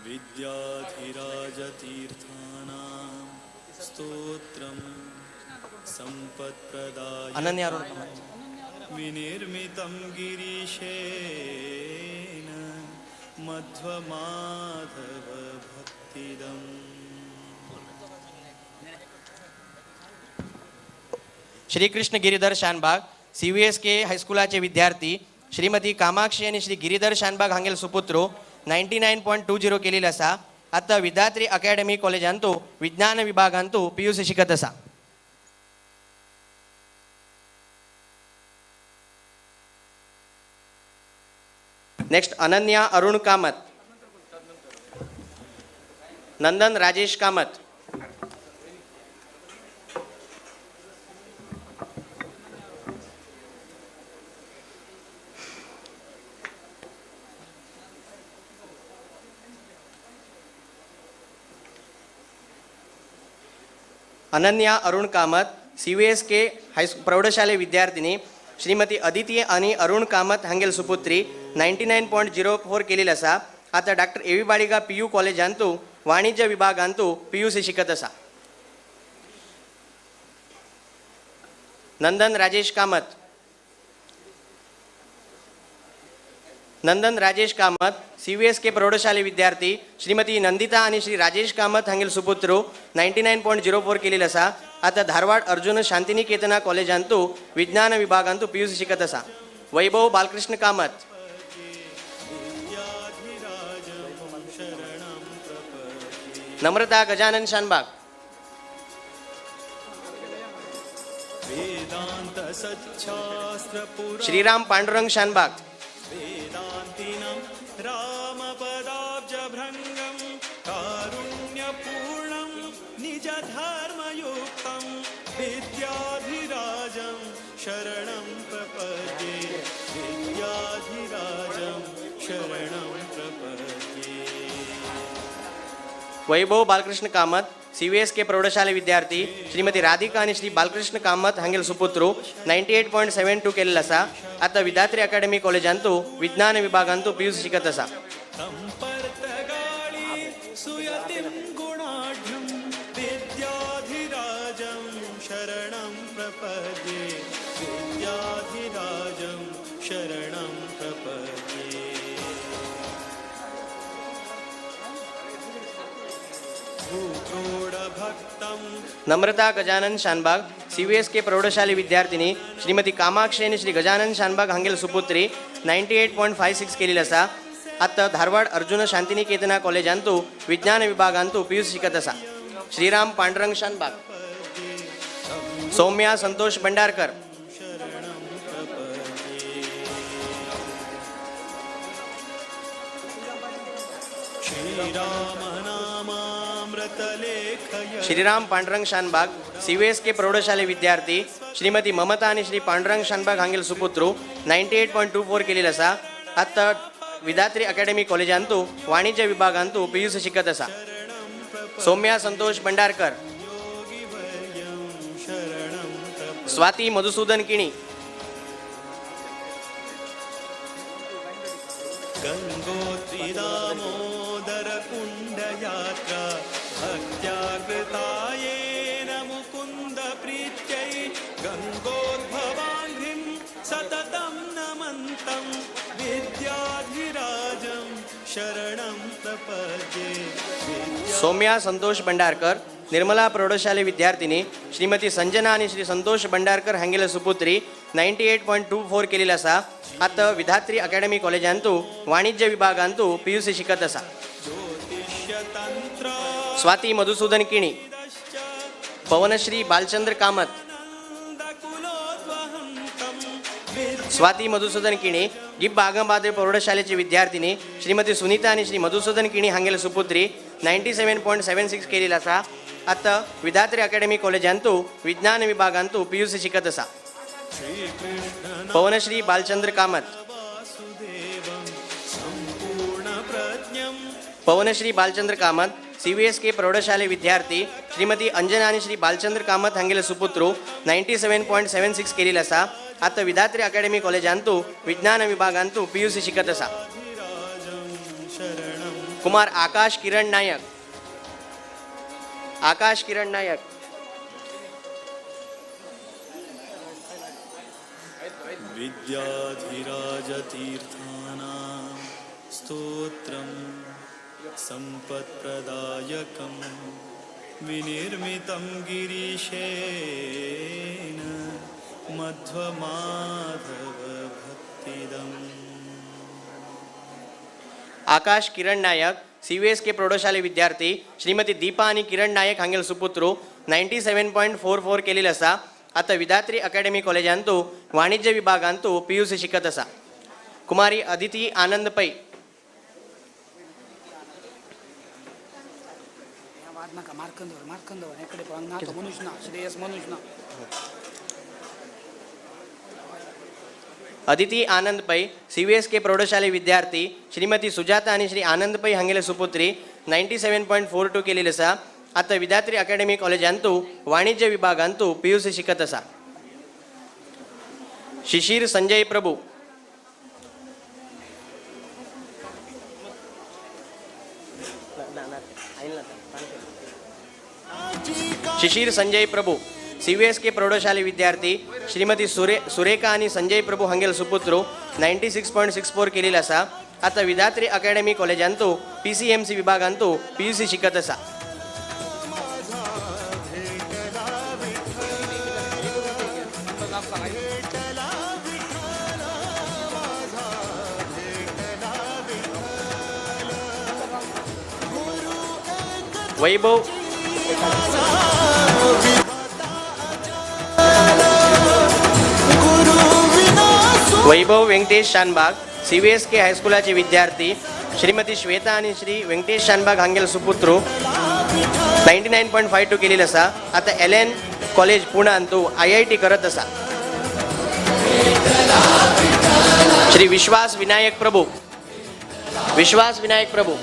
विद्याधिराजतीर्थानां स्तोत्रं सम्पत्प्रदाय अनन्या अरुण कुमार. विनिर्मितं गिरीशेन मध्वमाधव भक्तिदम् श्रीकृष्ण गिरीधर शानबाग CVSK हायस्कुलाचे विद्यार्थी श्रीमती कामाक्षी आणि श्री गिरीधर शानबाग हांगेल सुपुत्रो 99.20 केलेले असा. आता विधात्री अकॅडमी कॉलेजांतू विज्ञान विभागांतू PUC शिकत असा. नेक्स्ट अनन्या अरुण कामत, नंदन राजेश कामत, अनन्या अरुण कामत CVSK प्रौढशाले विद्यार्थिनी श्रीमती अदिती आणि अरुण कामत हांगेल सुपुत्री 99.04 केलेली असा. आता डॉक्टर AV बाळिगा PU कॉलेजांतू वाणिज्य विभागांतू PUC शिकत असा. नंदन राजेश कामत, नंदन राजेश कामत CVSK प्रौढशाले विद्यार्थी श्रीमती नंदिता आणि श्री राजेश कामत हांगेल सुपुत्रो 99.04 केलेली असा. आता धारवाड अर्जुन शांतिनिकेतना कॉलेजांतू विज्ञान विभागांतू PUC शिकत असा. वैभव बालकृष्ण कामत, नम्रता गजानन शानबाग, वेदांत सच्छास्त्र श्रीराम पांडुरंग शानबाग, वेदांतिनं रामपदाब्जभृङ्गं कारुण्यपूर्णं निजधर्मयुक्तं विद्याधिराजं शरणं प्रपद्ये विद्याधिराजं शरणं प्रपद्ये वैभव बालकृष्ण कामत CVSK प्रौढशाले विद्यार्थी श्रीमती राधिका आणि श्री बालकृष्ण कामत हांगेल सुपुत्रो 98.72 केलेला असा. आता विधात्री अकॅडमी कॉलेजांतू विज्ञान विभागांतू PUC शिकत असा. संपर्तगाळी सुयतिं गुणाढ्यं विद्याधिराजं शरणं प्रपद्ये विद्याधिराजं शरणं प्रपद्ये भूतोडभक्तं नम्रता गजानन शानबाग CVSK प्रौढशाले विद्यार्थिनी श्रीमती कामाक्षी आणि श्री गजानन शानबाग हांगेल सुपुत्री 98.56 केलेली असा. आता धारवाड अर्जुन शांतिनिकेतना कॉलेजांतू विज्ञान विभागांतू PUC शिकत असा. श्रीराम पांडुरंग शानबाग, सौम्या संतोष भंडारकर, श्रीराम पांडुरंग शानबाग CVSK प्रौढशाले विद्यार्थी श्रीमती ममता आणि श्री पांडुरंग शानबाग हांगेल सुपुत्रो 98.24 केलेला असा. आता विधात्री अकॅडमी कॉलेजांतू वाणिज्य विभागांतू PUC शिकत असा. सौम्या संतोष भंडारकर, स्वाती मधुसूदन किणी, गंगोत्री दामोदर कुंडयात्रा भक्त्या कृतायेन मुकुंद प्रीत्यै गंगोद्भवाङ्घ्रिं सततं नमन्तं विद्याधिराजं शरणं प्रपद्ये सौम्या संतोष भंडारकर निर्मला प्रौढशाले विद्यार्थिनी श्रीमती संजना आणि श्री संतोष भंडारकर हांगेले सुपुत्री 98.24 केलेला असा. आता विधात्री अकॅडमी कॉलेजांतू वाणिज्य विभागांतू PUC शिकत असा. स्वाती मधुसूदन किणी, पवनश्री बालचंद्र कामत, स्वाती मधुसूदन किणी गिब्बा आगंबादे प्रौढशालेची विद्यार्थिनी श्रीमती सुनीता आणि श्री मधुसूदन किणी हांगेले सुपुत्री 97.76 केलेला असा. आता विधात्री अकॅडमी कॉलेजांतू विज्ञान विभागांतू PUC शिकत असा. पवनश्री बालचंद्र कामत, पवनश्री बालचंद्र कामत CVSK प्रौढशाले विद्यार्थी श्रीमती अंजना आणि श्री बालचंद्र कामत हांगेले सुपुत्रू 97.76 केलेला असा. आता विधात्री अकॅडमी कॉलेजांतू विज्ञान विभागांतू PUC शिकत असा. कुमार आकाश किरण नायक, आकाश किरण नायक, विद्याधिराजतीर्थानां स्तोत्रं सम्पत्प्रदायकं विनिर्मितं गिरीशेन मध्वमाधव भक्तिदम्. आकाश किरण नायक CVSK प्रौढशाले विद्यार्थी श्रीमती दीपा आणि किरण नायक हांगेल सुपुत्रू 97.44 केलेला असा. आता विधात्री अकॅडमी कॉलेजांतू वाणिज्य विभागांतू PUC शिकत असा. कुमारी अदिती आनंद पै, अदिती आनंद पै CVSK प्रौढशाले विद्यार्थी श्रीमती सुजाता आणि श्री आनंद पै हांगेले सुपुत्री 97.42 केलेले असा. आता विधात्री अकॅडमी कॉलेजांतू वाणिज्य विभागांतू PUC शिकत असा. शिशिर संजय प्रभू, शिशिर संजय प्रभू CVSK प्रौढशाले विद्यार्थी श्रीमती सुरेखा आणि संजय प्रभू हांगेल सुपुत्रू 96.64 केलेला असा. आता विधात्री अकॅडमी कॉलेजांतू PCMC विभागांतू PUC शिकत असा. वैभव व्यंकटेश शानबाग CVSK हायस्कूलाचे विद्यार्थी श्रीमती श्वेता आणि श्री व्यंकटेश शानबाग हांगेल सुपुत्रू 99.52 केलेला असा. आता LN कॉलेज पुण्यातू IIT करत असा. श्री विश्वास विनायक प्रभू, विश्वास विनायक प्रभू,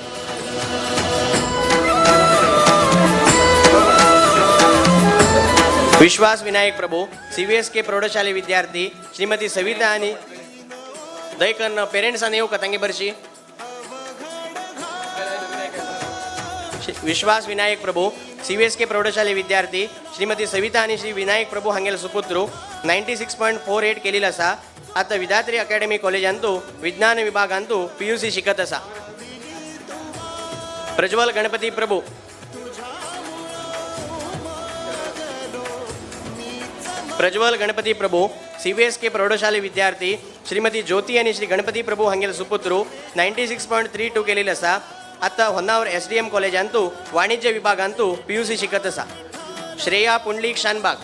विश्वास विनायक प्रभू CVSK प्रौढशाले विद्यार्थी श्रीमती सविता आणि दयकन पेरेंट्स आणि येऊ का तांगे बरशी. विश्वास विनायक प्रभू CVSK प्रौढशाले विद्यार्थी श्रीमती सविता आणि श्री विनायक प्रभू हांगेल सुपुत्रू 96.48 केलेला असा. आता विधात्री अकॅडमी कॉलेजांतू विज्ञान विभागांतू PUC शिकत असा. प्रज्वल गणपती प्रभू, प्रज्वल गणपती प्रभू CVSK प्रौढशाले विद्यार्थी श्रीमती ज्योती आणि श्री गणपती प्रभू हांगेल सुपुत्रू 96.32 केलेला असा. आता होन्नावर SDM कॉलेजांतू वाणिज्य विभागांतू PUC शिकत असा. श्रेया पुंडलिक शानबाग,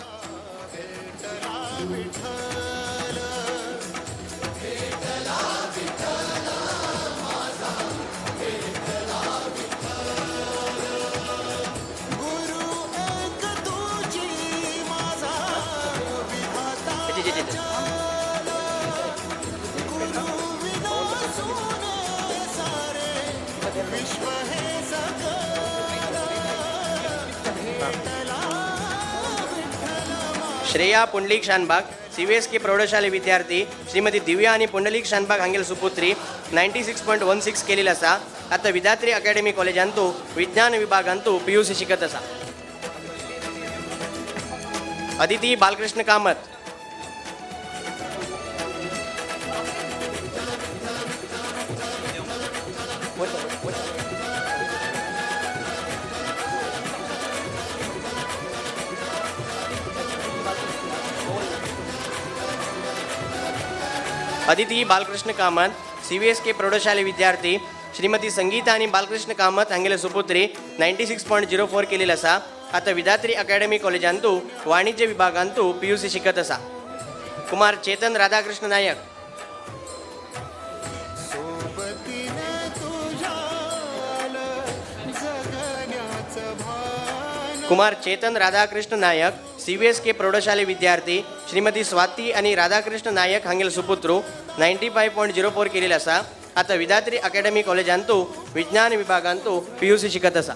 श्रेया पुंडलिक शानबाग CVSK प्रौढशाले विद्यार्थी श्रीमती दिव्या आणि पुंडलिक शानबाग हांगेल सुपुत्री 96.16 केलेला असा. आता विधात्री अकॅडमी कॉलेजांतू विज्ञान विभागांतू PUC शिकत असा. अदिती बालकृष्ण कामत, अदिती बालकृष्ण कामत CVSK प्रौढशाले विद्यार्थी श्रीमती संगीता आणि बालकृष्ण कामत हांगेले सुपुत्री 96.04 केलेले आसा. आता विधात्री अकॅडमी कॉलेजांतू वाणिज्य विभागांतू PUC शिकत आसा. कुमार चेतन राधाकृष्ण नायक कुमार चेतन राधाकृष्ण नायक CVSK प्रौढशाले विद्यार्थी श्रीमती स्वाती आणि राधाकृष्ण नायक हांगेल सुपुत्र 95.04 केलेले आसा. आता विधात्री अकॅडमी कॉलेजांतू विज्ञान विभागांतू PUC शिकत आसा.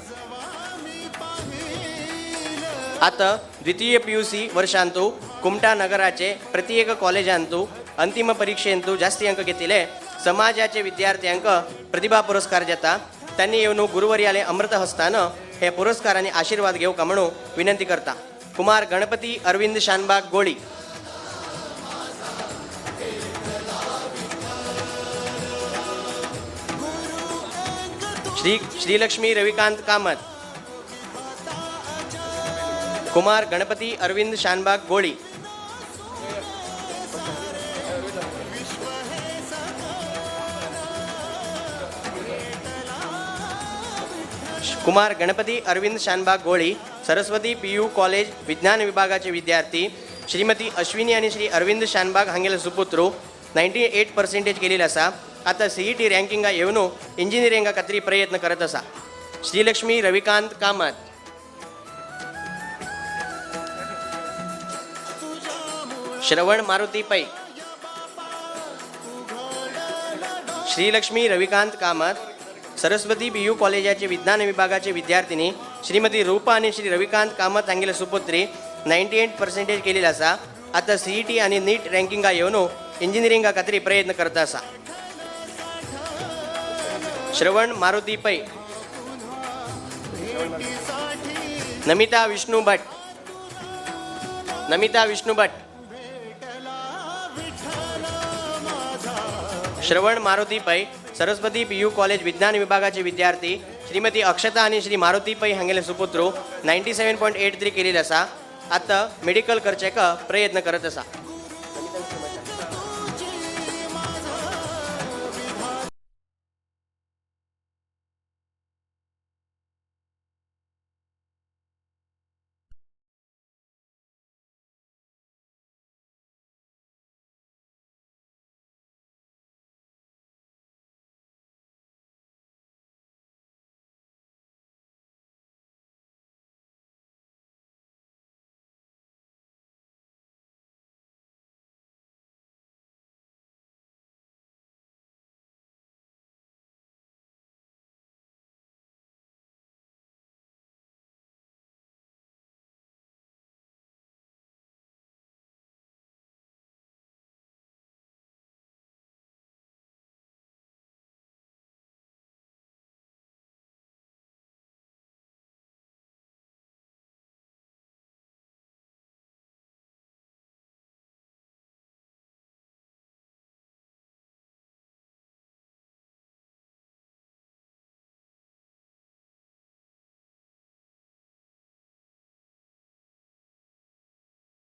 आता द्वितीय PUC वर्षांतू कुमटा नगराचे प्रत्येक कॉलेजांतू अंतिम परीक्षेंतू जास्ती अंक घेतिले समाजाचे विद्यार्थ्यांक प्रतिभा पुरस्कार जाता. त्यांनी येवन गुरुवर्याले अमृत हस्तानं हे पुरस्कारांनी आशीर्वाद घेवका म्हणून विनंती करता. कुमार गणपती अरविंद शानबाग गोळी श्रीलक्ष्मी रविकांत कामत कुमार गणपती अरविंद शानबाग गोळी कुमार गणपती अरविंद शानबाग गोळी सरस्वती PU कॉलेज विज्ञान विभागाचे विद्यार्थी श्रीमती अश्विनी आणि श्री अरविंद शानबाग हांगेले सुपुत्र 98% केलेले आसा. आता CET रँकिंगा येवन इंजिनियरिंगा खातीर प्रयत्न करत आसा. श्रीलक्ष्मी रविकांत कामत श्रवण मारुती पै श्रीलक्ष्मी रविकांत कामत सरस्वती PU कॉलेजाचे विज्ञान विभागाचे विद्यार्थिनी श्रीमती रूपा आणि श्री रविकांत कामत हांगेले सुपुत्री 98% केलेले आसा. आता CET आणि नीट रँकिंगा येवन इंजिनियरिंगा खातीर प्रयत्न करत आसा. श्रवण मारुती पै नमिता विष्णू भट श्रवण मारुती पै सरस्वती PU कॉलेज विज्ञान विभागाचे विद्यार्थी श्रीमती अक्षता आणि श्री मारुती पै हांगेले सुपुत्र 97.83 केलेले आसा. आता मेडिकल करचेका प्रयत्न करत आसा.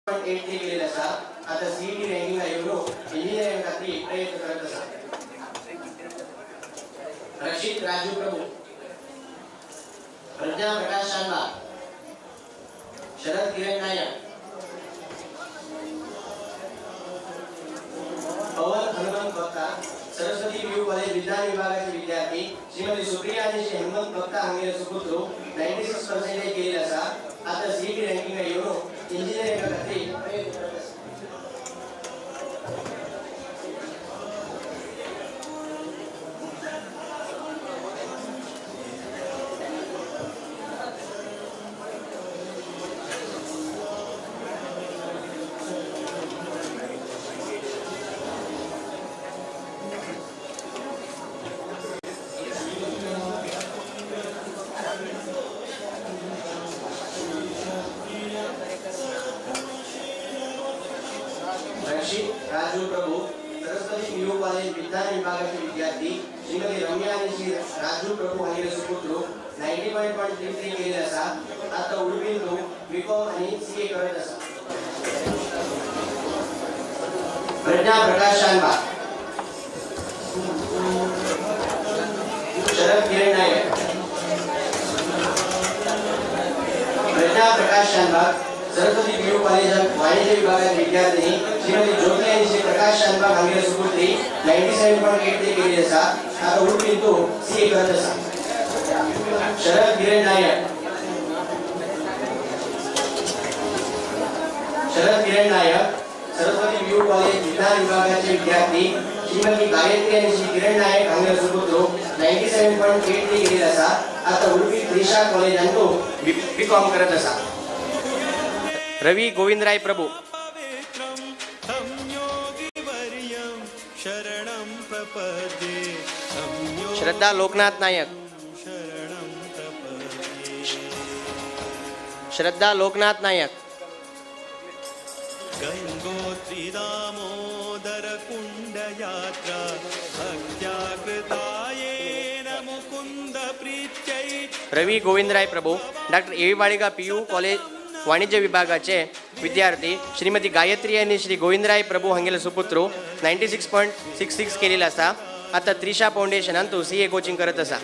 केलेला आसा. आता CET रँकिंगा येवन इंजिनियरिंग खातीर प्रयत्न करत आसा. रशीद राजू प्रभू प्रज्ञा प्रकाश शानबाग शरद किरण नायक पवन हनुमंत भक्ता सरस्वती PU कॉलेज विज्ञान विभागाचे विद्यार्थी श्रीमती सुप्रिया आणि श्री हेमंत भक्ता हांगेले सुपुत्र 96% केलेले आसा. आता CET रँकिंगा येवन इंजिनियरिंग खातीर प्रयत्न करत आसा. राजू प्रभू सरस्वती PU कॉलेज विज्ञान विभागाचे विद्यार्थी श्रीमती रम्या आणि श्री राजू प्रभू हांगेले सुपुत्र 95.33 केलेले आसा. आता उडपींतू BCom आणि CA करत आसा. प्रज्ञा प्रकाश शानबाग शरद किरण नायक, प्रज्ञा प्रकाश शानबाग सरस्वती पीयू कॉलेज वाणिज्य विभागात विद्यार्थिनी श्रीमती ज्योती आणि श्री प्रकाश शानबाग हांगेले सुपुत्री 97.83 केली असा. आता उडपी तो सी करत असा. शरद किरण नायक, शरद किरण नायक सरस्वती पीयू कॉलेज विज्ञान विभागाचे विद्यार्थी श्रीमती गायत्री आणि श्री किरण नायक हांगेले सुपुत्र 97.83 केली असा. आता उडपी त्रिशा कॉलेज आणि तो बी.कॉम करत असा. रवी गोविंदराय प्रभू, श्रद्धा लोकनाथ नायक, श्रद्धा लोकनाथ नायक, गंगोत्री दामोदर कुंड यात्रा भक्त्याकृतायेन मुकुंद प्रीत्यै. Ravi Govindray Prabhu. Doctor A Baliga PU college वाणिज्य विभागाचे विद्यार्थी श्रीमती गायत्री आणि श्री गोविंदराय प्रभू हांगेले सुपुत्र 96.66 केलेला असा. आता त्रिशा फाउंडेशन आणि तो CA कोचिंग करत असा.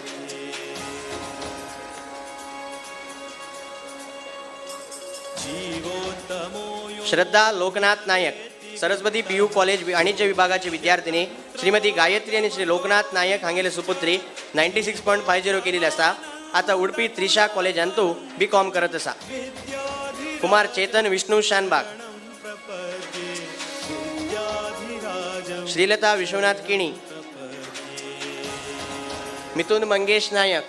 श्रद्धा लोकनाथ नायक सरस्वती पीयू कॉलेज वाणिज्य विभागाची विद्यार्थिनी श्रीमती गायत्री आणि श्री लोकनाथ नायक हांगेले सुपुत्री 96.50 केलेली असा. आता उडपी त्रिशा कॉलेज आणि तो बी.कॉम करत असा. कुमार चेतन विष्णू शानबाग, श्रीलता विश्वनाथ किणी, मिथुन मंगेश नायक,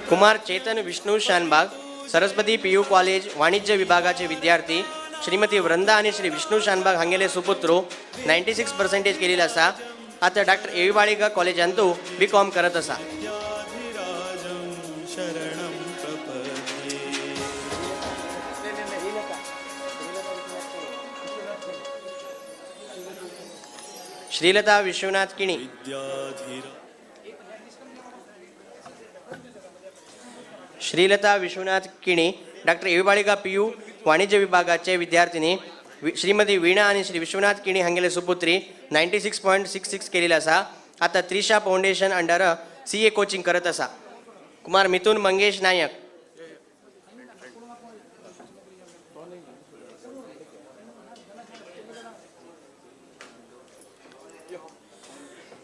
कुमार चेतन विष्णू शानबाग सरस्वती पीयू कॉलेज वाणिज्य विभागाचे विद्यार्थी श्रीमती वृंदा आणि श्री विष्णू शानबाग हांगेले सुपुत्र 96% केलेला असा. आता डॉक्टर ए बाळिगा कॉलेज आणि तो बी.कॉम करत असा. श्रीलता विश्वनाथ किणी, श्रीलता विश्वनाथ किणी डॉक्टर ए बाळिगा पीयू वाणिज्य विभागाचे विद्यार्थिनी श्रीमती वीणा आणि श्री विश्वनाथ किणी हांगेले सुपुत्री 96.66 केलेला असा. आता Trisha foundation under CA coaching करत असा. Kumar Mithun Mangesh Nayak,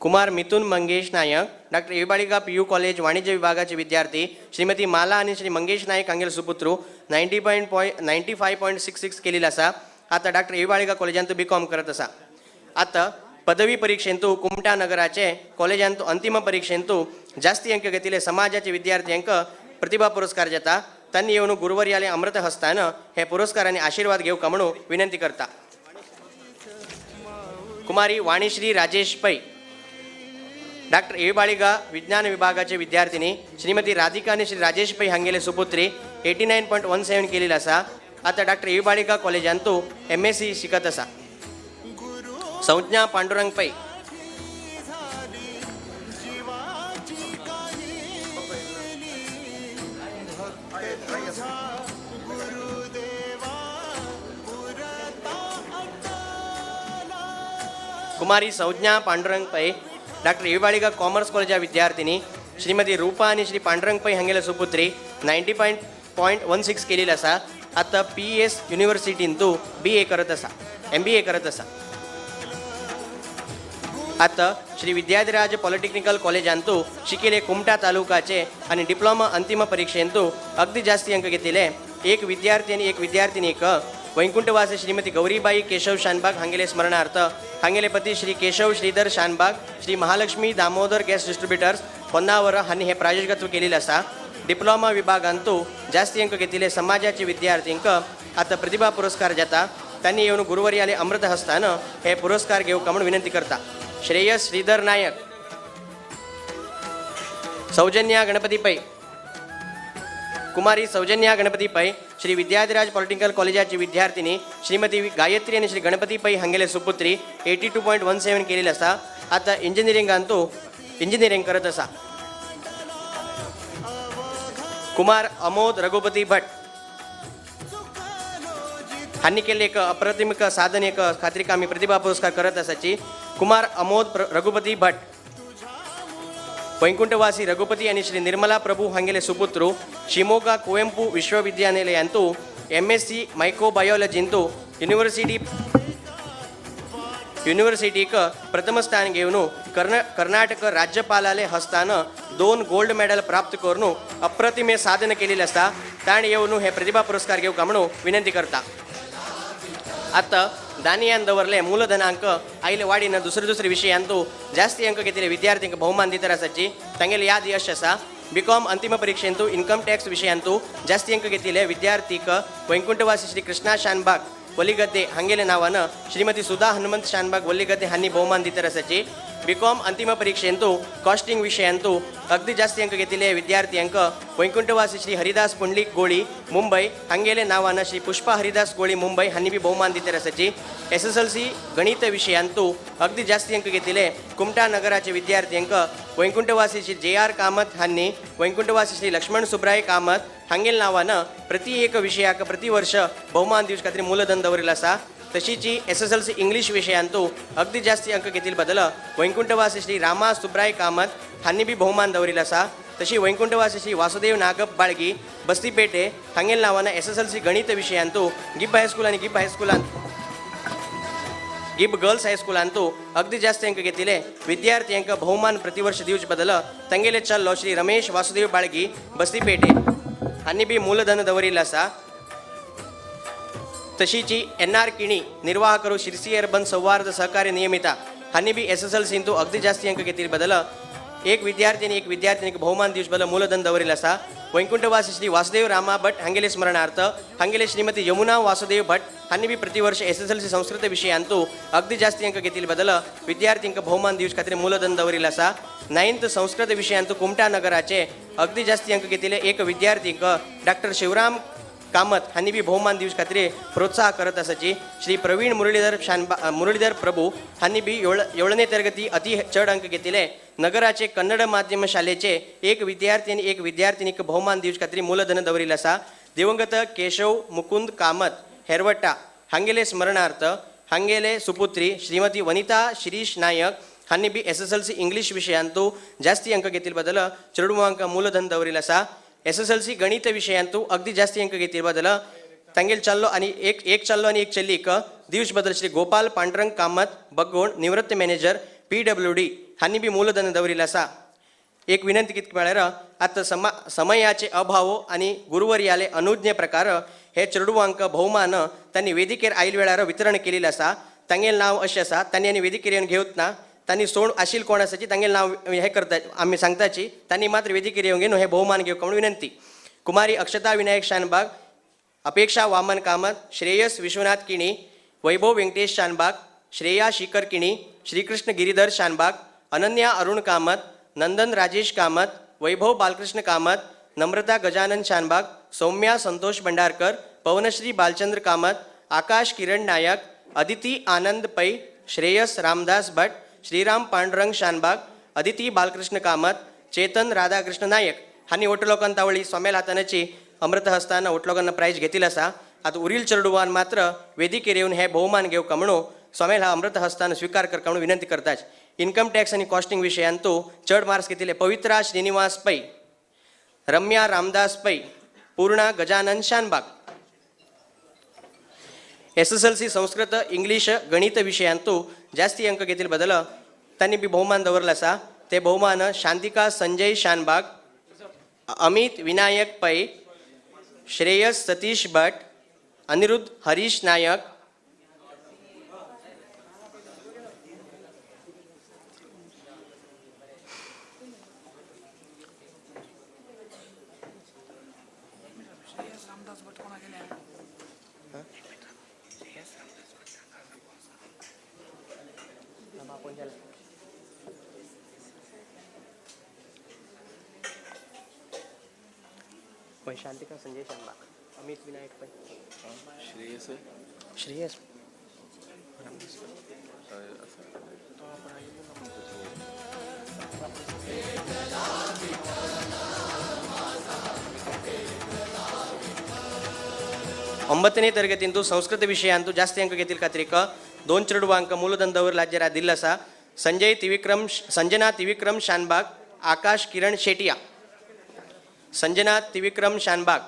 Kumar Mithun Mangesh Nayak doctor A Baliga PU college वाणिज्य विभागाचे विद्यार्थी श्रीमती माला आणि श्री मंगेश नायक हांगेले सुपुत्र 95.66 केलेला असा. आता डॉक्टर ए बाळिगा कॉलेजांत बी.कॉम करत असा. आता पदवी परीक्षेंतू कुमटा नगराचे कॉलेजांत अंतिम परीक्षेंतू जास्ती अंक घेतलेले समाजाचे विद्यार्थ्यांक प्रतिभा पुरस्कार जाता. त्यांनी येऊन गुरुवर्याले अमृत हस्तान हे पुरस्काराने आशीर्वाद घेवका म्हणून विनंती करता. कुमारी वाणीश्री राजेश पै डॉक्टर ए बाळिगा विज्ञान विभागाचे विद्यार्थिनी श्रीमती राधिका आणि श्री राजेश पै हांगेले सुपुत्री 89.17 केलेला असा. आता डॉक्टर ए बाळिगा कॉलेजांत तो MSc शिकत असा. संज्ञा पांडुरंग पै, कुमारी संज्ञा पांडुरंग पै डॉक्टर ए बाळिगा कॉमर्स कॉलेजा विद्यार्थिनी श्रीमती रूपा आणि श्री पांडुरंग पै हांगेले सुपुत्री 90.16 केलेला असा. आता PS युनिव्हर्सिटीन तो BA करत असा, MBA करत असा. आता श्री विद्याधिराज पॉलिटेक्निकल कॉलेजांत तो शिकेले कुमटा तालुकाचे आणि डिप्लोमा अंतिम परीक्षेंतू अगदी जास्ती अंक घेतलेले एक विद्यार्थी आणि एक वैकुंठवासी श्रीमती गौरीबाई केशव शानबाग हांगेले स्मरणार्थ हांगेले पती श्री केशव श्रीधर शानबाग श्री महालक्ष्मी दामोदर गॅस डिस्ट्रीब्युटर्स होन्नावर हांनी हे प्रायोजकत्व केलेले असा. डिप्लोमा विभागांत जास्ती अंक घेतलेले समाजाचे विद्यार्थ्यांक आता प्रतिभा पुरस्कार जाता. त्यांनी येऊन गुरुवर्याले अमृत हस्तान हे पुरस्कार घेवका म्हणून विनंती करता. श्रेयस श्रीधर नायक, सौजन्या गणपती पै, कुमारी सौजन्या गणपती पै श्री विद्याधिराज पॉलिटेक्निकल कॉलेजाची विद्यार्थिनी श्रीमती गायत्री आणि श्री गणपती पै हांगेले सुपुत्री 82.17 केलेले असा. आता इंजिनिअरिंग करत असा. कुमार अमोद रघुपती भट हांनी केल्ले एक अप्रतिम साधन एक खात्रीक आमी प्रतिभा पुरस्कार करत आसाची कुमार अमोद रघुपती भट वैकुंठवासी रघुपती आणि श्री निर्मला प्रभू हांगेले सुपुत्रू शिमोगा कुवेंपू विश्वविद्यालयांतू MSc मायक्रोबायोलॉजींतू युनिव्हर्सिटीक प्रथम स्थान घेवन कर्नाटक राज्यपालाले हस्तान 2 गोल्ड मेडल प्राप्त करून अप्रतिमे साधन केलेले असता ताण येवन हे प्रतिभा पुरस्कार घेवका म्हणून विनंती करता. आता दानियान दवरले मूलधनांक आयले वाडीन दुसरे विशयांतू जास्ती अंक घेतले विद्यार्थ्यांक बहुमान दितर आसाची तांगेले याद यश आसा. बीकॉम अंतिम परीक्षेंतू इन्कम टॅक्स विशयांतू जास्ती अंक घेतले विद्यार्थीक वैकुंठवासी श्री कृष्णा शानबाग वल्लीगद्दे हांगेले नावानं श्रीमती सुधा हनुमंत शानबाग वल्लीगद्दे हांनी बहुमान दितर आसाची. बीकॉम अंतिम परीक्षेंतू कॉस्टिंग विशयांतू अगदी जास्ती अंक घेतले विद्यार्थ्यांक वैकुंठवासी श्री हरिदास पुंडलिक गोळी मुंबई हांगेले नावानं श्री पुष्पा हरिदास गोळी मुंबई हांनी बी बहुमान दितर आसाची. SSLC गणित विशयांतू अगदी जास्ती अंक घेतले कुमटा नगराचे विद्यार्थ्यांक वैकुंठवासी श्री JR कामत हांनी वैकुंठवासी श्री लक्ष्मण सुब्राय कामत हांगेल नावानं प्रति एक विशयाक प्रतिवर्ष बहुमान दिवस खातीर मूलधन दवरिल्लें आसा. तशीची SSLC इंग्लिश विशयांतू अगदी जास्ती अंक घेतील बदल वैकुंठवासी श्री रामा सुब्राय कामत हांनी बी बहुमान दवरिल्लें आसा. तशी वैकुंठवासी श्री वासुदेव नागप बाळगी बस्तीपेटे हांगेल नावानं SSLC गणित विशयांतू गिब हायस्कूल आणि गिब गर्ल्स हायस्कूलांतू अगदी जास्त अंक घेतले विद्यार्थ्यांक बहुमान प्रतिवर्ष दिवचे बदल तांगेले चल्लो श्री रमेश वासुदेव बाळगी बस्तीपेटे हांनी बी मूलधन दवरिल्लें आसा. तशीची NR किणी निर्वाह करू शिरसी अर्बन सौहार्द सहकार्य नियमिता हांनी बी SSLCंतू अगदी जास्ती अंक घेतले बदल एक विद्यार्थ्यानीक बहुमान दिवचे बदल मूलधन दवरिल्लें आसा. वैकुंठवासी श्री वासुदेव रामा भट हांगेले स्मरणार्थ हांगेले श्रीमती यमुना वासुदेव भट हांनी बी प्रतिवर्ष SSLC संस्कृत विशयांतू अगदी जास्ती अंक घेतले बदल विद्यार्थ्यांक बहुमान दिवचे खातीर मूलधन दवरिल्लें आसा. 9th संस्कृत विशयांतू कुमटा नगराचे अगदी जास्ती अंक घेतले एक विद्यार्थीक डॉक्टर शिवराम कामत हांनी बी बहुमान दिवचे खातीर प्रोत्साह करत आसाची. श्री प्रवीण मुरलीधर प्रभू हांनी बी 7ನೇ तरगती अति चड अंक घेतले नगराचे कन्नड माध्यम शाळेचे एक विद्यार्थी आणि एक विद्यार्थिनीक बहुमान दिवचे खातीर मूलधन दवरिल्लें आसा. दिवंगत केशव मुकुंद कामत हेरवट्टा हांगेले स्मरणार्थ हांगेले सुपुत्री श्रीमती वनिता शिरीष नायक हांनी बी SSLC इंग्लिश विशयांतू जास्ती अंक घेतले बदल चेडूवांक मूलधन दवरिल्लें आसा. SSLC गणित विशयांतू अगदी जास्ती अंक घेतले बदल तांगेल चल्लो आणि एक चल्लो आणि एक चल्लीक दिवचे बदल श्री गोपाल पांडुरंग कामत बगोण निवृत्त मॅनेजर PWD हांनी बी मूलधन दवरिल्लें आसा. एक विनंती कितके म्हळ्यार आतां समयाचे अभाव आणि गुरुवर्याले अनुज्ञे प्रकार हे चेडूवांक बहुमान तांणी वेदिकेर आयले वेळार वितरण केलेलें आसा. तांगेल नांव अशें आसा तांणी आनी वेदिकेर येवन घेवत ना तांणी सोड आशिल कोण आसाची तांगेल नांव हे करता आमी सांगताची तांणी मात्र वेदिकेर येवन घेवन हे बहुमान घेवका म्हणून विनंती. कुमारी अक्षता विनायक शानबाग अपेक्षा वामन कामत श्रेयस विश्वनाथ किणी वैभव व्यंकटेश शानबाग श्रेया शिखर किणी श्रीकृष्ण गिरीधर शानबाग अनन्या अरुण कामत नंदन राजेश कामत वैभव बालकृष्ण कामत नम्रता गजानन शानबाग सौम्या संतोष भंडारकर पवनश्री बालचंद्र कामत आकाश किरण नायक अदिती आनंद पै श्रेयस रामदास भट श्रीराम पांडुरंग शानबाग अदिती बालकृष्ण कामत चेतन राधाकृष्ण नायक हांनी ओटलोकांतावळी सोमेल हातानाची अमृत हस्ताना ओटलोकांना प्राइज घेतिल्लो आसा. आता उरील चेडूवान मात्र वेदिकेर येवन हे बहुमान घेवका म्हणून सोमेल हा अमृत हस्तान स्वीकार करता म्हणून विनंती करताच. इन्कम टॅक्स आणि कॉस्टिंग विशयांतू चड मार्क्स घेतले पवित्रा श्रीनिवास पै रम्या रामदास पै पूर्णा गजानन शानबाग. SSLC संस्कृत इंग्लिश गणित विशयांतू जास्ती अंक घेतले बदल तांणी बी बहुमान दवरलें आसा. ते बहुमान शांतिका संजय शानबाग अमित विनायक पै श्रेयस सतीश भट अनिरुद्ध हरीश नायक शांतिका संजय शानबाग अमित विनायक पै श्रेयस ಒಂಬತ್ತನೇ ತರಗತಿಂದು ಸಂಸ್ಕೃತ ವಿಷಯ ಅಂತೂ ಜಾಸ್ತಿ ಅಂಕ घेतील खात्रीक 2 चरडू अंक मूलधंदावर राज्य दिला असा संजना त्रिविक्रम शानबाग आकाश किरण शेटिया संजना त्रिविक्रम शानबाग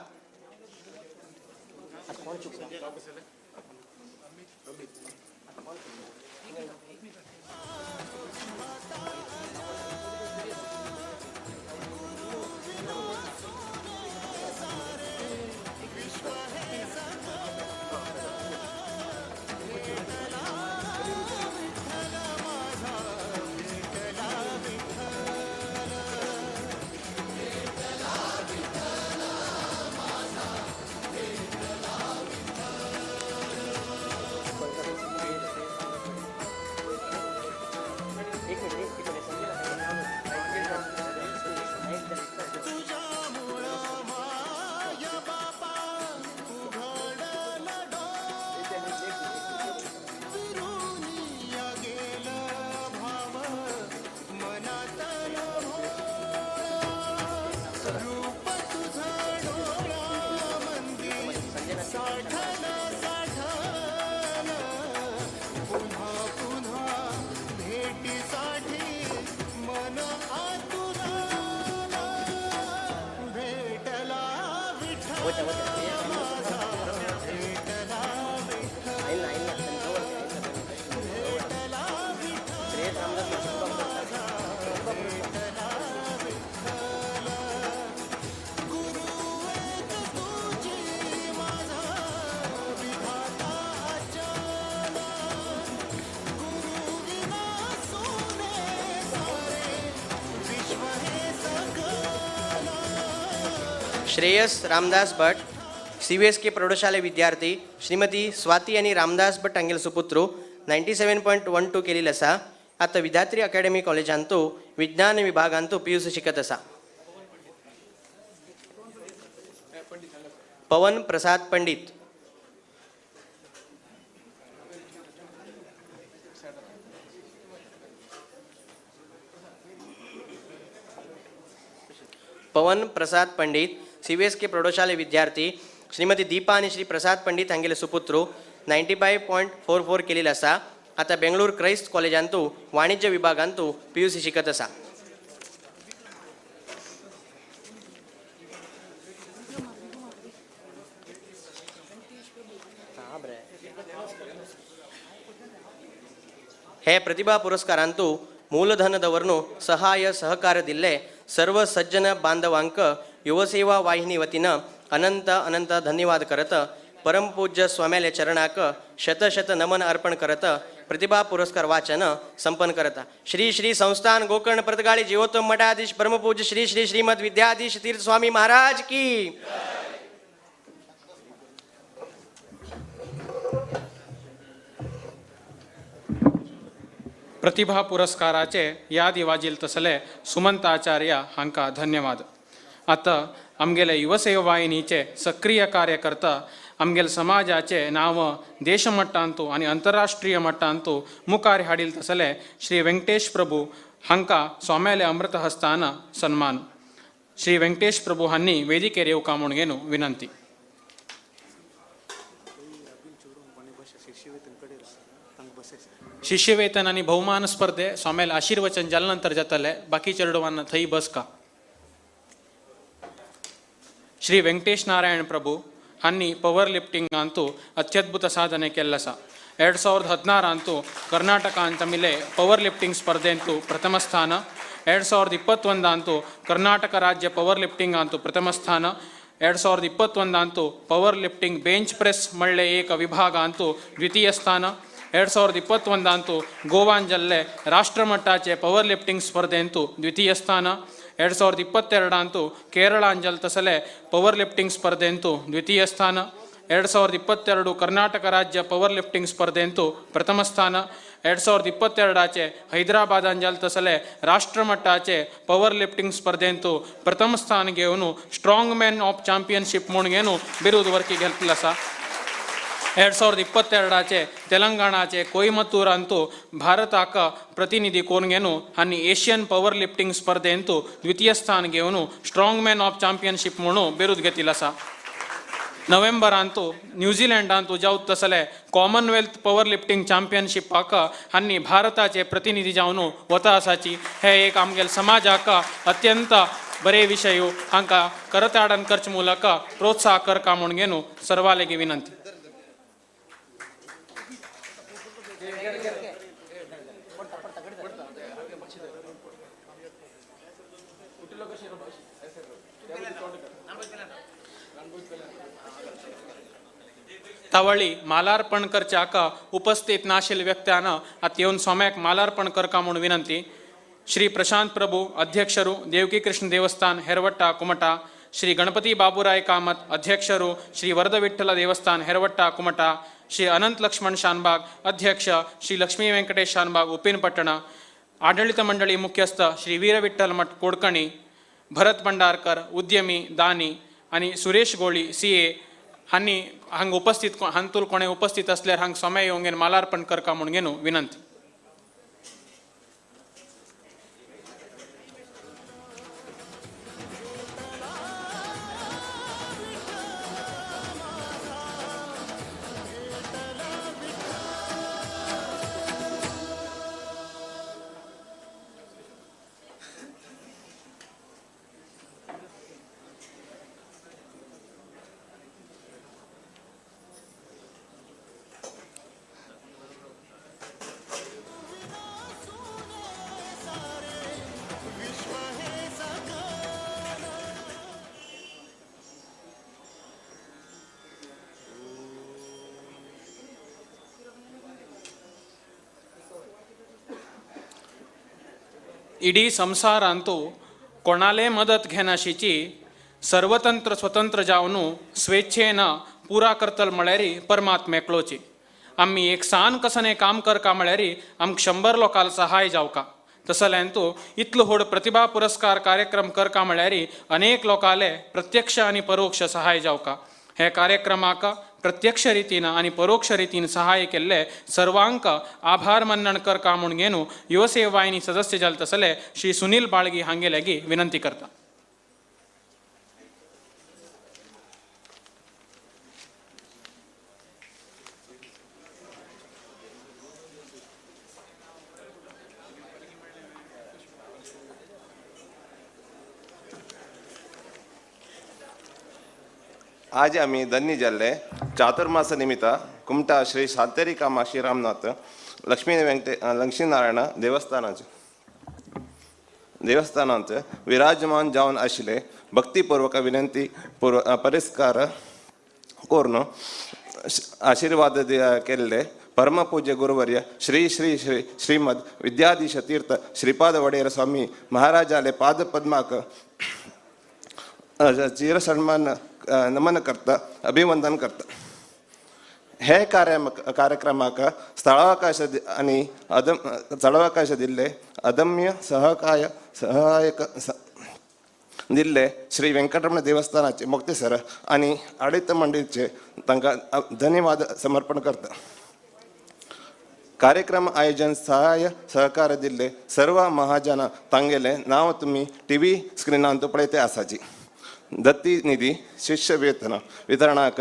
श्रेयस रामदास भट CVS के प्रौढशाले विद्यार्थी श्रीमती स्वाती आणि रामदास भट हांगेल सुपुत्रू 97.12 केलेली असा आता विद्यार्थी अकॅडमी कॉलेजांतू विज्ञान विभागांतू PUC शिकत असा पवन प्रसाद पंडित पवन प्रसाद पंडित CVS के प्रौढशाले विद्यार्थी श्रीमती दीपा आणि श्री प्रसाद पंडित हांगेले सुपुत्रू 95.44 केलेला असा आता बेंगळूर क्राइस्ट कॉलेजांतू वाणिज्य विभागांतू PUC शिकत असा हे प्रतिभा पुरस्कारांतू मूलधन दवरनु सहाय्य सहकार दिले सर्व सज्जन बांधवांक युवसेवा वाहिनी वतीनं अनंत अनंत धन्यवाद करत परमपूज्य स्वाम्याले चरणाक शत शत नमन अर्पण करत प्रतिभा पुरस्कार वाचन संपन्न करता श्री श्री संस्थान गोकर्ण प्रतगाळी जीवोत्तम मठाधीश परमपूज्य श्री श्री श्रीमद विद्याधीश तीर्थ स्वामी महाराज की प्रतिभा पुरस्काराचे यादी वाजील तसले सुमंत आचार्य हांका धन्यवाद. आता आमगेले युवसेवा वाहिनीचे सक्रिय कार्यकर्ता आमगेल समाजाचे नाव देशमट्टांतू आणि आंतरराष्ट्रीय मट्टांतू मुखार हाडील तसले श्री वेंकटेश प्रभू हांका स्वाम्याले अमृत हस्तान सन्मान. श्री वेंकटेश प्रभू हांनी वेदिकेर येवका म्हूण घेवन विनंती. शिष्यवेतन आणि बहुमान स्पर्धे स्वाम्याल आशीर्वचन जाल्या नंतर जातले. बाकी चेडवांना थंय बसका. श्री वेंकटेश नारायण प्रभू हांनी पवर लिफ्टिंगांतू अत्यद्भुत साधने केल्ले आसा. 2016 कर्नाटकांत मिले पवर लिफ्टिंग स्पर्धेंतू प्रथम स्थान. 2021 कर्नाटक राज्य पवर लिफ्टिंगांतू प्रथम स्थान. 2021 पवर लिफ्टिंग बेंच प्रेस मळ्ळे एक विभागांतू द्वितीय स्थान. 2021 ಗೋವಾನ್ ಜಿಲ್ಲೆ ರಾಷ್ಟ್ರಮಟ್ಟचे ಪವರ್ ಲಿಫ್ಟಿಂಗ್ ಸ್ಪರ್ಧೆಂತೂ ದ್ವಿತೀಯ ಸ್ಥಾನ. 2022 ಕೇರಳಾಂಜಲ್ ತಸಲೆ ಪವರ್ ಲಿಫ್ಟಿಂಗ್ ಸ್ಪರ್ಧೆಂತೂ ದ್ವಿತೀಯ ಸ್ಥಾನ. 2022 ಕರ್ನಾಟಕ ರಾಜ್ಯ ಪವರ್ ಲಿಫ್ಟಿಂಗ್ ಸ್ಪರ್ಧೆಂತೂ ಪ್ರಥಮ ಸ್ಥಾನ. 2022 ಹೈದರಾಬಾದ್ ಅಂಜಲ್ ತಸಲೆ ರಾಷ್ಟ್ರಮಟ್ಟचे ಪವರ್ ಲಿಫ್ಟಿಂಗ್ ಸ್ಪರ್ಧೆಂತೂ ಪ್ರಥಮ ಸ್ಥಾನ घेवन स्ट्रॉंग मॅन ऑफ चॅम्पियनशिप म्हणून घेवन बिरुद वरकी घेतला असा. 2022 तेलंगणाचे कोईमतूर अंतू भारताक प्रतिनिधी कोण घेवन आनी एशियन पवर लिफ्टिंग स्पर्धेंतू द्वितीय स्थान घेवन स्ट्रॉंग मॅन ऑफ चॅम्पियनशिप म्हणून बिरुद घेतिला असा. नोव्हेंबरांतू न्यूझीलँडांतू जावं तसले कॉमनवेल्थ पवर लिफ्टिंग चॅम्पियनशिपाक हांणी भारताचे प्रतिनिधी जावन वता आसाची हे एक आमगेल समाजाक अत्यंत बरे विशय हांकां करताडन करचे ಮೂಲಕ प्रोत्साह करका म्हूण घेवन सर्वालेगी विनंती. तावळी मालार्पण करच्याक उपस्थित नाशिल व्यक्त्यानं आत येवन सोम्याक मालार्पण करका म्हूण विनंती. श्री प्रशांत प्रभू अध्यक्षरू देवकी कृष्ण देवस्थान हेरवट्टा कुमटा, श्री गणपती बाबूराय कामत अध्यक्षरू श्री वरद विठ्ठल देवस्थान हेरवट्टा कुमटा, श्री अनंत लक्ष्मण शानबाग अध्यक्ष श्री लक्ष्मी व्यंकटेश शानबाग उपिनपट्टण, आडಳಿತ मंडळी मुख्यस्थ श्री वीर विठ्ठल मठ कोडकणी, भरत भंडारकर उद्यमी दानी आणि सुरेश गोळी CA हांणी हांग उपस्थित हांतूल कोणे उपस्थित असल्यार हांग सोम्या येवंगेन मालार्पण करका म्हूण घेवन विनंती. इडी संसारांतू कोणाले मदत घेनाशीची सर्वतंत्र स्वतंत्र जावन स्वेच्छेन पुरा करतल म्हळ्यारी परमात्मेकलोची. आम्ही एक सान कसने काम करका म्हळ्यारी आमक 100 लोकांक सहाय जावका. तसल्यांतू इतलो व्हड प्रतिभा पुरस्कार कार्यक्रम करका म्हळ्यारी अनेक लोकांले प्रत्यक्ष आणि परोक्ष सहाय जावका. हे कार्यक्रमाक प्रत्यक्ष रितीन आणि परोक्ष रितीन सहाय केल्ले सर्वांक आभार मन्नण करका म्हूण घेवन युवसेवाहिनी सदस्य जाले तसले श्री सुनील बाळगी हांगे लेगी विनंती करता. आज आम्ही धन्य जाल्ले चातुर्मास निमित्त कुमटा श्री शांतेरी कामाक्षी रामनाथ लक्ष्मीनारायण देवस्थानांत विराजमान जावन आशिल्ले भक्तीपूर्वक विनंती परिस्कार करून आशीर्वाद केल्ले परमपूज्य गुरुवर्य श्री श्री श्री श्रीमद विद्याधीश तीर्थ श्रीपाद वडेर स्वामी महाराजाले पादपद्माक चिर सन्मान नमन करता अभिवंदन करता. हे कार्यक्रमाक स्थळावकाश आणि स्थळावकाश दिल्ले अदम्य सहायक दिल्ले श्री व्यंकटरमण देवस्थानाचे मुक्तेसर आणि आडಳಿತ मंडळीचे तांकां धन्यवाद समर्पण करता. कार्यक्रम आयोजन सहाय्य सहकार दिल्ले सर्व महाजन तांगेले नाव तुम्ही TV स्क्रीनांत पळयते आसाची. दत्ती निधी शिष्य वेतन वितरणाक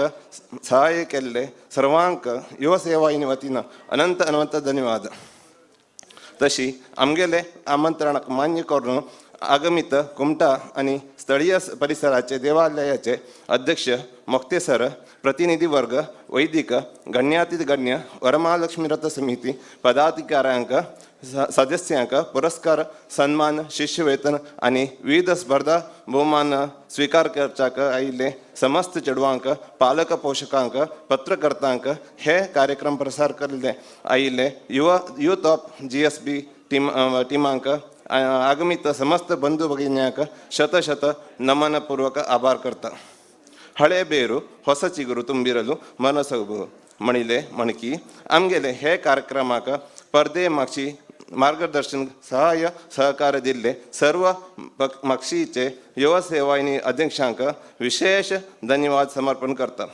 सहाय्य केल्ले सर्वांक युवसेवाहिनी वतीन अनंत अनंत धन्यवाद. तशी आमगेले आमंत्रणाक मान्य करून आगमित कुमटा आणि स्थळीय परिसराचे देवालयाचे अध्यक्ष मुक्तेसर प्रतिनिधी वर्ग वैदिक गण्यातिगण्य वरमहालक्ष्मी रथ समिती पदाधिकाऱ्यांक सदस्यांक पुरस्कार सन्मान शिष्यवेतन आणि विविध स्पर्धा बहुमान स्वीकार करच्याक आयिल्ले समस्त चेडवांक पालक पोषकांक पत्रकर्त्यांक हे कार्यक्रम प्रसार केल्ले आयिल्ले यूथ ऑफ GSB टिमांक आगमित समस्त बंधू भगिन्यांक शत नमनपूर्वक आभार करता. हळे ಬೇರು ಹೊಸ ಚಿಗುರು ತುಂಬಿರಲು ಮನಸೊಗು ಮಣಿಲೆ ಮಣಕಿ आमगेले हे कार्यक्रमाक पडदे मागची मार्गदर्शन सहाय्य सहकार दिल्ले सर्व मागशीचे युवा सेवाहिनी अध्यक्षांक विशेष धन्यवाद समर्पण करता.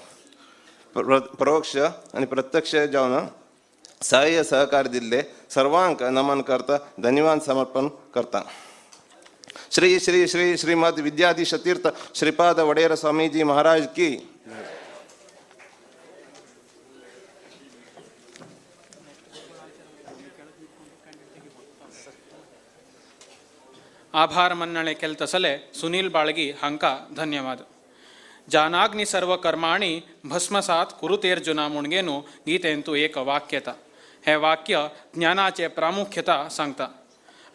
परोक्ष आणि प्रत्यक्ष जावन सहाय्य सहकार दिल्ले सर्वांक नमन करता धन्यवाद समर्पण करता. श्री श्री श्री श्रीमद विद्याधीश तीर्थ श्रीपाद वडेर स्वामीजी महाराज की आभार मन्नणे केल तसले सुनील बाळगी हांका धन्यवाद. जानाग्नि सर्व कर्माणी भस्मसात कुरुतेर्जुना मुणगेनु गीतेंतू एक वाक्यता. हे वाक्य ज्ञानाचे प्रामुख्यता सांगता.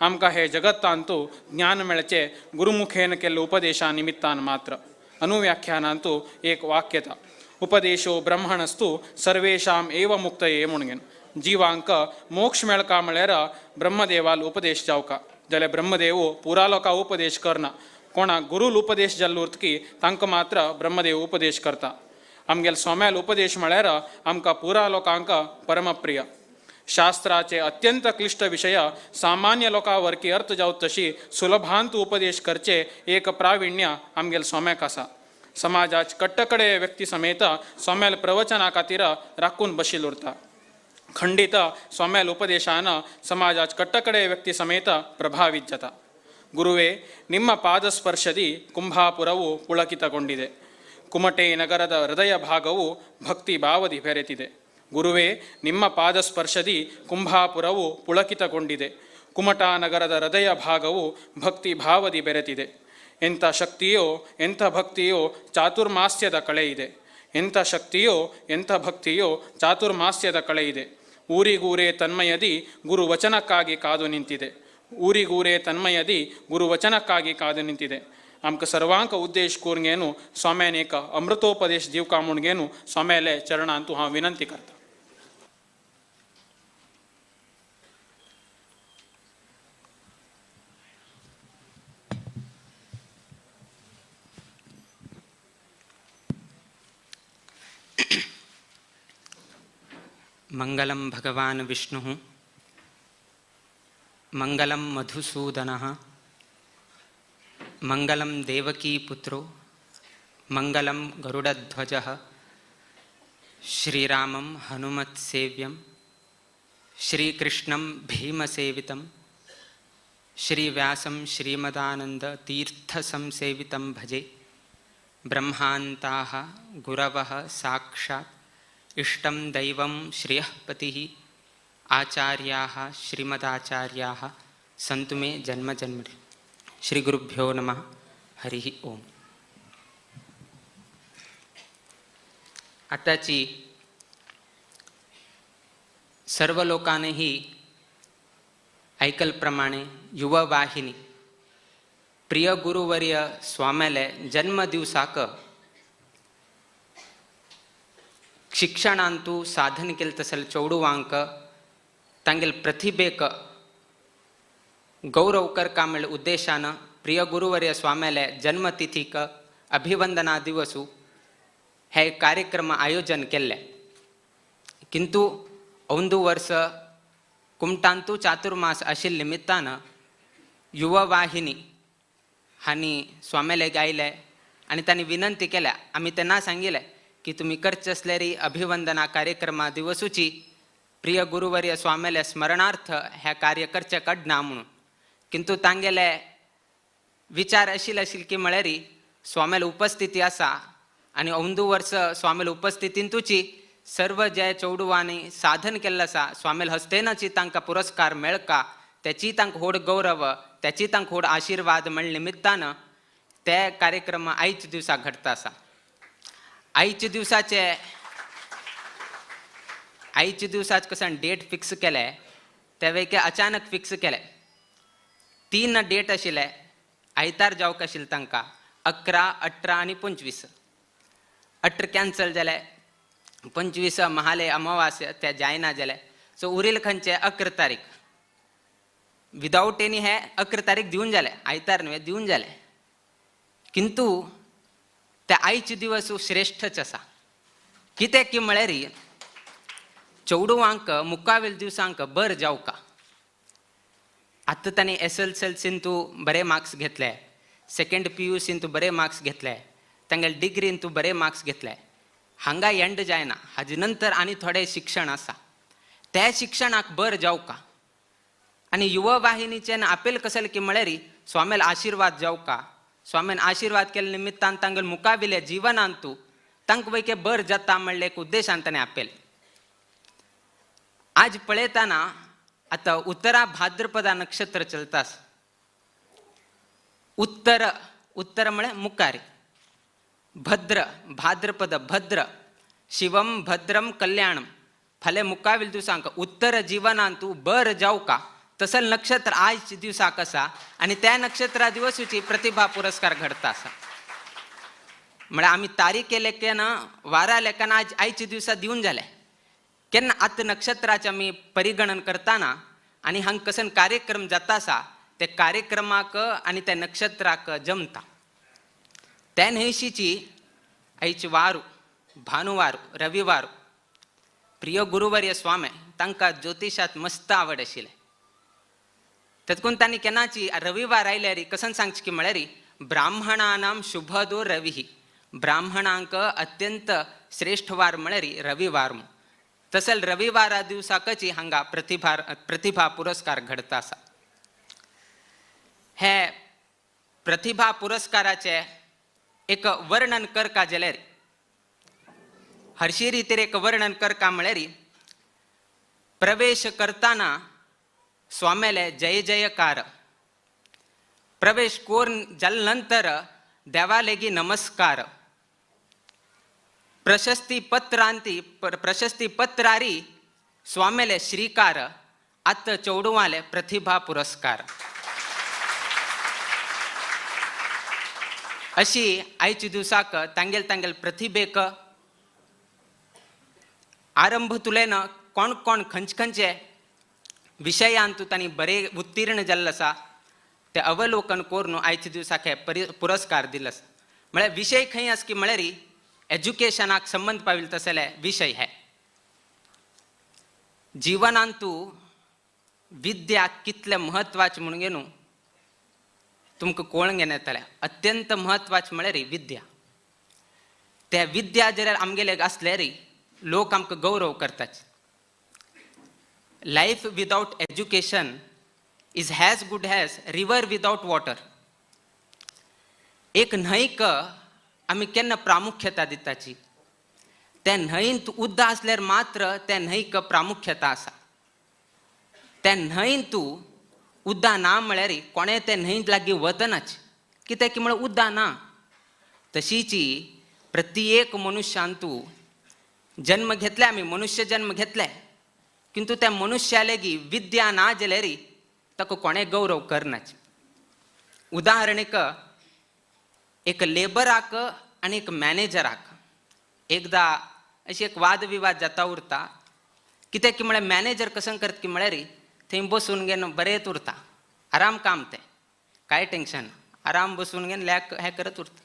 आमकां हे जगत्तांतू ज्ञान मेळचे गुरुमुखेन केल्ले उपदेशा निमित्तान मात्र. अनुव्याख्यानांतू एक वाक्यता. उपदेशो ब्रह्मणस्तु सर्वेषाम एव मुक्तये मुणगेन. जीवांक मोक्ष मेळका म्हळ्यार ब्रह्मदेवाल उपदेश जावका जाल्यार ब्रह्मदेव पुरा लोकां उपदेश करना. कोणाक गुरुल उपदेश जाल्लो उरतकी तांकां मात्र ब्रह्मदेव उपदेश करता. आमगेल सोम्याल उपदेश म्हळ्यार आमकां पुरा लोकांक परमप्रिय. शास्त्राचे अत्यंत क्लिष्ट विशय सामान्य लोकां वरकी अर्थ जावत तशी सुलभांत उपदेश करचे एक प्राविण्य आमगेल सोम्याक आसा. समाजाच कट्टकडे व्यक्ती समेत सोम्याल प्रवचना खातीर राखून बशिल्ल उरता. खंडित सोम्याल उपदेशान समाजाच कट्टकडे व्यक्ती समेत ಪ್ರಭಾವಿತ जाता. ಗುರುವೇ, ನಿಮ್ಮ ಪಾದಸ್ಪರ್ಶದಿ ಕುಂಭಾಪುರವು ಪುಳಕಿತಗೊಂಡಿದೆ. ಕುಮಟೆ ನಗರದ ಹೃದಯ ಭಾಗವು ಭಕ್ತಿ ಭಾವದಿ ಬೆರೆತಿದೆ. ಗುರುವೇ, ನಿಮ್ಮ ಪಾದಸ್ಪರ್ಶದಿ ಕುಂಭಾಪುರವು ಪುಳಕಿತಗೊಂಡಿದೆ. ಕುಮಟಾ ನಗರದ ಹೃದಯ ಭಾಗವು ಭಕ್ತಿ ಭಾವದಿ ಬೆರೆತಿದೆ. ಎಂಥ ಶಕ್ತಿಯೋ ಎಂಥ ಭಕ್ತಿಯೋ ಚಾತುರ್ಮಾಸ್ಯದ ಕಳೆ ಇದೆ. ಎಂಥ ಶಕ್ತಿಯೋ ಎಂಥ ಭಕ್ತಿಯೋ ಚಾತುರ್ಮಾಸ್ಯದ ಕಳೆ ಇದೆ. ಊರಿಗೂರೇ ತನ್ಮಯದಿ ಗುರು ವಚನಕ್ಕಾಗಿ ಕಾದು ನಿಂತಿದೆ. ಊರಿಗೂರೇ ತನ್ಮಯದಿ ಗುರು ವಚನಕ್ಕಾಗಿ ಕಾದು ನಿಂತಿದೆ. आमकां सर्वांक उद्देश करून घेवन स्वाम्यान एक अमृतोपदेश दिवका म्हूण घेवन स्वाम्याले चरणांतू हांव विनंती करता. मंगलम भगवान विष्णु मंगलम मधुसूदनः मंगलम देवकी पुत्रो मंगलम गरुडध्वजः श्रीरामं हनुमत्सेव्यं श्रीकृष्णं भीमसेवितं श्रीव्यासं श्रीमदानन्दतीर्थसंसेवितं भजे. ब्रह्मान्ताः गुरवः साक्षात् इष्टं दैवं श्रियः पतिः आचार्याः श्रीमदाचार्याः सन्तु मे जन्मजन्मनि. श्री गुरुभ्यो नमः. हरि ओम. आताची सर्व लोकांनीही ऐकलप्रमाणे युवा वाहिनी प्रिय गुरुवर्य स्वाम्याले जन्मदिवसाक शिक्षणांतू साधन केल तसल चौडुवांक तांगेल प्रतिभेक गौरव करका मेळ उद्देशान प्रिय गुरुवर्य स्वाम्याले जन्मतिथीक अभिवंदना दिवसू हे कार्यक्रम आयोजन केल्ले. किंतु ಒಂದು ವರ್ಷ कुमटांतू चातुर्मास आशिल्ले निमित्तान युवा वाहिनी हांणी स्वाम्याले गायले आनी तांणी विनंती केल्या. आमी तेन्ना सांगिल्लें की तुमी करचे असलेली अभिवंदना कार्यक्रमा दिवसूची प्रिय गुरुवर्य स्वाम्याले स्मरणार्थ हे कार्य करचे कडना म्हणून. किंतु तांगेले विचार आशिल की म्हळ्यार स्वाम्याल उपस्थिती आसा आनी औंदू वर्स स्वाम्याल उपस्थितींतूची सर्व जे चौडुवांनी साधन केल्लें आसा स्वाम्याल हस्तेनची तांकां पुरस्कार मेळका त्याची तांकां व्हड गौरव त्याची तांकां व्हड आशिर्वाद मेळ निमित्तान ते कार्यक्रम आयच्या दिवसा घडता आसा. आयच्या दिवसाचे कसन डेट फिक्स केले ते वेळी अचानक फिक्स केले. 3 डेट आशिल्ले. आयतार जावंक आशिल्ले तांकां 11, 18 आनी 25. 18 कॅन्सल जाले. 25 महाले अमावास्य ते जायना जाले. सो उरील खंयचे 11 तारीख विदाउट एनी हे 11 तारीख दिवन जाले. आयतार न्हय दिवन जाले. किंतु ते आयचे दिवस श्रेष्ठच आसा. कितें की म्हळ्यार चौडुवांक मुखावेल दिवसांक बर जावका. आतां तांणी SSLCंतू बरे मार्क्स घेतले, सेकंड PUCंतू बरे मार्क्स घेतले, तांगेले डिग्रींतू बरे मार्क्स घेतले. हांगा एंड जायना. हाजे नंतर आनी थोडे शिक्षण आसा. त्या शिक्षणाक बर जावका आनी युवा वाहिनीच्यान अपेल कसले की म्हळ्यार स्वाम्याल आशिर्वाद जावका. स्वाम्यान आशिर्वाद केले निमित्तान तांगेल मुखाविले जिवनांतू तांकां वयके बर जाता म्हणले एक उद्देशान ताणें अपेल. आज पळयताना आतां उत्तरा भाद्रपदा नक्षत्र चलता. उत्तर म्हळ्यार मुखारी. भद्र भाद्रपद भद्र शिवम भद्रम कल्याणम. फाल्यां मुखावेल दिवसांक उत्तर जिवनांतू बर जाऊ का तसल नक्षत्र आज दिवसाक आसा आनी त्या नक्षत्रा दिवसूची प्रतिभा पुरस्कार घडता आसा. म्हळ्यार आमी तारीखे लेखेन वारा लेखान आयचे दिवसा दिवन जाले केन्ना आतां नक्षत्राचें आमी परिगणन करतना आनी हांगा कसन कार्यक्रम जाता आसा ते कार्यक्रमाक आनी त्या नक्षत्राक जमता. त्या न्हयशीची आयची वारू भानुवारू रविवारू प्रिय गुरुवर्य स्वामी तांकां ज्योतिशांत मस्त आवड आशिल्लें. तेतकून तांणी केन्नाची रविवार आयल्यार कसन सांगचे की म्हळ्यार ब्राह्मणानां शुभदो रवी. ब्राह्मणांक अत्यंत श्रेष्ठ वार म्हळ्यार रविवार. तसल रविवारा दिवसाकची हांगा प्रतिभा पुरस्कार घडता आसा. हे प्रतिभा पुरस्काराचे एक वर्णन करता जाल्यार हरशी रितीर एक वर्णन करता म्हळ्यार प्रवेश करताना स्वामेले जय जयकार. प्रवेश कोरून जाले नंतर देवा लेगी नमस्कार. प्रशस्ती पत्रारी स्वामेले श्रीकार. आत चौडवाले प्रतिभा पुरस्कार. अशी आयच्या दिवसाक तांगेल प्रतिभेक आरंभ तुलेन कोण कोण खंयचे विशयांतू तांणी बरे उत्तीर्ण जाल्ले आसा ते अवलोकन करून आयच्या दिवसाक हे पुरस्कार दिल्ले आसा. म्हळ्यार विशय खंय आसा की म्हळ्यार एज्युकेशनाक संबंध पाविल्ले तसले विशय हे. जिवनांतू विद्या कितले म्हत्वाचे म्हणून गे न्हू तुमकां कळून घेन येतलें. अत्यंत म्हत्वाचे म्हळ्यार विद्या. त्या विद्या जर आमगेले आसल्यार लोक आमकां गौरव करतात. Life without education is has good has river without water. एक न्हंयक आमी केन्ना प्रामुख्यता दिताची. त्या न्हंयेंत उदक आसल्यार मात्र त्या न्हंयक प्रामुख्यता आसा. त्या न्हंयेंत उदक ना म्हळ्यार कोणें ते न्हंयेंत लागीं वचनाच कित्याक की म्हळ्यार उदक ना. तशीची प्रत्येक मनुश्यांतू जन्म घेतले आमी मनुष्य जन्म घेतले किंतु त्या मनुश्या लेगीत विद्या ना जाल्यार ताका कोणें गौरव करनाच. उदाहरणीक एक लेबराक आनी एक मॅनेजराक एकदां अशी एक वाद विवाद जाता उरता. कित्याक की म्हळ्यार मॅनेजर कसन करता की म्हळ्यार थंय बसून घेवन बरेंच उरता. आराम काम तें कांय टेंशन आराम बसून घेवन हें करत उरता.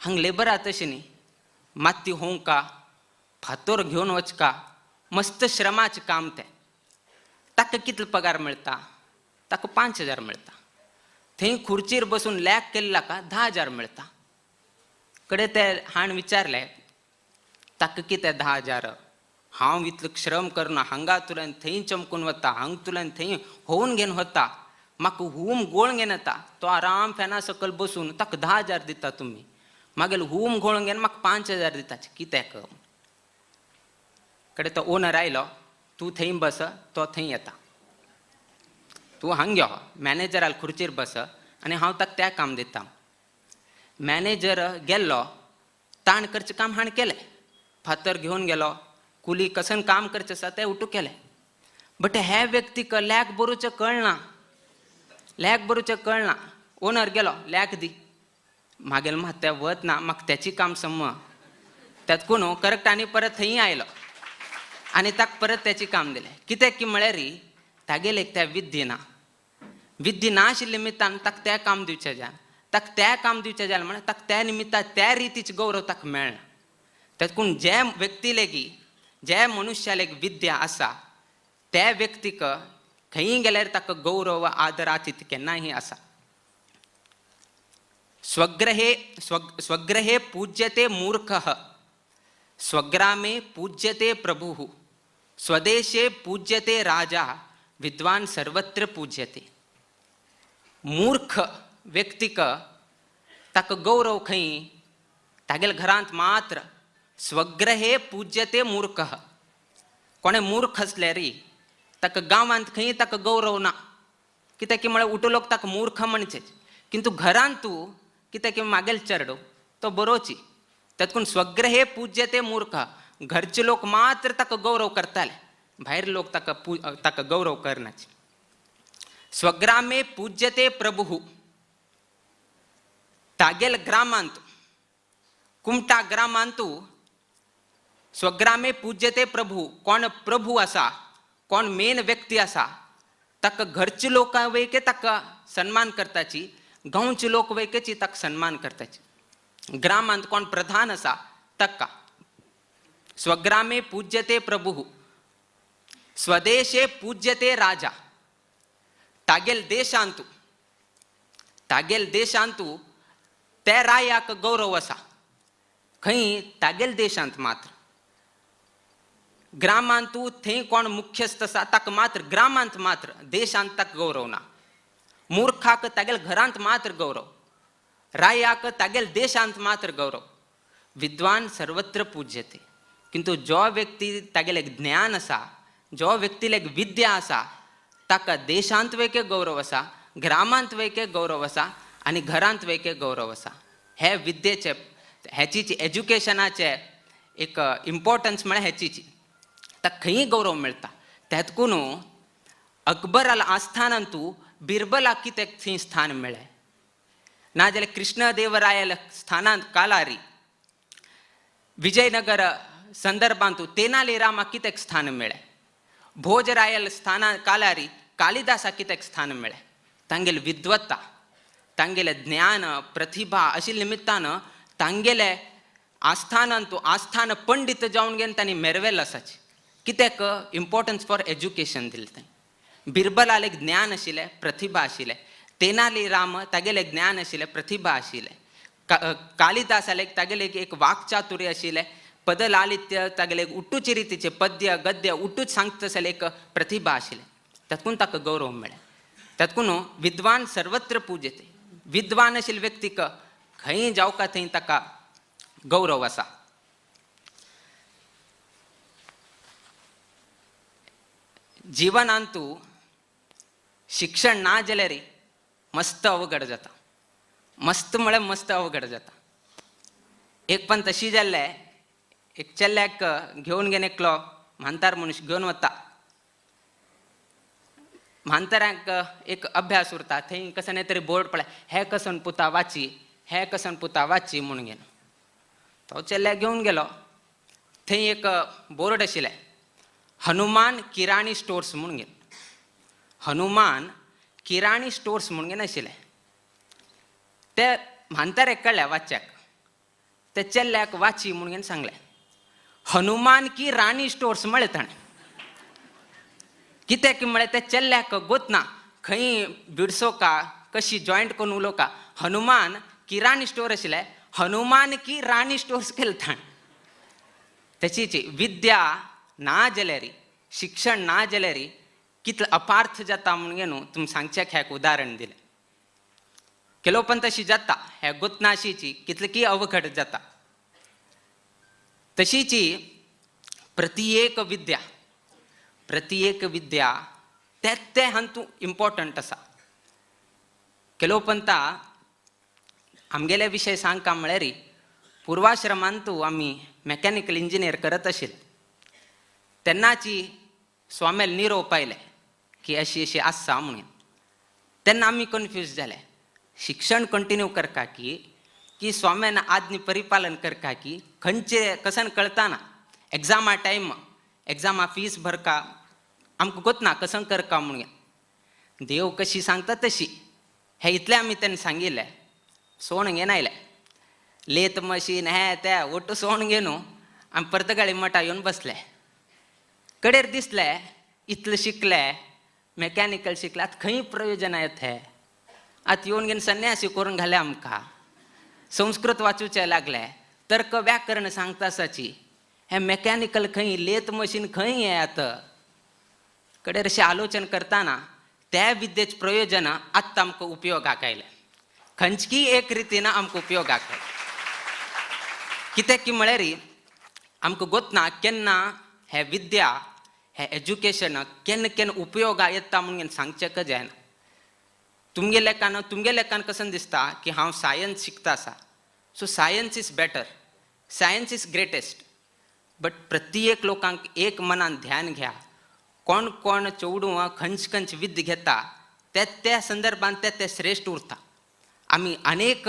हांगा लेबरा तशें न्ही. माती होवंका फातर घेवन वचका मस्त श्रमाचें काम तें. ताका कितलो पगार मेळटा ताका 5,000 मेळटा. थंय खुर्चीर बसून लॅक केल्ला का 10,000 मेळटा. कडेन ते हाण विचारलें ताका कितें 10,000. हांव इतलो श्रम करना हांगा तुल्यान थंय चमकून वता हांगा तुल्यान थंय होवन घेवन वता म्हाका हूम गोळून घेवन येता. तो आराम फॅना सकयल बसून ताका 10,000 दिता तुमी. मागीर हूम गोळून घेवन म्हाका 5,000 दिताचे कित्याक. कडेन तो ओनर आयलो. तूं थंय बस तो थंय येता. तूं हांगा यो मॅनेजराल खुर्चीर बस आनी हांव ताका तें काम दिता. मॅनेजर गेल्लो ताण करचें काम हाणें केलें. फातर घेवन गेलो कुली कसन काम करचें आसा तें उठू केलें. बट हे व्यक्तीक लॅक बरोवचें कळना. लॅक बरोवचें कळना. ओनर गेलो लॅक दी. मागेल म्हाका तें वत ना म्हाका तेची काम सम. तेतकून करेक्ट आनी परत थंय आयलो आनी ताका परत तेची काम दिलें. कित्याक की म्हळ्यार तागेले एक त्या विद्य ना. विद्य ना आशिल्ल्या निमित्तान ताका तें काम दिवचें जाय. ताका तें काम दिवचें जालें म्हळ्यार ताका त्या निमित्तान त्या रितीचो गौरव ताका मेळना. तेतकून जे व्यक्ती लेगीत जे मनुश्या लेगीत विद्या आसा त्या व्यक्तीक खंय गेल्यार ताका गौरव आदर आतिथ्य केन्नाय आसा. स्वग्रहे पूज्यते मूर्खः स्वग्रामे पूज्यते प्रभुः स्वदेशे पूज्यते राजा विद्वान सर्वत्र पूज्यते. मूर्ख व्यक्तीक ताका गौरव खंय तागेल घरांत मात्र. स्वग्रहे पूज्यते मूर्खः. कोणें मूर्ख आसल्यार ताका गांवांत खंय ताका गौरव ना. कित्याक की म्हळ्यार उठो लोक ताका मूर्ख म्हणचे किंतु घरांतू कितें की मागेल चरडो तो बरोची तातूंत स्वग्रहे पूज्यते मूर्ख घरचे लोक मात्र ताका गौरव करताले भायर लोक ताका गौरव करनाचे स्वग्रामे पूज्यते प्रभु तागेल ग्रामांत कुमटा ग्रामांतू स्वग्रामे पूज्यते प्रभु कोण प्रभू आसा कोण मेन व्यक्ती आसा ताका घरचे लोक वयके ताका सन्मान करताची गांवचे लोक वयकेची ताका सन्मान करताची ग्रामांत कोण प्रधान आसा ताका स्वग्रामे पूज्यते प्रभु स्वदेशे पूज्यते राजा तागेल देशांतू त्या रायाक गौरव आसा खंय तागेल देशांत मात्र ग्रामांतू थंय कोण मुख्यस्त आसा ताका मात्र ग्रामांत मात्र देशांत ताका गौरव ना मूर्खाक तागेल घरांत मात्र गौरव रायाक तागेल देशांत मात्र गौरव विद्वान सर्वत्र पूज्यते किंतु जो व्यक्ती तागेले ज्ञान आसा जो व्यक्तीले विद्या आसा ताका देशांत वेके गौरव आसा ग्रामांत वेके गौरव आसा आनी घरांत वेके गौरव आसा हे विद्येचे हेची एज्युकेशनाचे एक इम्पॉर्टन्स म्हळ्यार हेची ताका खंय गौरव मेळटा तातूंत अकबर आस्थानांतू बिरबलाक कितें थंय स्थान मेळ्ळें नाजाल्यार कृष्णदेवरायल स्थानांत कालारी विजयनगर संदर्भांतू तेनाली रामाक कितें स्थान मेळ्ळें भोजरायल स्थाना कालारी कालिदासाक कितें स्थान मेळ्ळें तांगेली विद्वत्ता तांगेले ज्ञान प्रतिभा अशी निमित्तान तांगेले आस्थानांतू आस्थान पंडित जावन घेवन तांणी मेरवेल आसाची कित्याक इम्पॉर्टन्स फॉर एज्युकेशन दिलें थंय बिरबलाक ज्ञान आशिल्लें प्रतिभा आशिल्लें तेनाली राम तागेलें ज्ञान आशिल्लें प्रतिभा आशिल्लें कालिदासाक तागेलें एक वाक्चातुर्य आशिल्लें पदलालित्य तागेलें उट्टूचे रितीचें पद्य गद्य उट्टूच सांगता तसलें एक प्रतिभा आशिल्लें तातूंत ताका गौरव मेळ्ळें तातूंत विद्वान सर्वत्र पूज्यते विद्वान आशिल्ले व्यक्तीक खंय जावका थंय ताका गौरव आसा जिवनांतू शिक्षण ना जाल्यार मस्त अवघड जाता मस्त म्हळ्यार मस्त अवघड जाता एक पण तशी जाल्ले एक चेल्ल्याक घेवन घेवन एकलो म्हातार मनीस घेवन वता म्हाताऱ्याक एक अभ्यास उरता थंय कसं तरी बोर्ड पळय हे कसन पुता वाची म्हणून घेवन तो चेल्ल्याक घेवन गेलो थंय एक बोर्ड आशिल्लें हनुमान किराणी स्टोर्स म्हणून घेवन हनुमान किराणी स्टोर्स म्हणून घेवन आशिल्लें ते म्हाताऱ्याक कळ्ळें वाच्याक ते चेल्ल्याक वाची म्हणून घेवन सांगलें हनुमान की राणी स्टोर्स म्हळें ताणें कित्याक म्हळें ते चेल्ल्याक गोतना खंय बिडसो का कशी जॉयंट करून उलो का हनुमान किराणी स्टोर आशिल्लें हनुमान की राणी स्टोर्स केलें ताणें तेची विद्या ना जाल्यार शिक्षण ना जाल्यार कितलो अपार्थ जाता म्हणून घेवन तुमी सांगच्याक हें उदाहरण दिलें केलो पण तशी जाता हे गुतनाशीची कितलीकी अवघड जाता तशीची प्रत्येक विद्या ते हातूंत इम्पॉर्टंट आसा केलो पंता आमगेले विशय सांगता म्हळ्यार पूर्वाश्रमांतू आमी मॅकॅनिकल इंजिनियर करत आशिल्ले तेन्नाची स्वामेल निरोप आयले की अशी आसा म्हणून तेन्ना आमी कन्फ्यूज जाले शिक्षण कंटिन्यू करता की स्वाम्यान आज्ञ परिपालन करता की खंयचे कसन कळताना एग्जामा टायम एग्जामा फीस भरका आमकां गोतना कसन करका म्हणून देव कशी सांगता तशी हे इतलें आमी तेन्ना सांगिल्लें सोण घेवन आयले लेत मशीन हे ते ओट्टू सोण घेवन आमी पर्तगाळी मठा येवन बसले कडेर दिसलें इतलें शिकले मॅकॅनिकल शिकले आतां खंय प्रयोजन येत हे आतां येवन घेवन संन्यासी करून घाले आमकां संस्कृत वाचूचें लागले तर्क व्याकरण सांगता आसाची हे मॅकॅनिकल खंय लेत मशीन खंय हे आतां कडेर अशें आलोचन करताना त्या विद्येचें प्रयोजन आत्तां आमकां उपयोगाक आयलें खंयची एक रितीन आमकां उपयोगाक आयलें कित्याक की म्हळ्यार आमकां गोतना केन्ना हे विद्या हे एज्युकेशन केन्ना केन्ना उपयोगा येता म्हणून सांगचें जायना तुमगे लेखान कसं दिसता की हांव सायन्स शिकता आसा so science is better science is greatest but प्रत्येक लोकांक एक मनान ध्यान घ्या कोण कोण चेवडूं खंच खंच विद्य घेता त्या संदर्भात ते श्रेष्ठ उरता आमी अनेक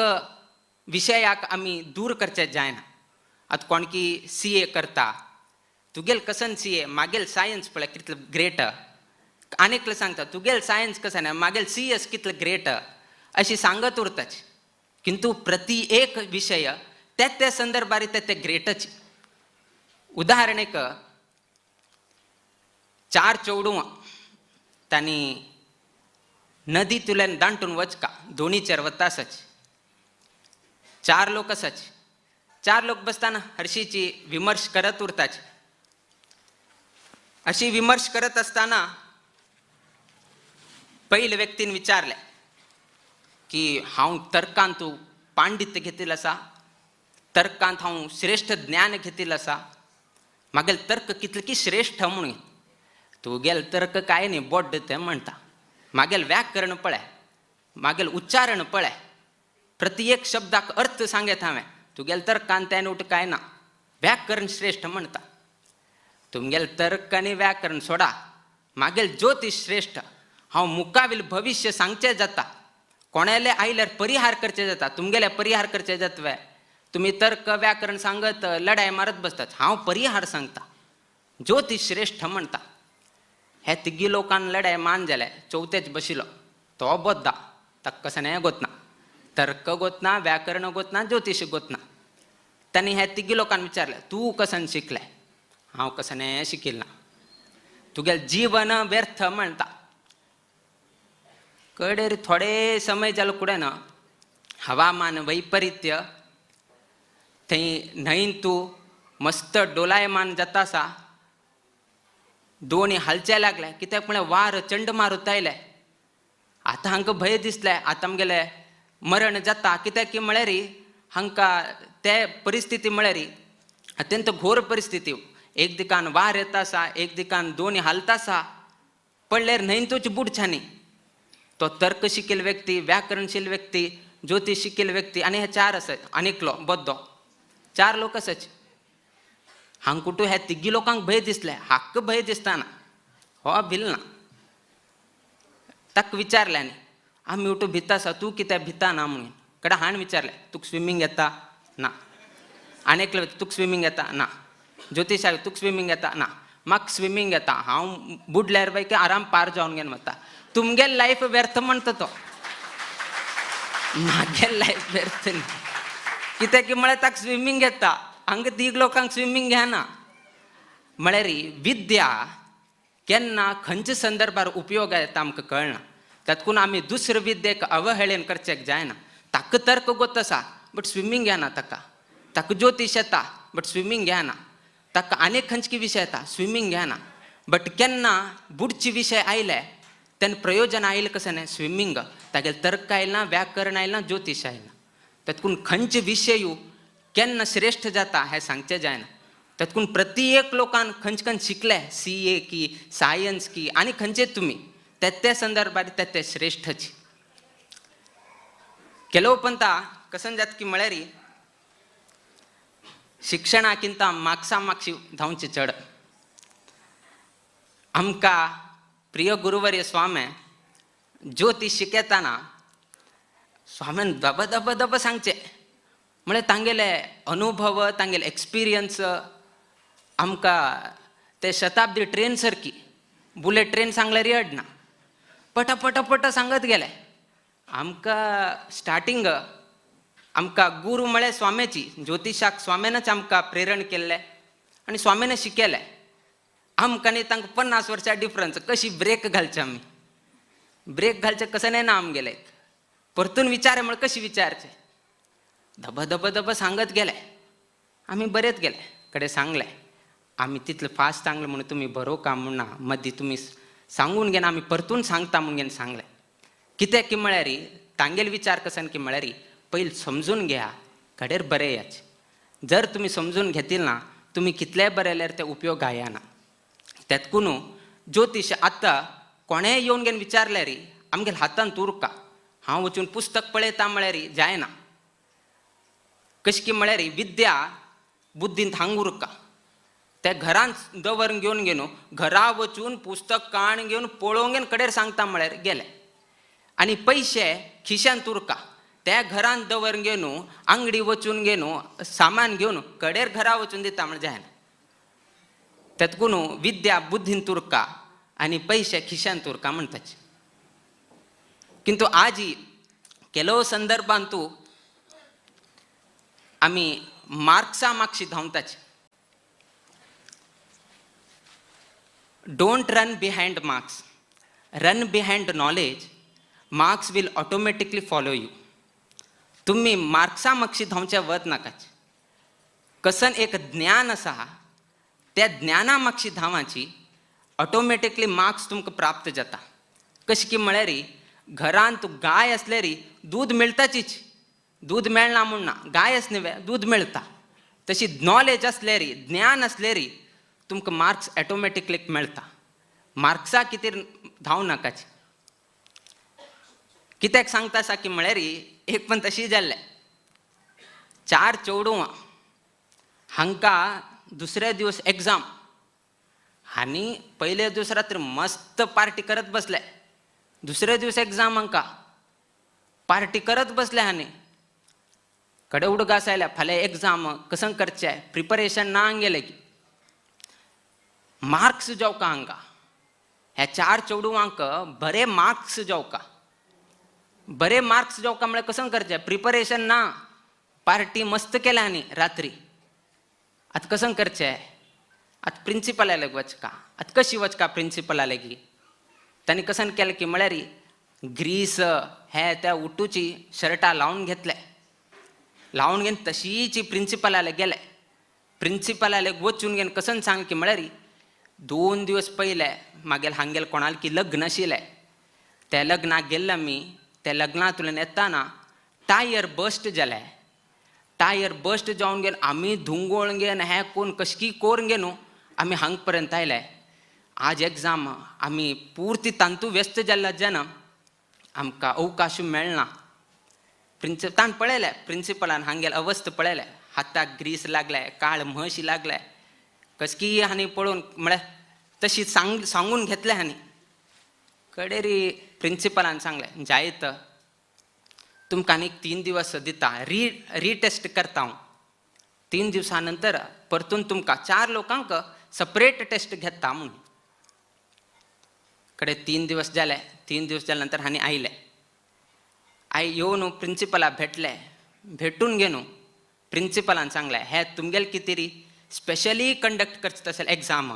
विशयाक आमी दूर करचे जायना आतां कोण की CA करता तुगेल कसन CA मागेल सायन्स पळय कितलें ग्रेट अनेकले सांगता तुगेल सायन्स कसं नाही मागेल CS कितलं ग्रेट अशी सांगत उरताच किंतु प्रति एक विषय त्या संदर्भात ते ग्रेटच उदाहरण एक 4 चेवडूं तांणी नदी तुल्यान दांटून वचका दोनीचेर वता आसाच 4 लोक आसाच 4 लोक बसताना हरशीची विमर्श करत उरताच अशी विमर्श करत असताना पहिले व्यक्तीन विचारले की हांव तर्कांत पांडित्य घेतिल्लो आसा तर्कांत हांव श्रेष्ठ ज्ञान घेतिल्लो आसा मागेल तर्क कितले की श्रेष्ठ म्हणून तुगेल तर्क काय न्ही बोड्ड तें म्हणटा मागेल व्याकरण पळय मागेल उच्चारण पळय प्रत्येक शब्दाक अर्थ सांगेत हांवें तुगेल तर्कांत तें उठ काय ना व्याकरण श्रेष्ठ म्हणटा तुमगेल तर्क आनी व्याकरण सोडा मागेल ज्योतिष श्रेष्ठ हांव मुखावेल भविष्य सांगचें जाता कोणाले आयल्यार परिहार करचे जाता तुमगेले परिहार करचे जातवे तुम्ही तर्क व्याकरण सांगत लढाई मारत बसतात हांव परिहार सांगता ज्योतिष श्रेष्ठ म्हणटा हे तिगी लोकांन लढाई मान जाले चवथेच बशिलो तो बोद्दा ताका कसं गोतना तर्क गोतना व्याकरण गोतना ज्योतिष गोतना त्यांनी हे तिगी लोकांना विचारले तू कसन शिकले हांव कसं शिकिल ना तुगेल जीवन व्यर्थ म्हणटा कडेर थोडे समय जालो कुडे ना हवामान वैपरीत्य थंय न्हंयन तूं मस्त डोलायमान जाता आसा दोनी हालचे लागले कित्याक म्हळ्यार वार चंडमारूत आयले आतां हांकां भंय दिसले आतां आमगेले मरण जाता कित्याक की म्हळ्यार हांकां ते परिस्थिती म्हळ्यार अत्यंत घोर परिस्थिती एक दिकान वार येता आसा एक दिकान दोनी हालता आसा पडल्यार न्हंयन तुजी बुडछानी तो तर्क शिकेल व्यक्ती व्याकरणशील व्यक्ती ज्योतिष शिकेल व्यक्ती आणि हे 4 आसात आनीकलो बद्दो 4 लोक आसाच हांग कुठू ह्या तिगी लोकांक भंय दिसले हाक्क भंय दिसताना हो भिलना ताका विचारले आनी आमी उठू भिता आसा तूं कित्याक भिता ना म्हणून कडे हाण विचारले तुका स्विमींग येता ना आनीकलो तुका स्विमींग येता ना ज्योतिष तुका स्विमींग येता ना म्हाका स्विमींग येता हांव बुडल्यार पैकी आराम पार जावन घेवन वता तुमगे लाईफ व्यर्थ म्हणतो तो मागे लाईफ व्यर्थ न्ही कित्याक की म्हळ्यार ताका स्विमींग येता हांगा तीग लोकांक स्विमींग घेना म्हळ्यार विद्या केन्ना खंयच्या संदर्भार उपयोग येता आमकां कळना तातूंत आमी दुसरे विद्येक अवहेळन करचेक जायना ताका तर्क गोत आसा बट स्विमींग घेना ताका ज्योतिश येता बट स्विमींग घेना ताका आनीक खंयचे विशय येता स्विमींग घेना बट केन्ना बुडचे विशय आयले तेन्ना प्रयोजन आयलें कशें न्ही स्विमींग तागेले तर्क आयला व्याकरण आयला ज्योतिश आयला तातूंत खंयचे विशय केन्ना श्रेष्ठ जाता हें सांगचें जायना तातूंत प्रत्येक लोकान खंयचे खंयचे शिकले CA की सायन्स की आनी खंयचे तुमी त्या संदर्भात ते श्रेष्ठच ಕೆಲವು ಪಂತ ಕಸನ್ ಜಾತಕಿ ಮಳೆರಿ ಶಿಕ್ಷಣಕ್ಕಿಂತ ಮಾಗ್ಸಾಮಾಕ್ಷಿ धांवचे चढ आमकां प्रिय गुरुवर्य स्वामी ज्योतिष शिकयताना स्वामीन दब दब दब सांगचे म्हळ्यार तांगेले अनुभव तांगेले एक्सपिरियन्स आमकां ते शताब्दी ट्रेन सारकी बुलेट ट्रेन सांगल्यार येडना पट पट पट सांगत गेले आमकां स्टार्टींग आमकां गुरू म्हळ्यार स्वामीची ज्योतिशाक स्वामीनच आमकां प्रेरण केल्लें आनी स्वामीन शिकयलें आमकां आनी तांकां 50 वर्सां डिफरन्स कशी ब्रेक घालचे आमी ब्रेक घालचे कशें ना आमगेले परतून विचारे म्हळ्यार कशी विचारचे धब धब धब सांगत गेले आमी बरेत गेले कडेन सांगलें आमी तितलें फास्ट सांगलें म्हणून तुमी बरोवका म्हूण ना मदीं तुमी सांगून घेन आमी परतून सांगता म्हूण घेन सांगलें कित्याक की म्हळ्यार तांगेले विचार कसन की म्हळ्यार पयलीं समजून घेया कडेर बरें याचे जर तुमी समजून घेतील ना तुमी कितलेंय बरें जाल्यार ते उपयोग गायना तेतकून ज्योतिश आतां कोणेय येवन घेवन विचारल्यार आमगेल्या हातांत उरका हांव वचून पुस्तक पळयता म्हळ्यार जायना. कशें की म्हळ्यार विद्या बुद्धींत हांग उरका. ते घरांत दवरून घेवन गेलो घरा वचून पुस्तक काण घेवन पळोवंक कडेर सांगता म्हळ्यार गेले. आनी पयशे खिशांत उरका. त्या घरांत दवरून गेलो अंगडी वचून गेलो सामान घेवन कडेर घरा वचून दिता म्हळ्यार जायना. तेतकून विद्या बुद्धींत उरका आनी पयशे खिशांत उरका म्हणटाचे. किंतु आजी ಕೆಲವು संदर्भांतू आमी मार्क्सा मागशी धांवताचे. Don't run behind marks, run behind knowledge. Marks will automatically follow you. तुम्ही मार्क्सा मागशी धांवचे वच नाकाचे. कसन एक ज्ञान आसा त्या ज्ञाना मागशी धांवाची ऑटोमॅटिकली मार्क्स तुमकां प्राप्त जाता. कशें की म्हळ्यार घरांत गाय असल्यार दूध मेळटाचीच. दूध मेळना म्हूण ना, गाय आसले दूध मेळटा. तशी नॉलेज असल्यार ज्ञान असल्यार तुमकां मार्क्स ऑटोमॅटिकली मेळटा. मार्क्सा कितें धांव नाकाची. कित्याक सांगता आसा की म्हळ्यार एक पण तशी जाल्लें 4 चेडवां हांकां दुसऱ्या दिवस एग्जाम आनी पयले दीस रात्री मस्त पार्टी करत बसले. दुसरे दिवस एग्जाम हांकां पार्टी करत बसले आनी कडे उडगास आयल्या फाल्यां एग्जाम कसं करचें प्रिपरेशन ना गेलें की मार्क्स जावका हांकां. ह्या 4 चेडवांक बरे मार्क्स जावका. बरे मार्क्स जावका म्हळ्यार कसं करचें प्रिपरेशन ना. पार्टी मस्त केल्या न्ही रात्री. आतां कसं करचें. आतां प्रिंसिपला लेगीत वचका. आतां कशी वचका प्रिंसिपला लेगीत. तांणी कसं केलें की म्हळ्यार ग्रीस हे त्या उट्टूची शर्टां लावन घेतले. लावन घेवन तशीच प्रिंसिपलाले गेले. प्रिंसिपलाले वचून घेवन कसं सांग की म्हळ्यार 2 दिवस पयले मागेल हांगेल कोणाल की लग्न आशिल्लें. त्या लग्नाक गेल्ले आमी. त्या लग्नांतल्यान येताना टायर बस्ट जाले. टायर बस्ट जावन घेवन आमी धुंगोळ घेवन हे कोण कशकी कोरून घेवन आमी हांग पर्यंत आयले. आज एग्जाम आमी पुर्ती तांतू व्यस्त जाल्ल्या जेन्ना आमकां अवकाश मेळना. ताण पळयलें प्रिंसिपलान हांगेल अवस्थ पळयलें. हाताक ग्रीस लागले, काळ म्हशी लागले. कसकी हांणी पळोवन म्हळ्यार तशी सांगून घेतलें हांणी. कडेर प्रिंसिपलान सांगलें जायत तुमकां आनीक 3 दिवस दिता. रिटेस्ट करता हांव. 3 दिवसां नंतर परतून तुमकां 4 लोकांक सपरेट टेस्ट घेता म्हणून. कडेन 3 दिवस जाले. 3 दिवस जाल्या नंतर हांणी आयले. येवन प्रिंसिपला भेटले. भेटून घेवन प्रिंसिपलान सांगलें हे तुमगेल कितें तरी स्पेशली कंडक्ट करचें असेल एग्जाम.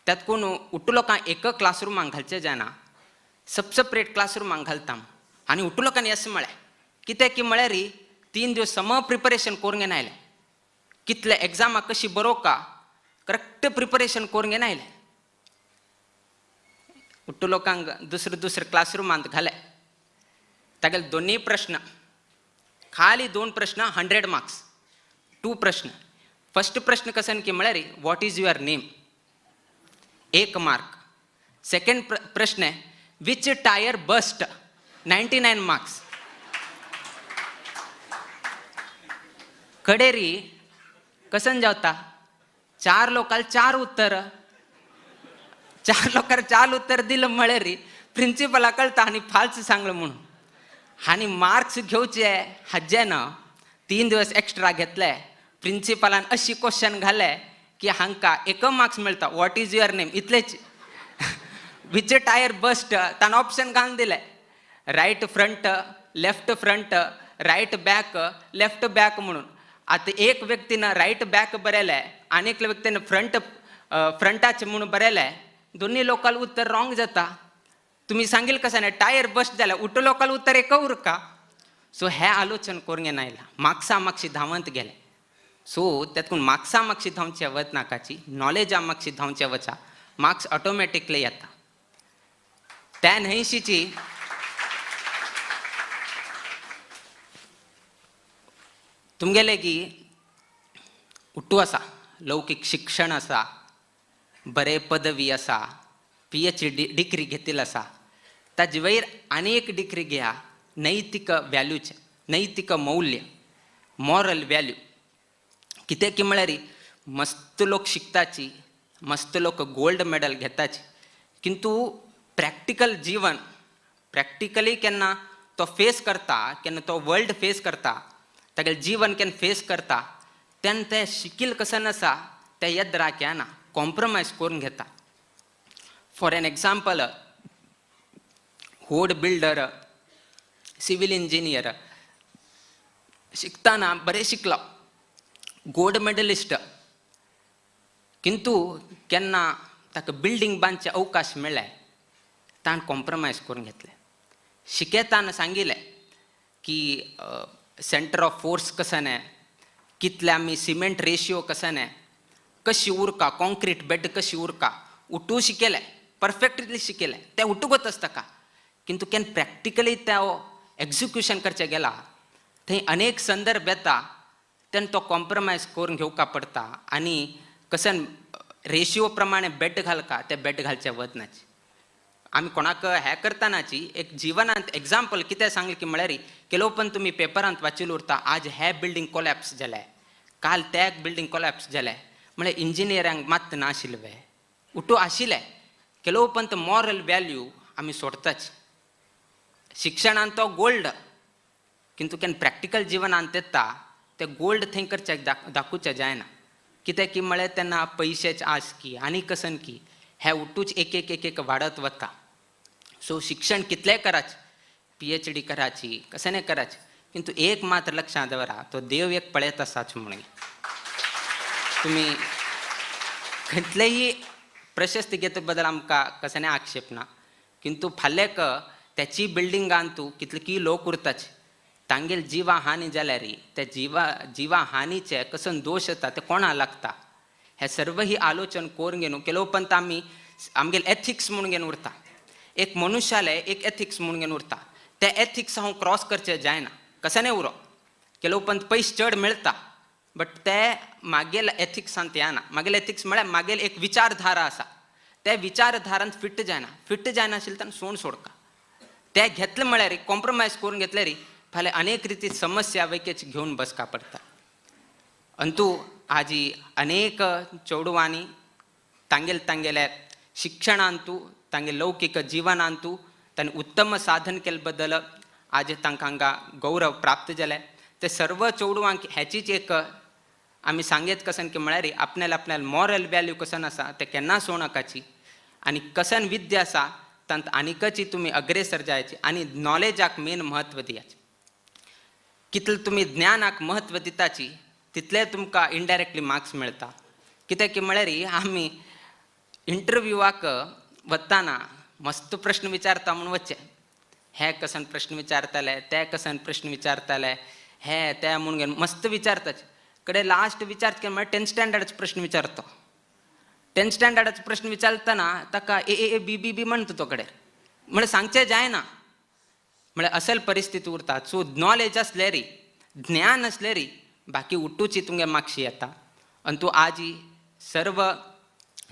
त्यात कोण उट्टू लोकांक एक क्लासरुमांक घालचें जायना. सपरेट क्लासरुमांक घालता. आनी उट्टू लोकांनी अशें म्हळें कित्याक की म्हळ्यार 3 दिवस सम प्रिपरेशन करून घेवन आयलें. कितले एग्जामाक कशी बरोवका करेक्ट प्रिपरेशन करून घेवन आयलें. उट्टू लोकांक दुसरे क्लासरुमांत घाले. तागेले दोन्ही प्रश्न खाली 2 प्रश्न 100 मार्क्स. 2 प्रश्न. फर्स्ट प्रश्न कसं की म्हळ्यार what is your name 1 mark. Second प्रश्न विच टायर बस्ट 99 मार्क्स. कडेरी कसं जावता 4 लोकांक 4 उत्तर. 4 लोकांक 4 उत्तर दिलं म्हळ्यार प्रिंसिपला कळटा आनी फाल्स सांगलं म्हणून. आनी मार्क्स घेवचे हाजे ना 3 दिवस एक्स्ट्रा घेतले. प्रिंसिपलान अशी क्वेश्चन घाले की हांकां 1 मार्क्स मेळटा. वॉट इज युअर नेम इतलेच. विच टायर बस्ट ताणें ऑप्शन घालून दिले. Right front, left front, right back, left back म्हणून. आतां एक व्यक्तीनं रायट बॅक बरयलें आनी एक व्यक्तीनं फ्रंटाचें म्हणून बरयलें. दोन्ही लोकांक उत्तर रॉंग जाता. तुम्ही सांगेल कसं नाही टायर बस्ट जाल्या उट्टू लोकांक उत्तर एक उरका. सो हे आलोचन करून घेवन आयला. मार्क्सा मागशी धांवत गेले. सो त्यातून मार्क्सा मागशी धांवचे वच नाकाची. नॉलेजा मागशी धांवचे वचा. मार्क्स ऑटोमॅटिकली येता. त्या न्हयशीची तुमगेले की उट्टू आसा, लौकीक शिक्षण आसा, बरे पदवी आसा, PhD डिग्री घेतिल्ली आसा. ताजे वयर आनी एक डिग्री घेया नैतिक व्हॅल्यूचे नैतिक मौल्य मॉरल व्हॅल्यू कितें की म्हळ्यार मस्त लोक शिकताची मस्त लोक गोल्ड मेडल घेताची किंतु प्रॅक्टिकल जीवन प्रॅक्टिकली केन्ना तो फेस करता केन्ना तो वर्ल्ड फेस करता तागेलें जीवन केन्ना फेस करता तेन्ना ते शिकील कसन आसा ते येद राख्याना कॉम्प्रमायज करून घेता. फॉर एन एग्जाम्पल होड बिल्डर सिवील इंजिनियर शिकताना बरें शिकलो गोल्ड मेडलिस्ट किंतु केन्ना ताका बिल्डींग बांदचे अवकाश मेळ्ळे ताणें कॉम्प्रमायज करून घेतले. शिकयताना सांगिल्लें की सेंटर ऑफ फोर्स कसाने कितले आमी सिमेंट रेशियो कसाने कशी उरका कॉन्क्रीट बेड कशी उरका उठू शिकयलें परफेक्टली शिकयलें तें उठूकच आसता का किंतु केन्ना प्रॅक्टिकली ते एक्झिक्युशन करचें गेला थंय अनेक संदर्भ येता तेन्ना तो कॉम्प्रमायज करून घेवका पडटा आनी कसन रेशियो प्रमाणे बेड घालका ते बेड घालचे वचनाचे. आमी कोणाक हें करतानाची एक जिवनांत एग्जाम्पल कितें सांगलें की म्हळ्यार केलो पण तुमी पेपरांत वाचिल्लो उरता आज हे बिल्डींग कोलॅप्स जालें काल ते बिल्डींग कोलॅप्स जालें म्हळ्यार इंजिनियरांक मात नाशिल्लें उठू आशिल्लें केलो पण मॉरल व्हॅल्यू आमी सोडताच. शिक्षणांत तो गोल्ड किंतु केन्ना प्रॅक्टिकल जिवनांत येता ते गोल्ड थंय करचें दाखोवचें जायना कित्याक की म्हळ्यार तेन्ना पयशेच आस की आनी कसन की हे उठूच एक एक एक एक वाडत वता. सो शिक्षण कितलेंय कराच PhD कराची कशेंय कराच किंतु एक मात्र लक्षात दवरा तो देव एक पळयत आसाच म्हणून तुमी कितलेही प्रशस्ती घेत बद्दल आमकां कशेंय आक्षेप ना किंतु फाल्याक त्याची बिल्डिंगांत तूं कितले की लोक उरताचे तांगेल जिवा हानी जाल्यार त्या जिवा हानीचे कसन दोश येता ते कोणा लागता हे सर्व ही आलोचन करून घेवन केलो पण आमी आमगेल एथिक्स म्हणून घेवन उरता एक मनुश्याले एक एथिक्स म्हणून घेवन उरता ते एथिक्स हांव क्रॉस करचें जायना कशेंय उरो केलो पण पयस चड मेळटा बट ते मागेल एथिक्सांत येना मागेल एथिक्स म्हळ्यार मागेल एक विचारधारा आसा त्या विचारधारांत फिट जायना आशिल्लें तेन्ना सोड सोडका ते घेतलें म्हळ्यार कॉम्प्रमायज करून घेतल्यार फाल्यां अनेक रिती समस्या वैकेच घेवन बसका पडटा. अंतू आजी अनेक चेडवांनी तांगेले शिक्षणांतू तांगे लौकिक जिवनांतू तांणी उत्तम साधन केले बद्दल आज तांकां हांगा गौरव प्राप्त जाले. ते सर्व चेडवांक हेचीच एक आमी सांगेत कसन की म्हळ्यार आपल्याल मॉरल व्हॅल्यू कसन आसा ते केन्ना सोडनाकाची आनी कसन विद्या आसा तांत आनीकची तुमी अग्रेसर जायची आनी नॉलेजाक मेन म्हत्व दियाचे. कितले तुमी ज्ञानाक म्हत्व दिताची तितले तुमकां इनडायरेक्टली मार्क्स मेळटा कित्याक की म्हळ्यार आमी इंटरव्यूवाक वताना मस्त प्रश्न विचारता म्हणून वच्चे हे कसन प्रश्न विचारताले ते कसन प्रश्न विचारताले हे ते म्हणून घेवन मस्त विचारताचे कडेन लास्ट विचारता म्हळ्यार 10th स्टँडर्डाचो प्रश्न विचारता 10th स्टँडर्डाचो प्रश्न विचारतना ताका ए बी बी बी म्हणटा तो कडेन म्हळ्यार सांगचें जायना म्हळ्यार असल परिस्थिती उरता. सो नॉलेज आसले री ज्ञान आसले री बाकी उठूची तुमगे मार्क्शी येता. आनी तूं आजी सर्व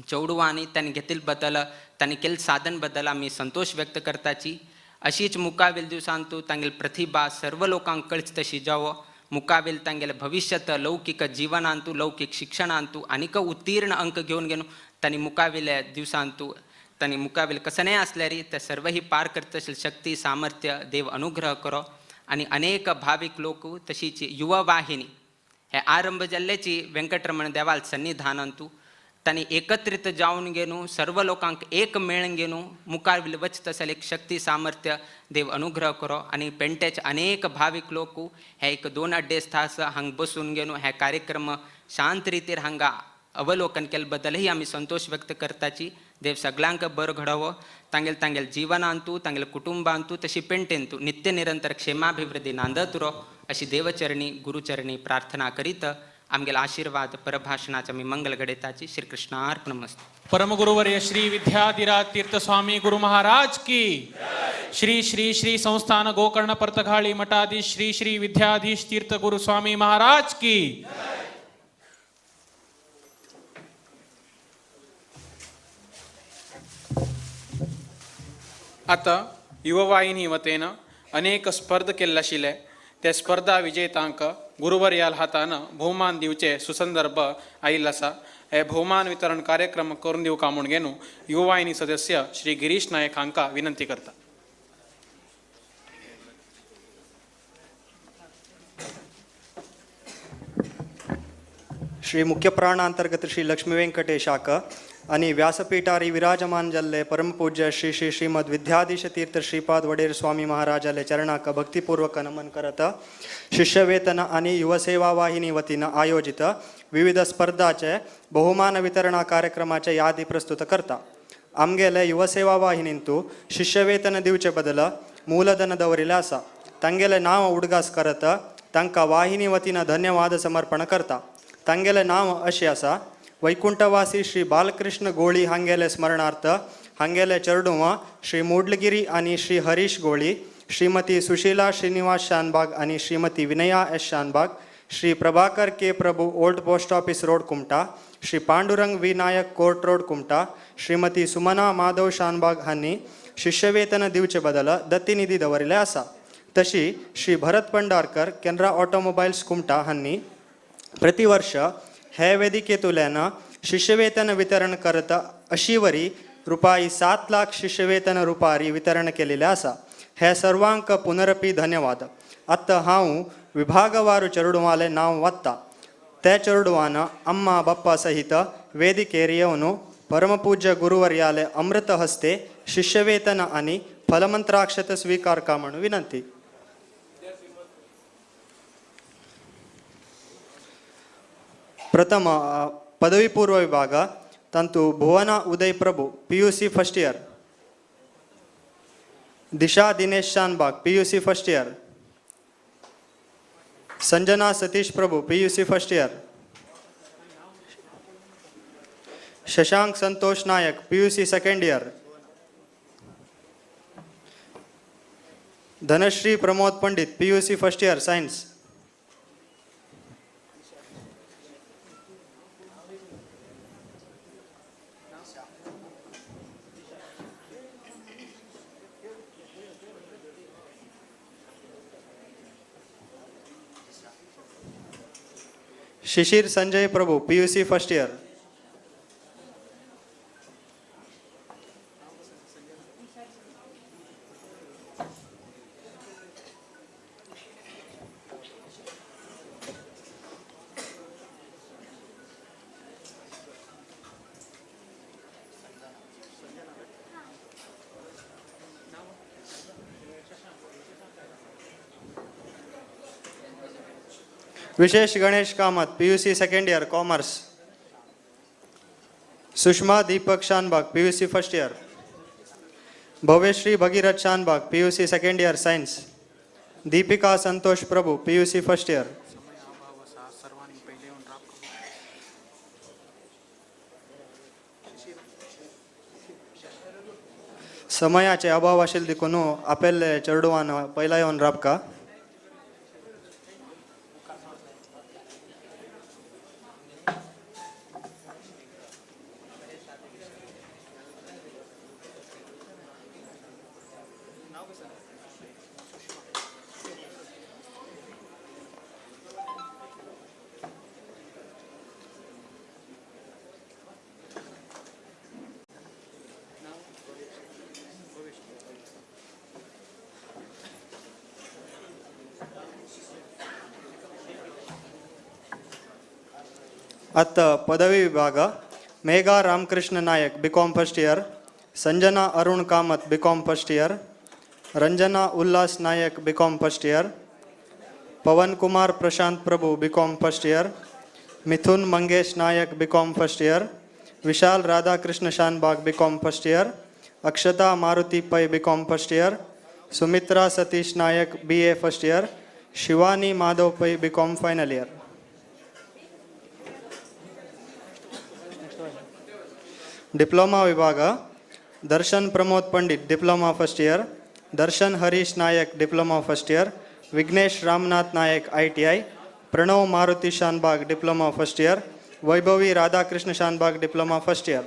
चेडवांनी तांणी घेतिल्ले बद्दल तांणी केल्ले साधन बद्दल आमी संतोष व्यक्त करताची. अशीच मुखावेल दिवसांतू तांगेली प्रतिभा सर्व लोकांक कळच तशी जावो मुखावेल तांगेले भविष्यात लौकिक जिवनांतू लौकिक शिक्षणांतू आनीक उत्तीर्ण अंक घेवन तांणी मुखावेल्या दिवसांतू तांणी मुखावेल कसनय आसल्यार ते सर्व ही पार करता आशिल्ली शक्ती सामर्थ्य देव अनुग्रह करो आनी अनेक भावीक लोक तशीच युवा वाहिनी हे आरंभ जाल्ल्याची वेंकटरमण देवाल सन्निधानांतू तांणी एकत्रित जावन घेवन सर्व लोकांक एक मेळून घेवन मुखार वचत आसले एक शक्ती सामर्थ्य देव अनुग्रह करो आनी पेंटेचे अनेक भावीक लोक हे एक 2-2.5 तास हांगा बसून घेवन हे कार्यक्रम शांत रितीर हांगा अवलोकन केले बद्दलही आमी संतोष व्यक्त करताची. देव सगळ्यांक बरो घडोवो तांगेल जिवनांतू तांगेल कुटुंबांतू तशी पेंटेंतू नित्य निरंतर क्षेमाभिवृद्धी नांदत उरो अशी देवचरणी गुरुचरणी प्रार्थना करीत आमगेल आशीर्वाद परभाषणाचे आमी मंगल घडयताची. श्री कृष्णार्पणमस्तु. परम गुरुवर्य श्री विद्याधिराज तीर्थ स्वामी गुरु महाराज की श्री श्री श्री संस्थान गोकर्ण पर्तगाळी मठाधीश श्री श्री विद्याधीश तीर्थ गुरु स्वामी महाराज की. आता युववाहिनी वतेन अनेक स्पर्ध केल्ले आशिल्ले ते स्पर्धा विजेतांक गुरुवर्याल हातान भोवमान दिवचे सुसंदर्भ आयिल्लो आसा. हे भोवमान वितरण कार्यक्रम करून दिवका म्हूण घेवन युवा वाहिनी सदस्य श्री गिरीश नायक हांकां विनंती करता. श्री मुख्य प्राण अंतर्गत श्री लक्ष्मी वेंकटेशाक आणि व्यासपीठारी विराजमान जल्ले परमपूज्य श्री श्री श्रीमद विद्याधीश तीर्थ श्रीपाद वडेर स्वामी महाराजाले चरणाक भक्तिपूर्वक नमन करत शिष्यवेतन आणि युवसेवा वाहिनी वतीनं आयोजित विविध स्पर्धाचे बहुमान वितरणा कार्यक्रमाचे यादी प्रस्तुत करता. आमगेले युवसेवा वाहिनींतू शिष्यवेतन दिवचे बदल मूलधन दवरिले आसा. तांगेले नाव उडगास करत तांकां वाहिनी वतीनं धन्यवाद समर्पण करता. तांगेले नाव अशें आसा. वैकुंठवासी श्री बालकृष्ण गोळी हांगेले स्मरणार्थ हांगेले चेडूं श्री मुडलगिरी आणि श्री हरीश गोळी, श्रीमती सुशीला श्रीनिवास शानबाग आणि Shrimati Vinaya S Shanbhag, Shri Prabhakar K Prabhu old post office road Kumta, Shri Pandurang Vinayak court road Kumta, Shrimati Sumana Madhav Shanbhag हांनी शिष्यवेतन दिवचे बदल दत्तीनिधी दवरिले आसा. तशी श्री भरत पंडारकर केनरा ऑटोमोबाईल्स कुमटा हांनी प्रतिवर्ष हे वेदिकेतुल्यान शिष्यवेतन वितरण करत अशीवरी रुपये 7 लाख शिष्यवेतन रुपारी वितरण केलेले आसा. हे सर्वांक पुनरपी धन्यवाद. आतां हांव विभागवार चेडूवाले नाव वाचता. त्या चेडूवान अम्मा बाप्पा सहित वेदिकेर येवन परमपूज्य गुरुवर्याले अमृत हस्ते शिष्यवेतन आणि फलमंत्राक्षत स्वीकार का म्हणून विनंती. प्रथम पदवी पूर्व विभाग तंतु Bhuvana Uday Prabhu PUC first year, Disha Dinesh Shanbhag PUC first year, Sanjana Satish Prabhu PUC first year, Shashank Santosh Nayak PUC second year, Dhanashree Pramod Pandit PUC first year science, Shishir Sanjay Prabhu PUC first year, Vishesh Ganesh Kamat PUC second year commerce, Sushma Deepak Shanbhag PUC first year, Bhavyashree Bhagirath Shanbhag PUC second year science, Deepika Santosh Prabhu PUC first year, समयाचे अभाव आशिल्ले देखून आपेल्ले चेडूवान पयला येवन राबका. आता पदवी विभाग Megha Ramakrishna Nayak BCom first year, Sanjana Arun Kamat BCom first year, Ranjana Ullas Nayak BCom first year, Pavan Kumar Prashant Prabhu BCom first year, Mithun Mangesh Nayak BCom first year, Vishal Radhakrishna Shanbhag BCom first year, Akshata Maruti Pai BCom first year, Sumitra Satish Nayak BA first year, Shivani Madhav Pai BCom final year. Diploma विभाग Darshan Pramod Pandit diploma first year, Darshan Harish नायक diploma first year, Vighnesh Ramnath Nayak ITI, Pranav Maruti Shanbhag diploma first year, Vaibhavi Radhakrishna Shanbhag diploma first year.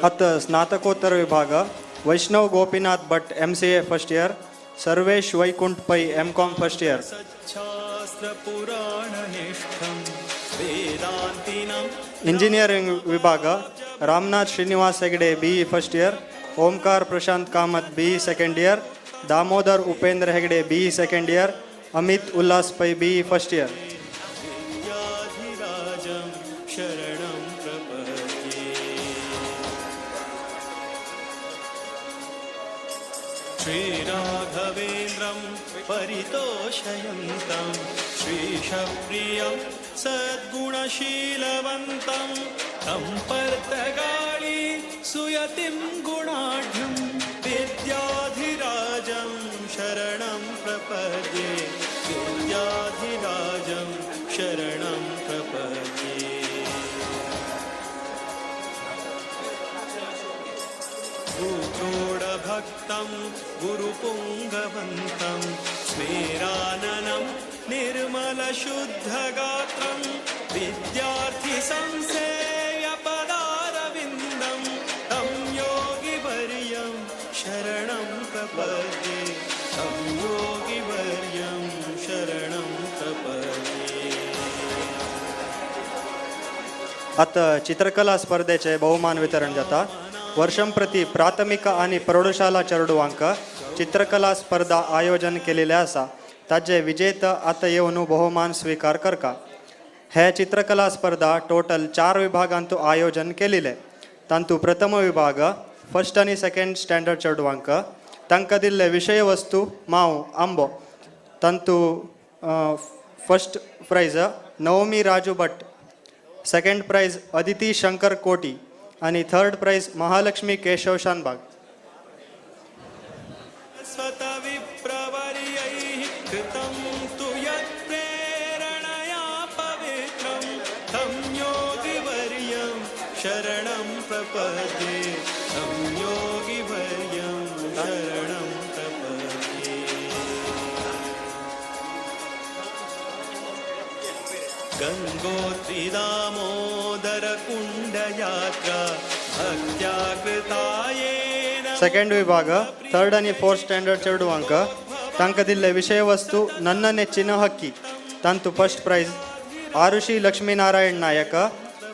अत स्नातकोत्तर विभाग Vaishnav Gopinath Bhat MCA first year, Sarvesh Vaikunth Pai MCOM first year. Engineering विभाग Ramnath Srinivas Hegde BE first year, Omkar Prashant Kamat BE second year, Damodar Upendra Hegde BE second year, Amit Ullas Pai BE first year. श्रीराघवेन्द्रं परितोषयन्तं श्रीशप्रियं सद्गुणशीलवन्तं तं पर्तगाळी सुयतिं गुणाढ्यं विद्याधिराजं शरणं प्रपद्ये, विद्याधिराजं शरणं प्रपद्ये. भक्तं गुरुपुङ्गवन्तं स्मेराननं निर्मलशुद्धगात्रं विद्यार्थिसंसेव्यपदारविन्दं तं योगिवर्यं शरणं प्रपद्ये, तं योगिवर्यं शरणं प्रपद्ये. आता चित्रकला स्पर्धेचे बहुमान वितरण जाता. वर्षंप्रती प्राथमिक आणि प्रौढशाला चेडवांक चित्रकला स्पर्धा आयोजन केलेले आसा. ताजे विजेता आता येवन बहुमान स्वीकार करका. हे चित्रकला स्पर्धा टोटल 4 विभागांतू आयोजन केलेले. तांतू प्रथम विभाग फर्स्ट आणि सेकंड स्टँडर्ड चेडवांक तांकां दिल्ले विषय वस्तू माव आंबो. तांतू फर्स्ट प्राइज नवमी राजू भट्ट, सेकंड प्राइज अदिती शंकर कोटी आणि थर्ड प्राइज महालक्ष्मी केशव शानबाग. स्वतविप्रवर्यैः कृतं तु यत्प्रेरणया पवित्रं तं योगिवर्यं शरणं प्रपद्ये, तं योगिवर्यं शरणं प्रपद्ये. गंगोत्रीदामोदरकुण्डयात्रा भक्त्या कृतायेन. सेकंड विभाग थर्ड आणि फोर्थ स्टँडर्ड चेडवांक तांकां दिल्ले विषय वस्तू नन्न नेच्चिन हक्की. तांतू फर्स्ट प्राइज आरुषी लक्ष्मीनारायण नायक,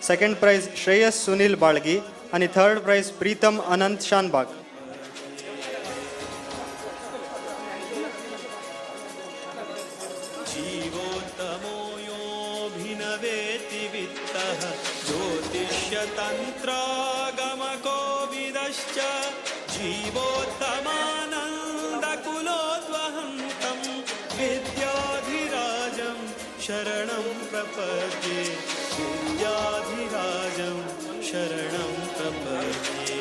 सेकंड प्राइज श्रेयस सुनील बाळगी आणि थर्ड प्राइज प्रीतम अनंत शानबाग. ज्योतिष्यतन्त्रागमकोविदश्च जीवोत्तमानन्दकुलोद्वहन्तं विद्याधिराजं शरणं प्रपद्ये, विद्याधिराजं शरणं प्रपद्ये.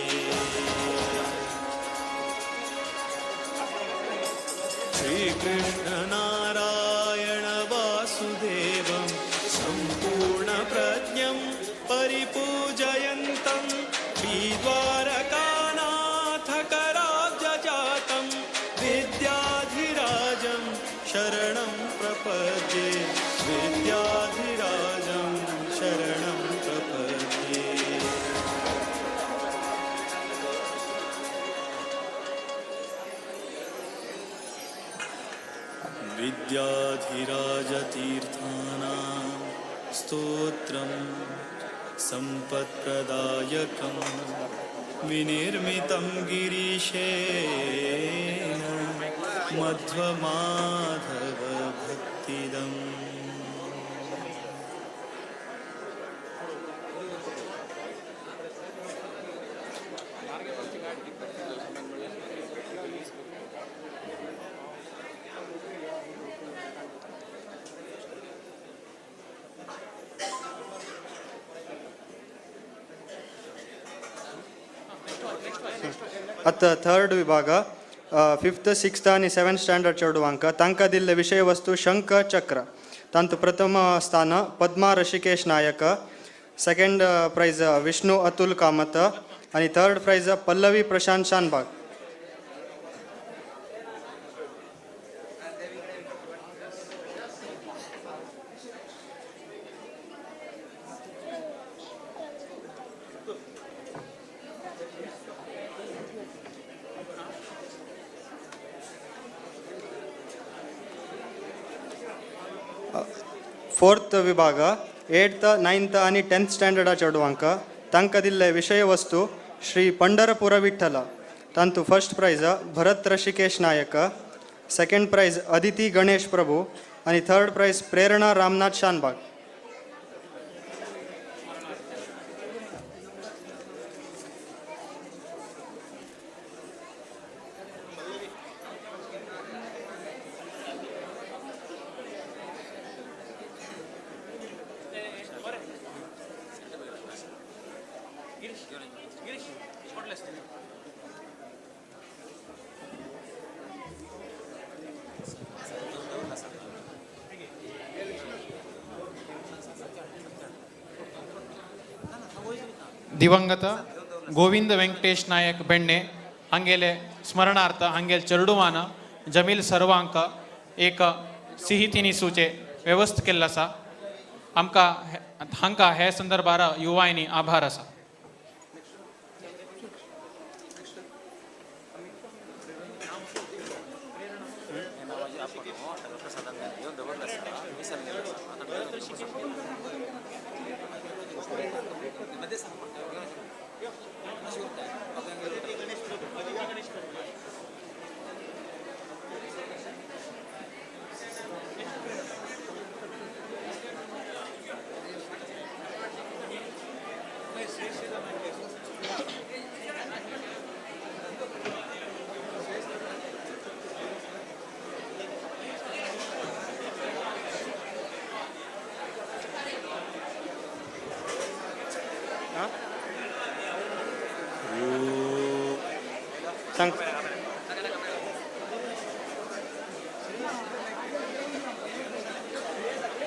श्रीकृष्णनारायण वासुदेवं सम्पूर्णप्रज्ञं परिपूजयन्तं श्रीद्वारकानाथकराब्जजातं विद्याधिराजं शरणं प्रपद्ये, विद्याधिराजं शरणं प्रपद्ये. विद्याधिराजतीर्थानां स्तोत्रं सम्पत्प्रदायकं विनिर्मितं गिरीशेन मध्वमाधवभक्तिदम्. आता थर्ड विभाग 5th 6th आणि 7th स्टँडर्ड चेडवांक तांकां दिल्ले विशय वस्तू शंख चक्र. तांतू प्रथम स्थान पद्मा ऋषिकेश नायक, सेकंड प्राइज विष्णु अतुल कामत आणि third prize Pallavi Prashant Shanbhag. Fourth विभाग 8th 9th आणि 10th स्टँडर्ड चेडवांक तांकां दिल्ले विशय वस्तू श्री पंढरपूर विठ्ठल. तांतू फर्स्ट प्राइज भरत ऋषिकेश नायक, सेकंड प्राइज अदिती गणेश प्रभू आणि थर्ड प्राइज प्रेरणा रामनाथ शानबाग. दिवंगत गोविंद वेंकटेश नायक बेण्णे हांगेले स्मरणार्थ हांगेल चेडुवान जमील सर्वांक एक सिही तिनिसूचे व्यवस्थ केल्लो आसा. आमकां हांकां हे संदर्भार युवांनी आभार आसा.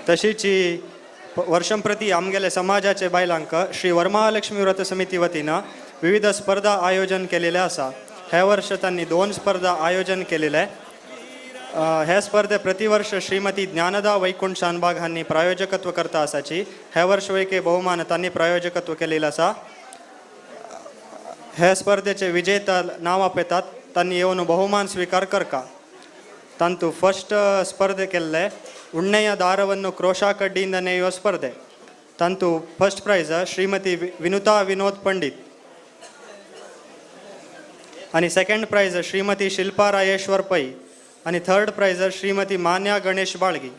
तशीच वर्षंप्रती आमगेले समाजाचे बायलांक श्री वरमहालक्ष्मी व्रत समिती वतीनं विविध स्पर्धा आयोजन केलेले आसा. हे वर्ष त्यांनी 2 स्पर्धा आयोजन केलेले. हे स्पर्धे प्रतिवर्ष श्रीमती ज्ञानदा वैकुंठ शानबाग हांनी प्रायोजकत्व करता आसाची. हे वर्ष वैके बहुमान त्यांनी प्रायोजकत्व केलेलं आसा. हे स्पर्धेचे विजेता नाव आपयतात त्यांनी येवन बहुमान स्वीकार करका. तांतू फर्स्ट स्पर्धे केल्ले ಉಣ್ಣೆಯ ದಾರವನ್ನು ಕ್ರೋಶಾ ಕಡ್ಡಿಯಿಂದ ನೇಯುವ ಸ್ಪರ್ಧೆ. ತಂತು ಫಸ್ಟ್ ಪ್ರೈಸ್ ಶ್ರೀಮತಿ ವಿನುತಾ ವಿನೋದ್ ಪಂಡಿತ್ आणि सेकंड प्राइज श्रीमती शिल्पा रायेश्वर पै आणि थर्ड प्राइज श्रीमती मान्या गणेश बाळगी.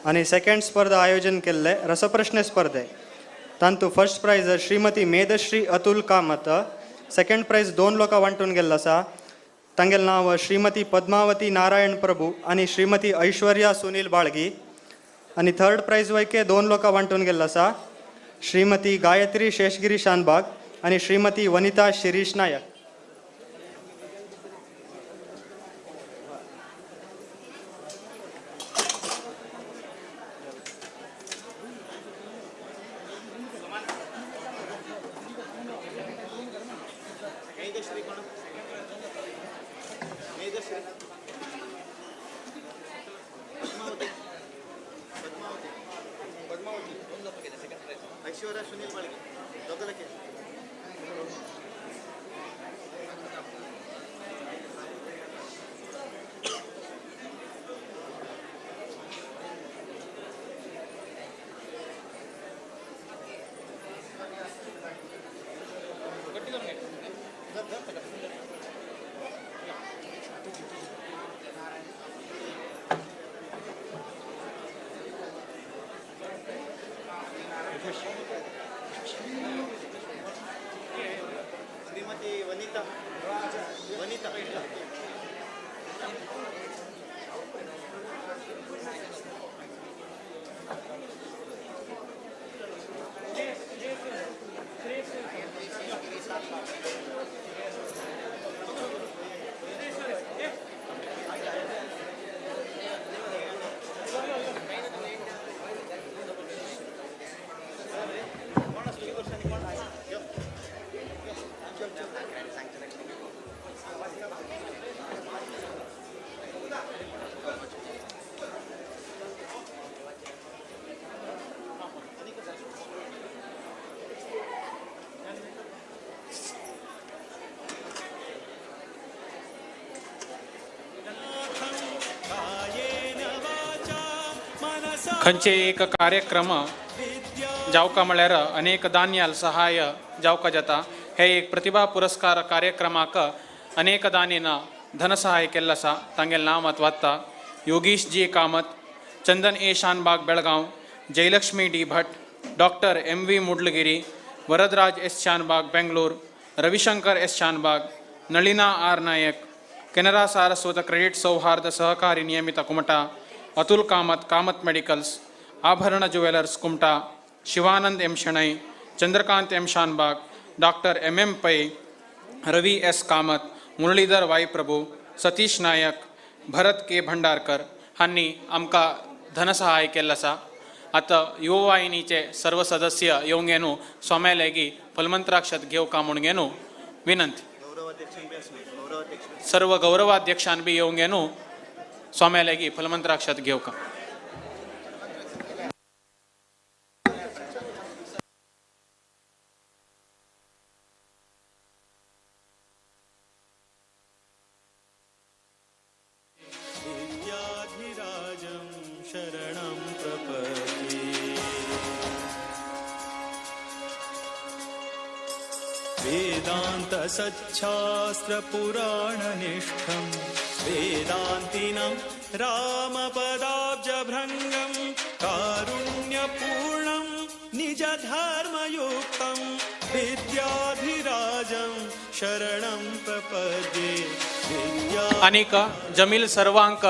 आणि सेकंड स्पर्धा आयोजन केल्ले रसप्रश्न स्पर्धे. तांतू first prize Shrimati Medhashree Atul Kamat, second prize 2 लोकां वांटून गेल्लो आसा. तांगेल नाव श्रीमती पद्मावती नारायण प्रभू आणि श्रीमती ऐश्वर्या सुनील बाळगी. आणि थर्ड प्राइज वैके 2 लोकां वांटून गेल्लो आसा. श्रीमती गायत्री शेषगिरी शानबाग आणि श्रीमती वनिता शिरीष नायक. ऐश्वर्या सुनील बाळगी दोघलके. खंयचे एक कार्यक्रम जावका म्हळ्यार अनेक दान्याल सहाय जावका जाता. हे एक प्रतिभा पुरस्कार कार्यक्रमाक अनेक दानीन धनसहाय केल्लो आसा. तांगेलें नांव मात वाचता. Yogish G Kamat, Chandan A Shanbhag Belgaum, Jayalakshmi D Bhat, doctor M V Mudalgiri, Varadaraj S Shanbhag Bangalore, Ravishankar S Shanbhag, Nalina R Nayak, Canara Saraswat credit Souharda Sahakari Niyamita Kumta, Atul Kamat Kamat medicals, Abharana jewellers Kumta, Shivanand M Shenoy, Chandrakant M Shanbhag, doctor M M Pai, Ravi S Kamat, Muralidhar Y Prabhu, Satish Nayak, Bharat K Bhandarkar हांनी आमकां धनसहाय केल्लो आसा. आतां युवा वाहिनीचे सर्व सदस्य येवंगेनू सोम्या लेगी फलमंत्राक्षत घेवका म्हणगेनू विनंती. सर्व गौरवाध्यक्षान बी येवंगेनू सोम्या लेगी फलमंत्राक्षत घेवका. शरणं प्रपद्ये. वेदान्त सच्छास्त्र पुराणनिष्ठं वेदान्तिनं रामपदाब्जभृङ्गं कारुण्यपूर्णं निजधर्मयुक्तं विद्याधिराजं शरणं प्रपद्ये. आनीक जमील सर्वांक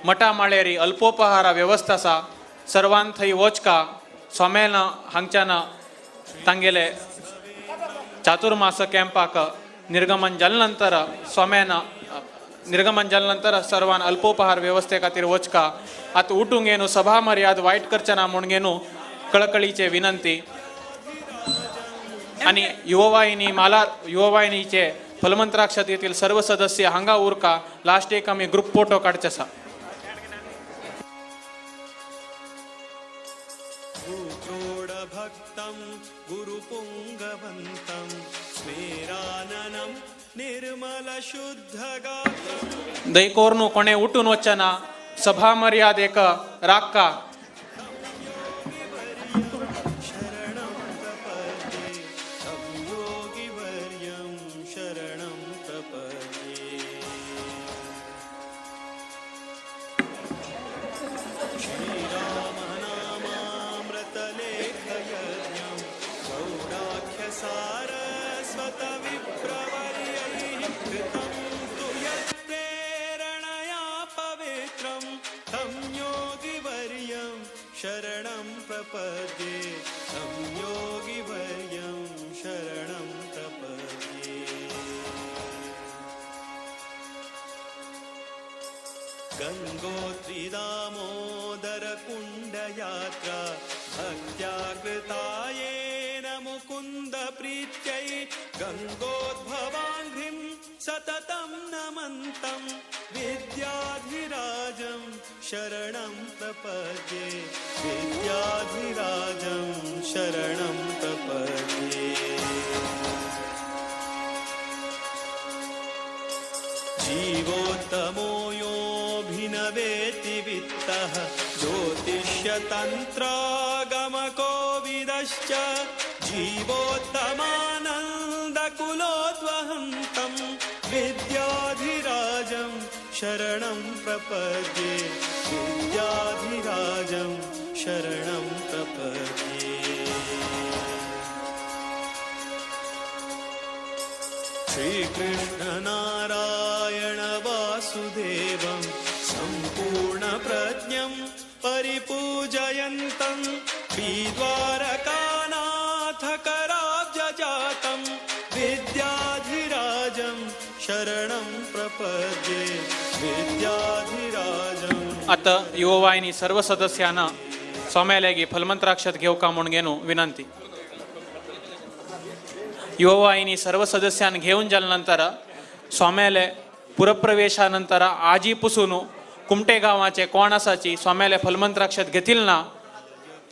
मटा माळेरी अल्पोपहार व्यवस्था आसा. सर्वान थंय वचका. सोम्यान हांगच्यान तांगेले चातुर्मास कॅम्पाक निर्गमन जाले नंतर सोम्यान निर्गमन जाले नंतर सर्वान अल्पोपहार व्यवस्थे खातीर वचका. आतां उठूंक येनू सभा मर्याद वायट करचे ना म्हूण घेनू कळकळीचे विनंती. आनी युवा वाहिनीचे फलमंत्राक्षत येथील सर्व सदस्य हांगा उरका. लास्ट एक आमी ग्रुप फोटो काडचे आसा. भक्तं गुरुपुङ्गवन्तं स्मेराननं निर्मलशुद्धगात्रं. दयकोरनू कोणे उठून वचना. सभा मर्यादेक राखा. शरणं प्रपद्ये तं योगिवर्यं शरणं प्रपद्ये. श्रीरामनामामृतलेखयज्ञं गौडाख्यसारस्वतविप्रवर्यैः कृतं तु यत्प्रेरणया पवित्रं तं योगिवर्यं शरणं प्रपद्ये. तं योगिवर्यं शरणं प्रपद्ये. गङ्गोत्रीदामोदरकुण्डयात्रा भक्त्या कृतायेन मुकुन्दप्रीत्यै गङ्गोद्भवाङ्घ्रिं सततं नमन्तं विद्याधिराजं शरणं प्रपद्ये. विद्याधिराजं शरणं प्रपद्ये. जीवोत्तमो योऽभिनवेति वित्तः ज्योतिष्यतन्त्रागमकोविदश्च जीवोत्तमानन्दकुलोद्वहन्तं विद्याधिराजं शरणं प्रपद्ये. विद्याधिराजं शरणं प्रपद्ये. श्रीकृष्णनारायण वासुदेवं सम्पूर्णप्रज्ञं परिपूजयन्तं श्रीद्वारकानाथकराब्जजातं विद्याधिराजं शरणं प्रपद्ये विद्याधिराजम्. आता युववाहिनी सर्व सदस्यांना स्वाम्यालागी फलमंत्राक्षत घेवका म्हणून घेणं विनंती. युववाहिनी सर्व सदस्यांनी घेऊन जाल्यानंतर स्वाम्याले पुरप्रवेशानंतर आजीपासून कुमटे गावाचे कोण आसाची स्वाम्याले फलमंत्राक्षत घेतील ना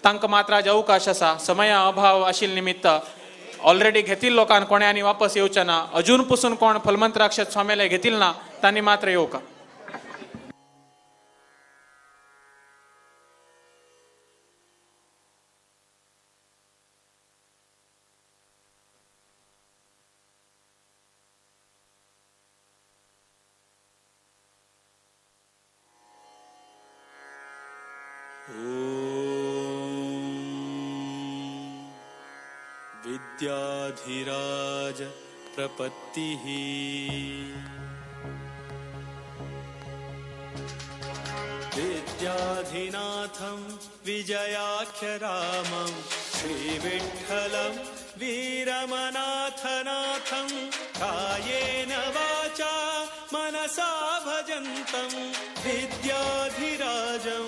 तांकां मात्र आज अवकाश आसा. समय अभाव आशिल्ले निमित्त ऑलरेडी घेतील लोकांना कोण्यांनी वापस येवचे ना. अजून पासून कोण फलमंत्राक्षत स्वाम्याले घेतील ना तांणी मात्र येवका. विद्याधिराज प्रपत्तिः विद्याधिनाथं विजयाख्यरामं श्रीविठ्ठलं वीरमनाथनाथं कायेन वाचा मनसा भजन्तं विद्याधिराजं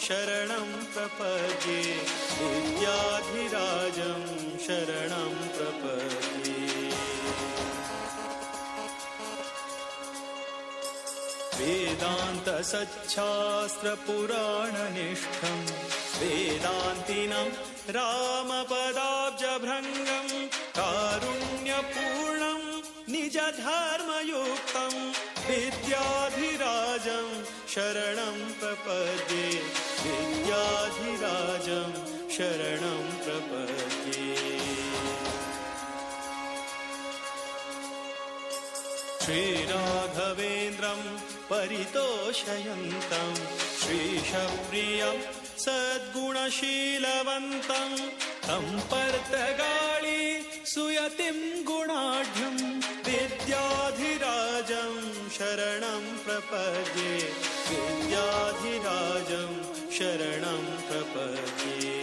शरणं प्रपद्ये विद्याधिराजं शरणं प्रपद्ये. वेदान्तसच्छास्त्रपुराणनिष्ठं वेदान्तिनं रामपदाब्जभृङ्गं कारुण्यपूर्णं निजधर्मयुक्तं विद्याधिराजं शरणं प्रपद्ये विद्याधिराजं शरणं प्रपद्ये. श्रीराघवेन्द्रं परितोषयन्तं श्रीशप्रियं सद्गुणशीलवन्तं तं पर्तगाळी सुयतिं गुणाढ्यं विद्याधिराजं शरणं प्रपद्ये विद्याधिराजं शरणं प्रपद्ये.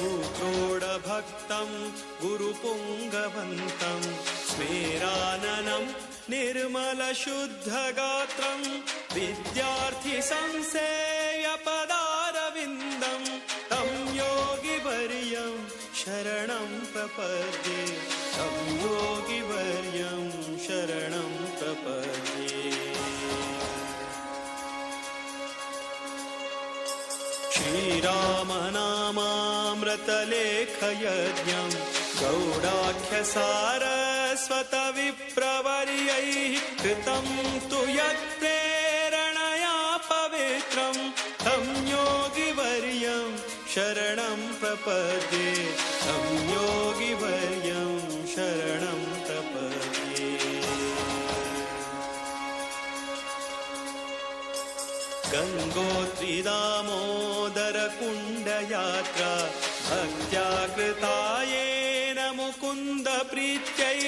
भूक्रोडभक्तं गुरुपुङ्गवन्तं स्मेराननं निर्मलशुद्धगात्रं विद्यार्थिसंसेयपदारविन्दं तं योगिवर्यं शरणं प्रपद्ये तं योगिवर्यं शरणं प्रपद्ये. श्रीरामनामामृतलेखयज्ञं गौडाख्यसारस्वतविप्रवर्यैः कृतं तु यत्प्रेरणया पवित्रं तं योगिवर्यं शरणं प्रपद्ये तं योगिवर्यं शरणं प्रपद्ये. गङ्गोत्रीदामोदरकुण्डयात्रा भक्त्या कृतायेन मुकुन्दप्रीत्यै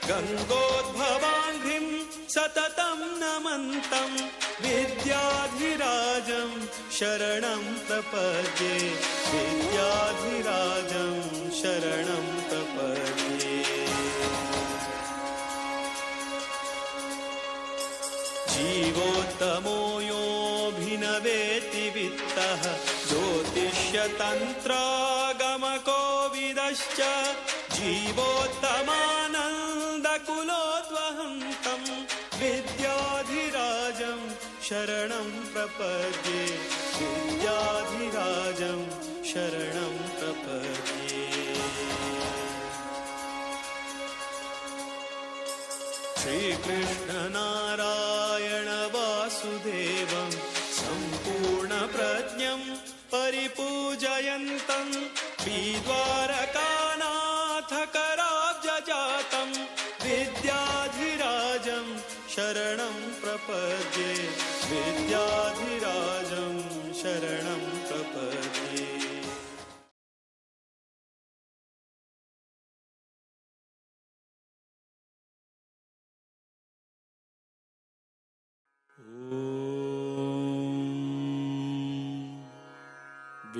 गङ्गोद्भवाङ्घ्रिं सततं नमन्तं विद्याधिराजं शरणं प्रपद्ये विद्याधिराजं शरणं प्रपद्ये. जीवोत्तमो योऽभिनवेति वित्तः ज्योतिष्यतन्त्रागमकोविदश्च जीवोत्तमानन्दकुलोद्वहन्तं विद्याधिराजं शरणं प्रपद्ये विद्याधिराजं शरणं प्रपद्ये. श्रीकृष्णनारायण वासुदेवं सम्पूर्णप्रज्ञं परिपूजयन्तं श्रीद्वारकानाथकराब्जजातं विद्याधिराजं शरणं प्रपद्ये विद्याधिराजं शरणं प्रपद्ये.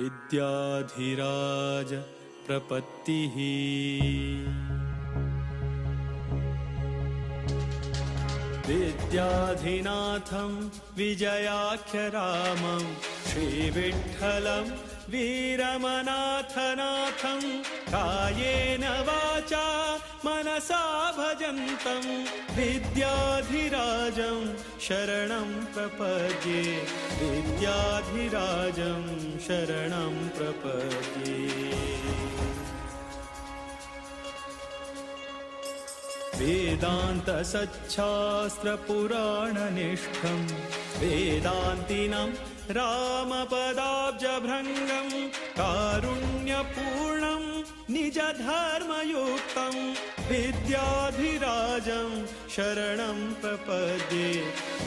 विद्याधिराज प्रपत्तिः विद्याधिनाथं विजयाख्यरामं श्रीविठ्ठलं वीरमनाथनाथं कायेन वाचा मनसा भजन्तं विद्याधिराजं शरणं प्रपद्ये विद्याधिराजं शरणं प्रपद्ये वेदान्तसच्छास्त्रपुराणनिष्ठं वेदान्तिनं रामपदाब्जभृङ्गं कारुण्यपूर्णं निजधर्मयुक्तं विद्याधिराजं शरणं प्रपद्ये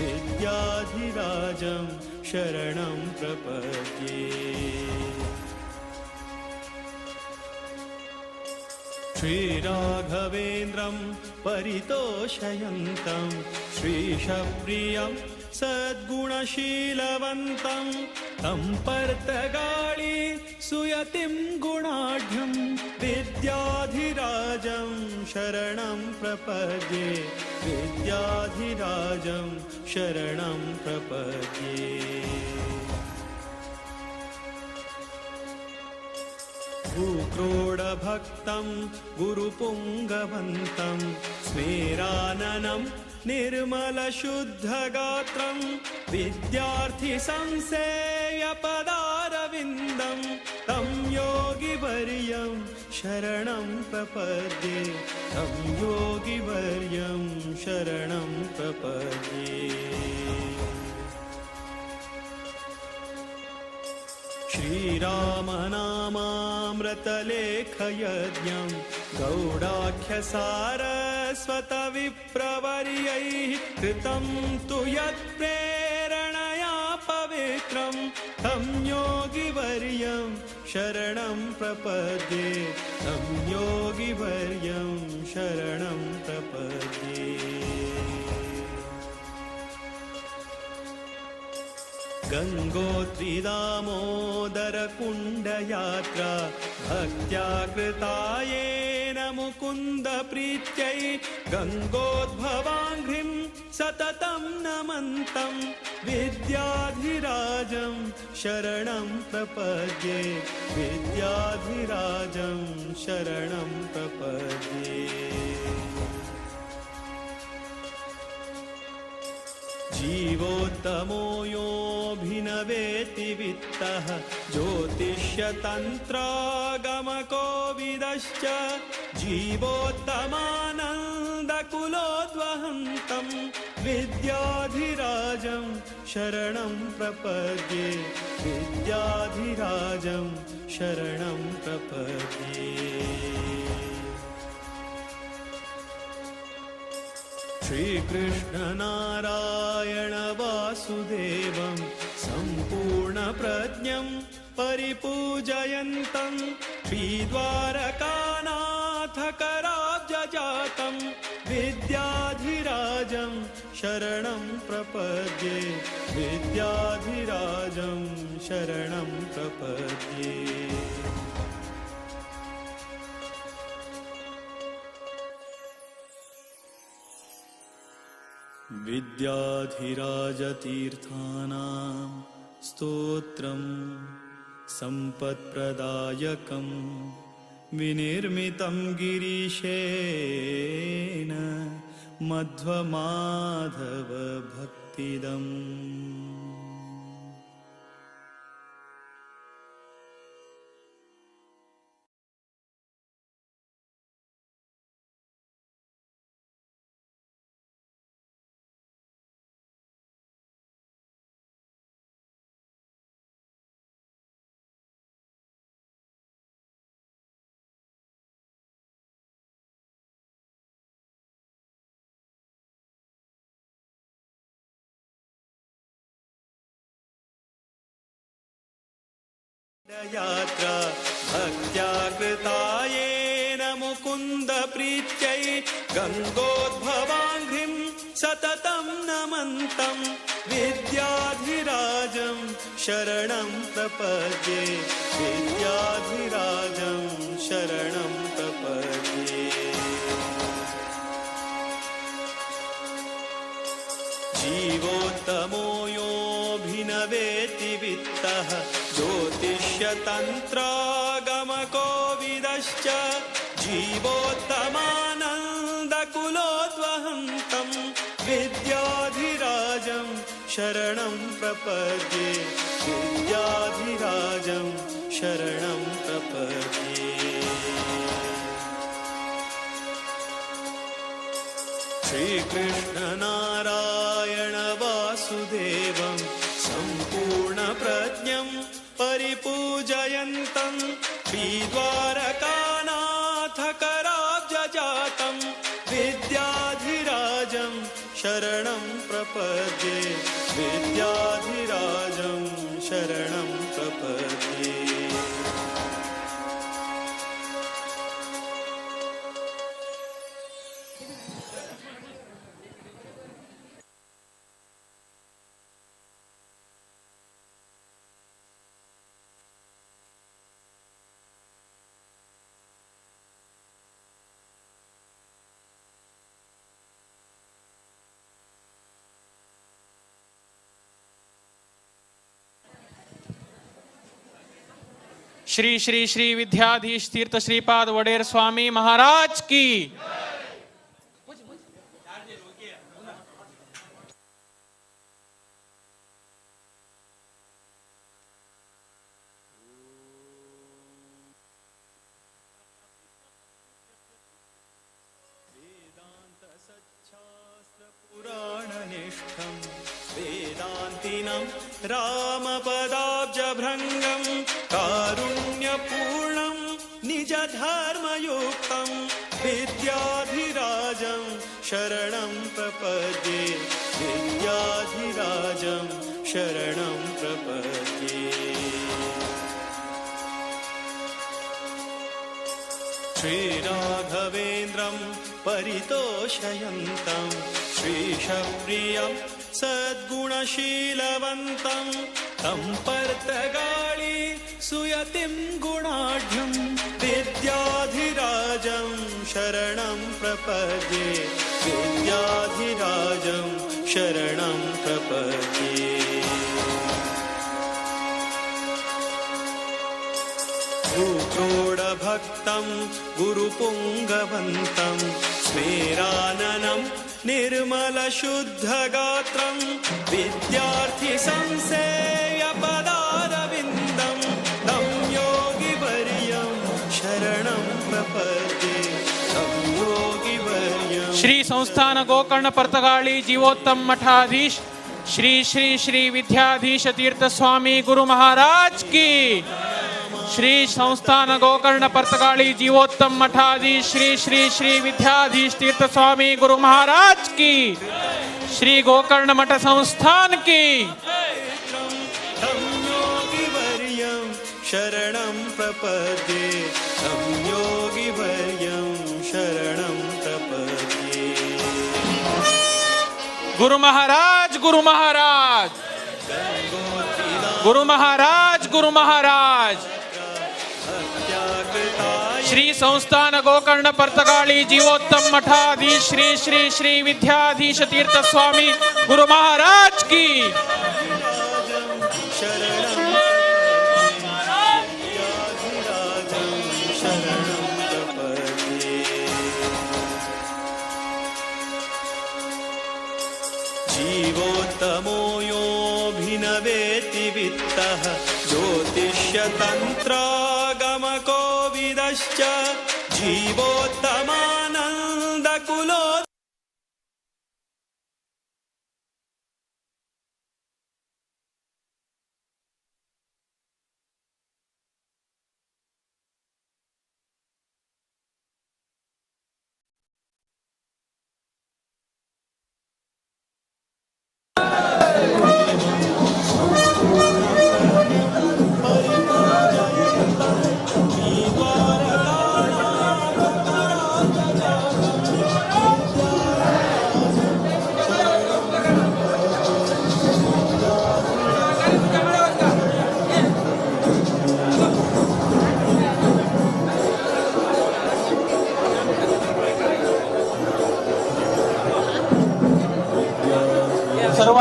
विद्याधिराजं शरणं प्रपद्ये श्रीराघवेन्द्रं परितोषयन्तं श्रीशप्रियं सद्गुणशीलवन्तं तं पर्तगाळी सुयतिं गुणाढ्यं विद्याधिराजं शरणं प्रपद्ये विद्याधिराजं शरणं प्रपद्ये भूक्रोडभक्तं गुरुपुङ्गवन्तं स्मेराननं निर्मलशुद्धगात्रं विद्यार्थिसंसेव्यपदारविन्दं तं योगिवर्यं शरणं प्रपद्ये तं योगिवर्यं शरणं प्रपद्ये श्रीरामनामामृतलेखयज्ञं गौडाख्यसारस्वतविप्रवर्यैः कृतं तु यत्प्रेरणया पवित्रं तं योगिवर्यं शरणं प्रपद्ये तं योगिवर्यं शरणं प्रपद्ये गङ्गोत्रीदामोदरकुण्डयात्रा भक्त्या कृतायेन मुकुन्दप्रीत्यै गङ्गोद्भवाङ्घ्रिं सततं नमन्तं विद्याधिराजं शरणं प्रपद्ये विद्याधिराजं शरणं प्रपद्ये जीवोत्तमो योऽभिनवेति वित्तः ज्योतिष्यतन्त्रागमको विदश्च जीवोत्तमानन्दकुलोद्वहन्तं विद्याधिराजं शरणं प्रपद्ये विद्याधिराजं शरणं प्रपद्ये श्रीकृष्णनारायण वासुदेवं सम्पूर्णप्रज्ञं परिपूजयन्तं श्रीद्वारकानाथकराब्जजातं विद्याधिराजं शरणं प्रपद्ये विद्याधिराजं शरणं प्रपद्ये विद्याधिराजतीर्थानां स्तोत्रं सम्पत्प्रदायकं विनिर्मितं गिरीशेन मध्वमाधवभक्तिदम् यात्रा भक्त्या कृतायेन मुकुन्द मुकुन्दप्रीत्यै गङ्गोद्भवाङ्घ्रिं सततं नमन्तं विद्याधिराजं शरणं प्रपद्ये विद्याधिराजं शरणं प्रपद्ये जीवोत्तमो योऽभिनवेति वित्तः ज्योतिष्यतन्त्रागमको विदश्च जीवोत्तमानन्दकुलोद्वहन्तं विद्याधिराजं शरणं प्रपद्ये विद्याधिराजं शरणं प्रपद्ये श्रीकृष्णनारायण वासुदेवं सम्पूर्णप्रज्ञं परिपूजयन्तं श्रीद्वारकानाथकराब्जजातं विद्याधिराजं शरणं प्रपद्ये विद्याधिराजं शरणं प्रपद्ये श्री श्री श्री विद्याधीश तीर्थ श्रीपाद वडेर स्वामी महाराज की। पुराणनिष्ठं वेदान्तिनं रामपदाब्जभृङ्गं कारुण्यपूर्णं निजधर्मयुक्तं विद्याधिराजं शरणं प्रपद्ये विद्याधिराजं शरणं प्रपद्ये श्रीराघवेन्द्रं परितोषयन्तं श्रीशप्रियं सद्गुणशीलवन्तं तं पर्तगाळी सुयतिं गुणाढ्यं विद्याधिराजं शरणं प्रपद्ये विद्याधिराजं शरणं प्रपद्ये भूक्रोडभक्तं गुरुपुङ्गवन्तं स्मेराननं निर्मलशुद्धगात्रं विद्यार्थिसंसेव्यपदारविन्दं तं योगिवर्यं शरणं प्रपद्ये तं योगिवर्यं। श्री संस्थान गोकर्ण पर्तगाळी जीवोत्तम मठाधीश श्री श्री श्री विद्याधीश तीर्थ स्वामी गुरु महाराज की। श्री संस्थान गोकर्ण पर्तगाळी जीवोत्तम मठाधीश श्री श्री श्री विद्याधीश तीर्थ स्वामी गुरु महाराज की। श्री गोकर्ण मठ संस्थान की। योगिवर्यं शरणं प्रपद्ये तं योगिवर्यं शरणं प्रपद्ये। गुरु महाराज गुरु महाराज गुरु महाराज गुरु महाराज। श्री संस्थान गोकर्ण पर्तगाळी जीवोत्तम मठाधीश श्री श्री श्री विद्याधीश तीर्थ स्वामी गुरु महाराज की। जीवोत्तमो योऽभिनवेति वित्तः ज्योतिष्यतन्त्रागमको विदश्च जीवोत्तमानन्दकुलो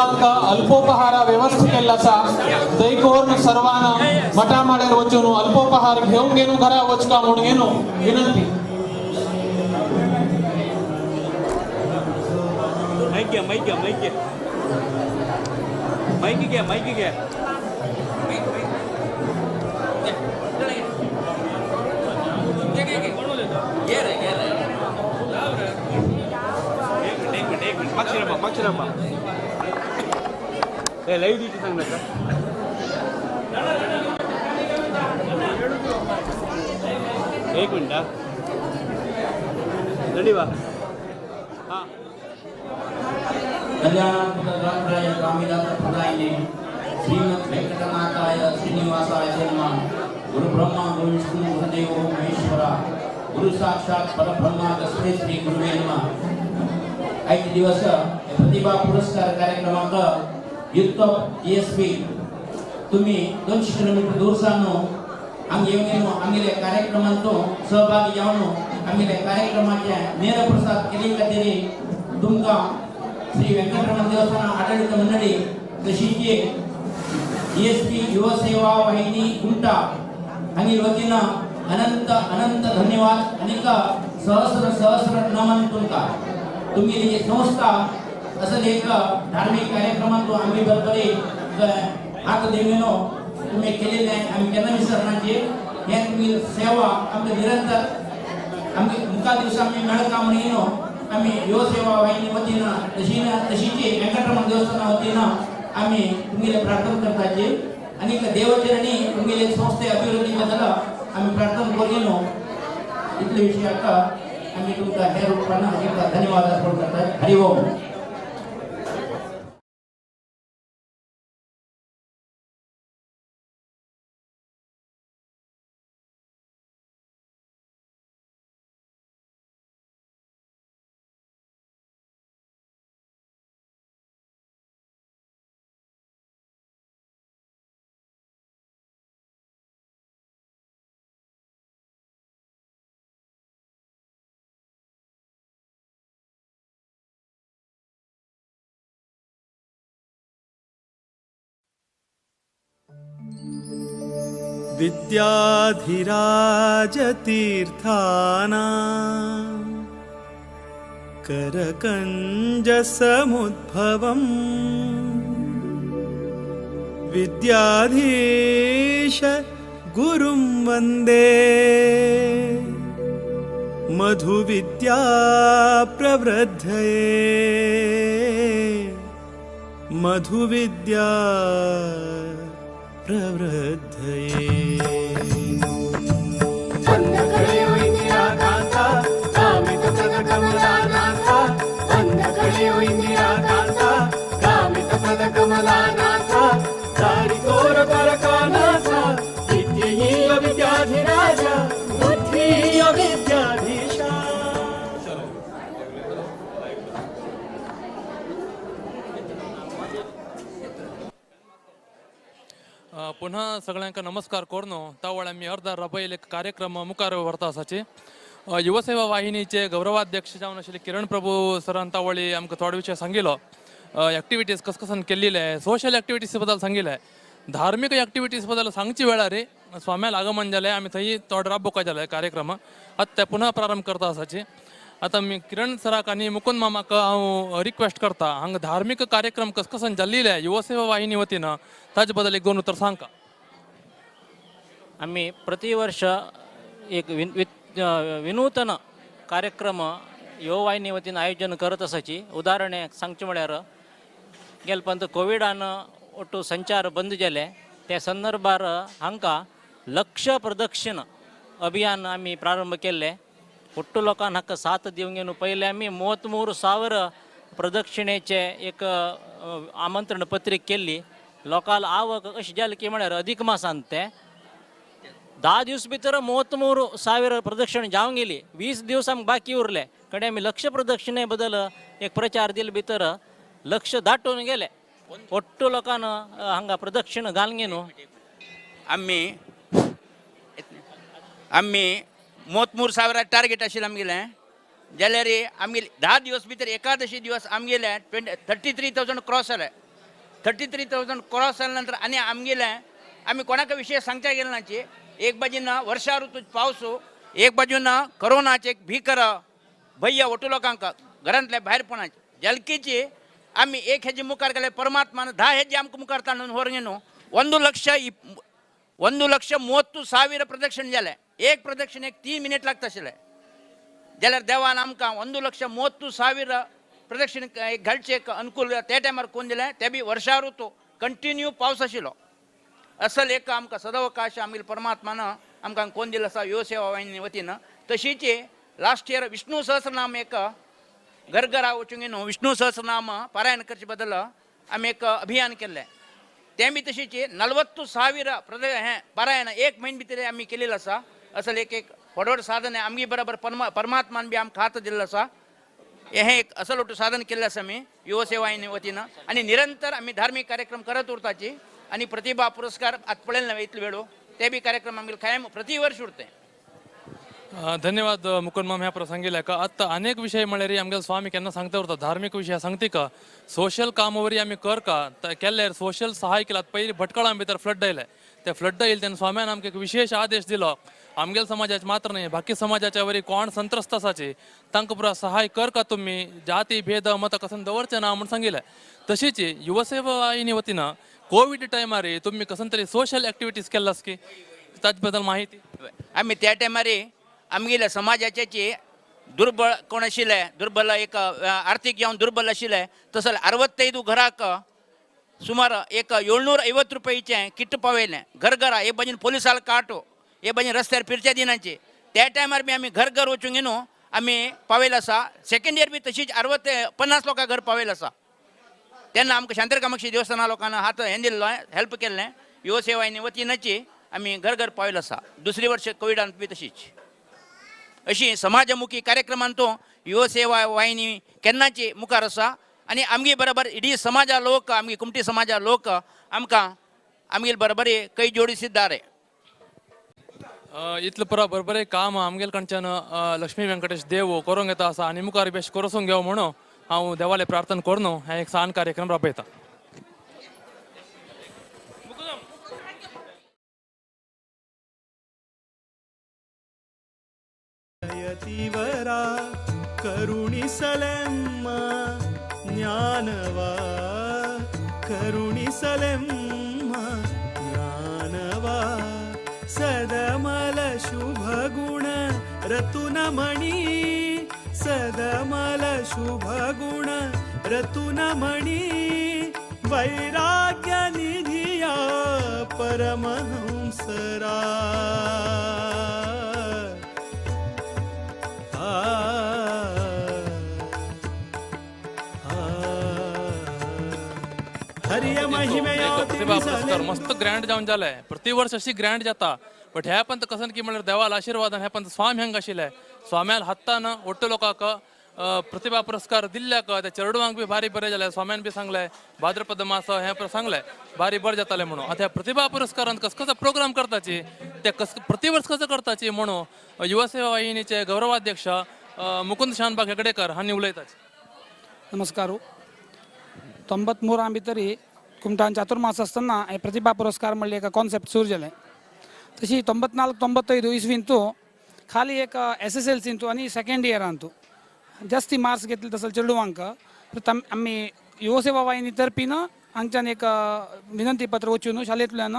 सर्वांक अल्पोपहार व्यवस्था केला असा थंय करून सर्वांना मठा माड्यार वचून अल्पोपहार घेऊन गेलो घरा वचका म्हणून गेलो विनंती. माहिती घ्या मागशिरामा लाईव्ह दिवशी सांगणार का एक मिनिट रेडी वा हां श्रीमद वेंकटनाथाय श्रीनिवासाय नमः. गुरु ब्रह्मा गुरु विष्णु गुरुदेव महेश्वरा गुरु साक्षात परब्रह्मा तस्मै श्री गुरुवे नमः. आजचे दिवस प्रतिभा पुरस्कार कार्यक्रमाक युथ GSP तुम्ही 200 किलोमीटर दूर सानो आमगे आमगे कार्यक्रमांतो सहभागी जावन आमगे कार्यक्रमाचे नेर प्रसाद केले खातीर तुमका श्री वेंकटरमण देवस्थान आडಳಿತ मंडळी तशीच GSP युवा सेवा वाहिनी कुमटा हांगी वतीन अनंत अनंत धन्यवाद अनेक सहस्र नमन तुमका. तुम्ही ही संस्था असं एक धार्मिक कार्यक्रमात आम्ही बरोबरी हात देऊन तुम्ही केलेले आहे. आम्ही केन्ना विसरनाची हे तुम्ही सेवा आमच्या निरंतर आमचे मुखा दिवस आम्ही मेळका म्हणून येनो आम्ही युवा सेवा वाहिनी वतीनं तशीच वेंकटरमण देवस्थाना वतीनं आम्ही तुम्ही प्रार्थना करताची आणि देवचरणी तुम्ही संस्थे अभिवृद्धी बद्दल आम्ही प्रार्थना करू इतले विषय आता आम्ही तुमचा हे रूपानं धन्यवाद अर्पण करतात. हरि ओम. विद्याधिराजतीर्थाना करकञ्जसमुद्भवम् विद्याधीश गुरुं वन्दे मधुविद्या प्रवृद्धये मधुविद्या प्रवृद्धये. वन्दकळयो इंदिराकान्ता कामितपदकमलानाथा वन्दकळयो इंदिराकान्ता कामितपदकमलानाथा दारितोरपरकानाथा विद्येय विद्याधिराजा बुद्धिय विद्याधीशा. पुन्हा सगळ्यांका नमस्कार करून तावळ आम्ही अर्धा रबैल एक कार्यक्रम मुखार व्हरता आसाचे. युवसेवा वाहिनीचे गौरवाध्यक्ष जावन आशिल्ले किरण प्रभू सरान तावळी आमकां थोडे विशय सांगिल्लो. एक्टिविटीज कसन केल्ले सोशल एक्टिविटीज बद्दल सांगिल्ले. धार्मिक एक्टिविटीज बद्दल सांगची वेळार स्वाम्याल आगमन जालें आमी थंय थोडे राबोवपा जाले कार्यक्रम आतां ते पुन्हा प्रारंभ करता आसाचे. आता मी किरण सराक आनी मुकुंद मामाक हांव रिक्वेस्ट करता हांगा धार्मिक कार्यक्रम कसन जाल्ले युवसेवा वाहिनी वतीनं ताजे बद्दल एक दोन उतर सांगता. आम्ही प्रतिवर्ष एक विनूतन कार्यक्रम युवा वाहिनी वतीन आयोजन करत आसाची. उदाहरण सांगचे म्हळ्यार गेले पर्यंत कोविडान ಒಟ್ಟು संचार बंद जाले त्या संदर्भार हांकां लक्ष प्रदक्षिण अभियान आम्ही प्रारंभ केले. ಒಟ್ಟು लोकांक हाका साथ दिवंक न्हू पयले आमी 33,000 प्रदक्षिणेचे एक आमंत्रण पत्रिक केल्ली. लोकांक आवक अशी जाली की म्हळ्यार अधिक मासांत ते 10 दीस भितर 33,000 प्रदक्षिण जावंक गेली. 20 दीस आमकां बाकी उरले कडेन आमी लक्ष प्रदक्षिणे बद्दल एक प्रचार दिले भितर लक्ष दाटून गेले. ಒಟ್ಟು लोकांक हांगा प्रदक्षिण घालूंक न्हू आम्ही 33,000 टार्गेट आशिल्लें आमगेलें जाल्यार आमगे 10 दिवस भितर एकादशी दिवस आमगेले 33,000 क्रॉस जाले. 33,000 क्रॉस जाल्यानंतर आनी आमगेले आमी कोणाक विशय सांगता गेले नाचे एक बाजून वर्षा ऋतू पावस एक बाजून कोरोनाचे एक भीकर भय्य ಒಟ್ಟು लोकांक घरांतले भायरपणाचे जलकीची आमी एक हेजे मुखार गेले परमात्मान 10 हेजे आमकां मुखार ताणून ಹೊರಗೇನು 1,30,30,000 प्रदक्षिण जाले एक प्रदक्षिणेक 3 मिनिट लागता आशिल्ले जाल्यार देवान आमकां 1,30,000 प्रदक्षिण घालचे अनुकूल त्या टायमार कोण दिले ते बी वर्षा ऋतू कंटिन्यू पावस आशिल्लो असल एक आमकां सदवकाश आमगे परमात्मान आमकां कोण दिला आसा यो सेवा वाहिनी वतीन तशीच लास्ट इयर विष्णू सहस्रनाम एक घरघरा वचूंक न्हू विष्णू सहस्रनाम पारायण करचे बद्दल आमी एक अभियान केल्लें तें बी तशीच 40,000 हें पारायण एक म्हयने भितर आमी केलेलें आसा असल एक व्हड साधन आमगे बरोबर परमात्मान बी आमकां हात दिल्लो आसा हें एक असल व्हड साधन केल्लें आसा आमी युवा सेवा वतीन आनी निरंतर आमी धार्मीक कार्यक्रम करत उरताची आनी प्रतिभा पुरस्कार आतां पळयलें इतलो वेळो ते बी कार्यक्रम आमगे कायम प्रति वर्ष उरते. धन्यवाद मुकुंद माम ह्या प्रसंगीला का आता अनेक विषय म्हळ्यार आमगे स्वामी केन्ना सांगता उरता धार्मिक विशय सांगती का सोशल कामावरी आमी कर का केल्यार सोशल सहाय केला पयलीं भटकळां भितर फ्लड आयले ते फ्लड येयले तेन्ना स्वाम्यान आमकां एक विशेष आदेश दिलो आमगेल समाजाचे मात्र न्ही बाकी समाजाच्या वरी कोण संत्रस्त आसाचे तांकां पुरा सहाय कर का तुमी जाती भेद मत कसन दवरचे ना म्हूण सांगिल्लें तशीच युवा सेवा वाहिनी वतीन कोविड टायमार तुमी कसन तरी सोशल एक्टिविटीज केल्लास की ताचे बद्दल माहिती आमी त्या टायमार आमगेल्या समाजाचे दुर्बळ कोण आशिल्ले दुर्बल एक आर्थीक जावन दुर्बल आशिल्ले तसले 65 घराक सुमार एक 750 रुपयाचें किट पावयलें घरघरा हे बाजून पोलिसाल काटो हे बाजून रस्त्यार फिरच्या दिनांचे त्या टायमार बी आमी घर घर वचूंक न्हू आमी पावयला आसा सेकंड इयर बी तशीच 50 लोकां घर पावयला आसा तेन्ना आमकां शांती कामाक्षी देवस्थाना लोकांना हात हें दिल्लो हेल्प केल्लें युवा सेवा वतीनची आमी घर घर पावयला आसा दुसरी वर्ष कोविडांत बी तशीच अशी समाजमुखी कार्यक्रमांत युवा सेवा वाहिनी केन्नाची मुखार आसा आनी आमगे बरोबर इडी समाजा लोक आमगे कुमटी समाजा लोक आमकां आमगे बरोबर कೈ जोडिसिದ್ದಾರೆ. इतलें पुरा बरोबर काम आमगेल कडच्यान लक्ष्मी व्यंकटेश देव करूंक येता आसा आनी मुखार बेश करूंक घेव म्हणून हांव देवाले प्रार्थना करून हे एक सान कार्यक्रम राबयता. ಯತಿವರ ಕರುಣಿಸಲೆಮ್ಮ ಜ್ಞಾನವ ಕರುಣಿಸಲೆಮ್ಮ ಜ್ಞಾನವ ಸದಮಲ ಶುಭ ಗುಣ ರತುನಮಣಿ ಸದಮಲ ಶುಭ ಗುಣ ರತುನಮಣಿ ವೈರಾಗ್ಯ ನಿಧಿಯ ಪರಮಹಂಸರಾ प्रतिभा पुरस्कार मस्त ग्रँड जावन जाले प्रति वर्ष अशी ग्रँड जाता बट ह्या पंत कसन की म्हणल्यार देवाल आशिर्वादान ह्या पंत स्वामी हंग आशिल्ले स्वाम्याल हातान ओट्ट लोकांक प्रतिभा पुरस्कार दिल्ल्याक त्या चेडवांक बी भारी बरें जालें स्वाम्यान बी सांगलें भाद्रपद मास हें सांगलें भारी बरें जातालें म्हणून आतां ह्या प्रतिभा पुरस्कारांत कसो प्रोग्राम करताची ते प्रति वर्ष कसो करताची म्हणून युवा सेवा वाहिनीचे गौरवाध्यक्ष मुकुंद शानबाग हेगडेकर हांणी उलयताचे. नमस्कार. 93 भितर कुमठान चातुर्मास आसतना हे प्रतिभा पुरस्कार म्हणले एक कॉन्सेप्ट सुरू जालें तशी 94-95 इसवींतू खाली एक SSLCंतू आनी सेकंड इयरांतू जास्ती मार्क्स घेतले तसले चेडवांक आमी युवा सेवा वाहिनी तर्फीन हांगच्यान एक विनंती पत्र वचून शाळेंतल्यान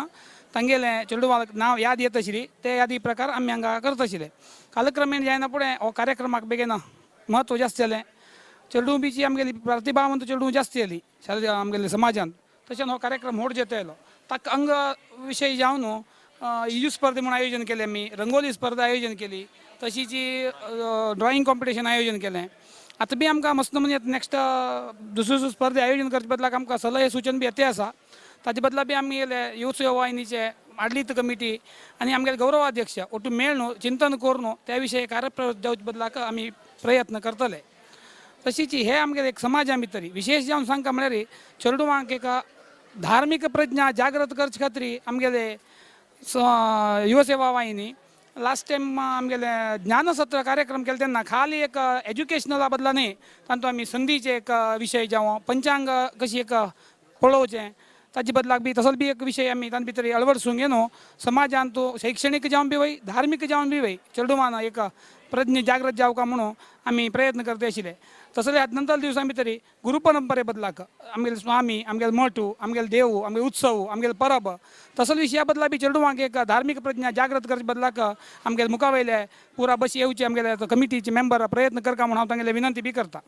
तांगेले चेडवांक नांव याद येत आशिल्ली ते यादी प्रकार आमी हांगा करता आशिल्ले. कालक्रमेण जायना फुडें हो कार्यक्रमाक बेगीन म्हत्व जास्त जालें चेडूं बीची आमगेली प्रतिभावंत चेडूं जास्त जाली शाळे आमगेले समाजांत तशें हो कार्यक्रम व्हड जेतो येयलो ताका अंग विशय जावन इजू स्पर्धा म्हणून आयोजन केलें आमी रंगोली स्पर्धा आयोजन केली तशीच ड्रॉइंग कॉम्पिटिशन आयोजन केलें आतां बी आमकां मस्त म्हणजे नेक्स्ट दुसऱ्यो स्पर्धा आयोजन करचे बदलाक आमकां सलहे सूचन बी येते आसा ताजे बदला बी आमी युवा सेवा वाहिनीचे आडलीत कमिटी आनी आमगेले गौरवाध्यक्ष ओटू मेळ न्हू चिंतन करून त्या विशयी कार्यप्रवृत्त जावचे बदलाक आमी प्रयत्न करतले. तशीच हे आमगेले एक समाजा भितर विशेष जावन सांगता म्हळ्यार चेडवांक एक धार्मीक प्रज्ञा जागृत करचे खातीर आमगेले युवा सेवा वाहिनी लास्ट टायम आमगेले ज्ञानसत्र कार्यक्रम केले तेन्ना खाली एक एज्युकेशनला बदला न्ही तातूंत आमी संधीचे एक विशय जावं पंचांग कशी एक पळोवचें ताजे बदलाक बी तसोच बी एक विशय आमी तांचे भितर अळवडसूंक न्हू समाजान तूं शैक्षणीक जावन बी वय धार्मीक जावन बी वय चेडूमान एक प्रज्ञ जागृत जावका म्हणून आमी प्रयत्न करता आशिल्ले तसले ह्या नंतर दिवसां भितर गुरू परंपरे बदलाक आमगेले स्वामी आमगेले मठू आमगेले देव आमगेले उत्सव आमगेले परब तसले विशया बदला बी चेडूवांक एक धार्मीक प्रज्ञा जागृत करचे बदलाक आमगेले मुखावयले पुरा बशी येवचे आमगेले कमिटीचे मेंबर प्रयत्न करता म्हणून हांव तांगेले विनंती बी करता.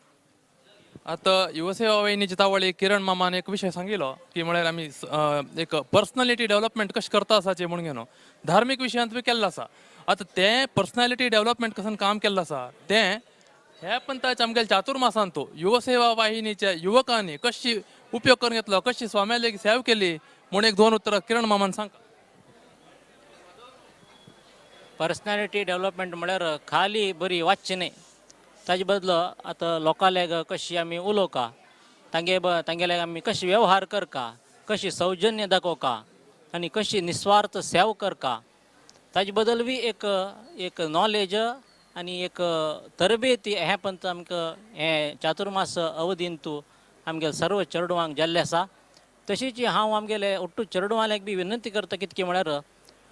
आता युवसेवा वहिनीची तावळी किरण मामान एक विषय सांगिलो की म्हळ्यार आमी एक पर्सनॅलिटी डेव्हलपमेंट कशें करता आसाचें म्हणून घेवन धार्मीक विशयांत बी केल्लो आसा. आता तें पर्सनॅलिटी डेव्हलपमेंट कसं काम केल्लो आसा तें हे पंथाच्या आमगेल्या चातुर्मासान तो युवसेवा वाहिनीच्या युवकांनी कशी उपयोग करून घेतलो कशी स्वाम्यालेक सेवा केली म्हणून एक 2 उतरां किरण मामान सांगा. पर्सनॅलिटी डेव्हलपमेंट म्हळ्यार खाली बरी वाचची न्ही ताजे बदलो आतां लोकांलेक कशी आमी उलोवका तांगेले आमी कशी वेवहार करका कशी सौजन्य दाखोवका आनी कशी निस्वार्थ सेवा करका ताजे बदल बी एक नॉलेज आनी एक तरबेती हे पंत आमकां हे चातुर्मास अवधींतू आमगेले सर्व चेडवांक जाल्ले आसा. तशीच हांव आमगेले ओट्टू चेडवांक बी विनंती करता कितके म्हळ्यार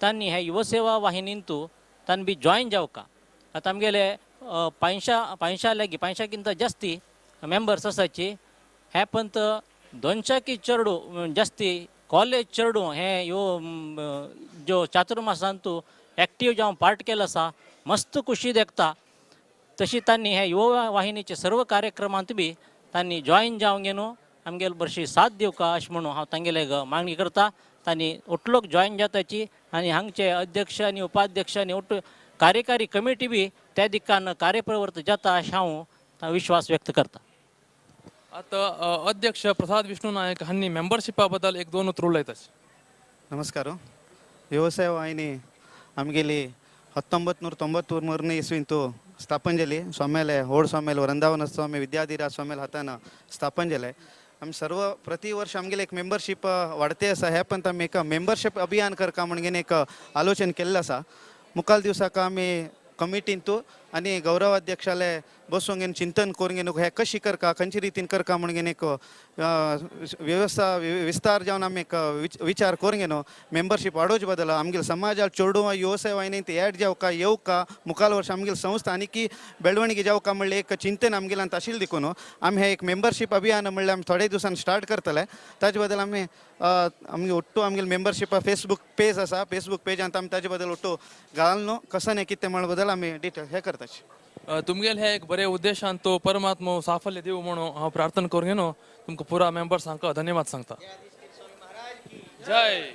तांणी हे युवसेवा वाहिनींतू तांणी बी जॉयन जावका. आतां आमगेले 500 जास्ती मेंबर्स आसाची हे पंत 200 चेडू जास्ती कॉलेज चेडू हे जो चातुर्मासांतू एक्टीव जावन पार्ट केलो आसा मस्त खुशी देखता. तशी तांणी हे युवा वाहिनीचे सर्व कार्यक्रमांत बी तांणी जॉयन जावंक न्हू आमगेले बरशी साथ दिवका अशें म्हणून हांव तांगेले मागणी करता. तांणी ओटलोक जॉयन जावपाची आनी हांगचे अध्यक्ष आनी उपाध्यक्ष आनी ओट कार्यकारी कमिटी बी त्या दिकान कार्यप्रवृत्त जाता अशें हांव विश्वास व्यक्त करता. आता अध्यक्ष प्रसाद विष्णू नायक हांणी मेंबरशिपा बद्दल एक 2 उतरां उलयता. नमस्कार. युवसेवा वाहिनी आमगेली 1993 ಇಸ್ವಿಂತು ಸ್ಥಾಪನೆ ಜಲಿ ಸ್ವಾಮ್ಯಾಲೆ ಹೋಡ್ ಸ್ವಾಮ್ಯಾಲೆ ವೃಂದಾವನ ಸ್ವಾಮಿ विद्याधिराज स्वाम्याल हातान स्थापन जाले. आमी सर्व प्रति वर्ष आमगेले एक मेंबरशीप वाडते आसा हे पण आमी एक मेंबरशीप अभियान करता म्हणून एक आलोचन केल्लें आसा. मुखाल दिवसाक आमी कमिटींतू आनी गौरवाध्यक्षाले बसून घेवन चिंतन करून घेवन हे कशी करता खंयचे रितीन करता म्हणून एक व्यवस्था विस्तार जावन आमी एक विचार करून घेवन मेंबरशीप वाडोवचे बदल आमगेले समाजाक चेडूं युवसेवा वाहिनींत एड जावका येवका मुखाल वर्ष आमगेले संस्था आनी बेळवणगी जावका म्हणले एक चिंतन आमगेल्यान आशिल्लें देखून आमी हे एक मेंबरशीप अभियान म्हणल्यार आमी थोडे दिवसान स्टार्ट करतले. ताजे बद्दल आमी ओट्टू आमगेले मेंबरशिपा फेसबूक पेज आसा फेसबूक पेजांत आमी ताजे बद्दल ओट्टू घालून कसं नाही कितें म्हणून बद्दल आमी डिटेल हे करता. तुमगेले हे एक बरे उद्देशान तो परमात्मा साफल्य दिव म्हणून हांव प्रार्थना करून घेवन तुमकां पुरा मेंबर्सांक धन्यवाद सांगता. जय.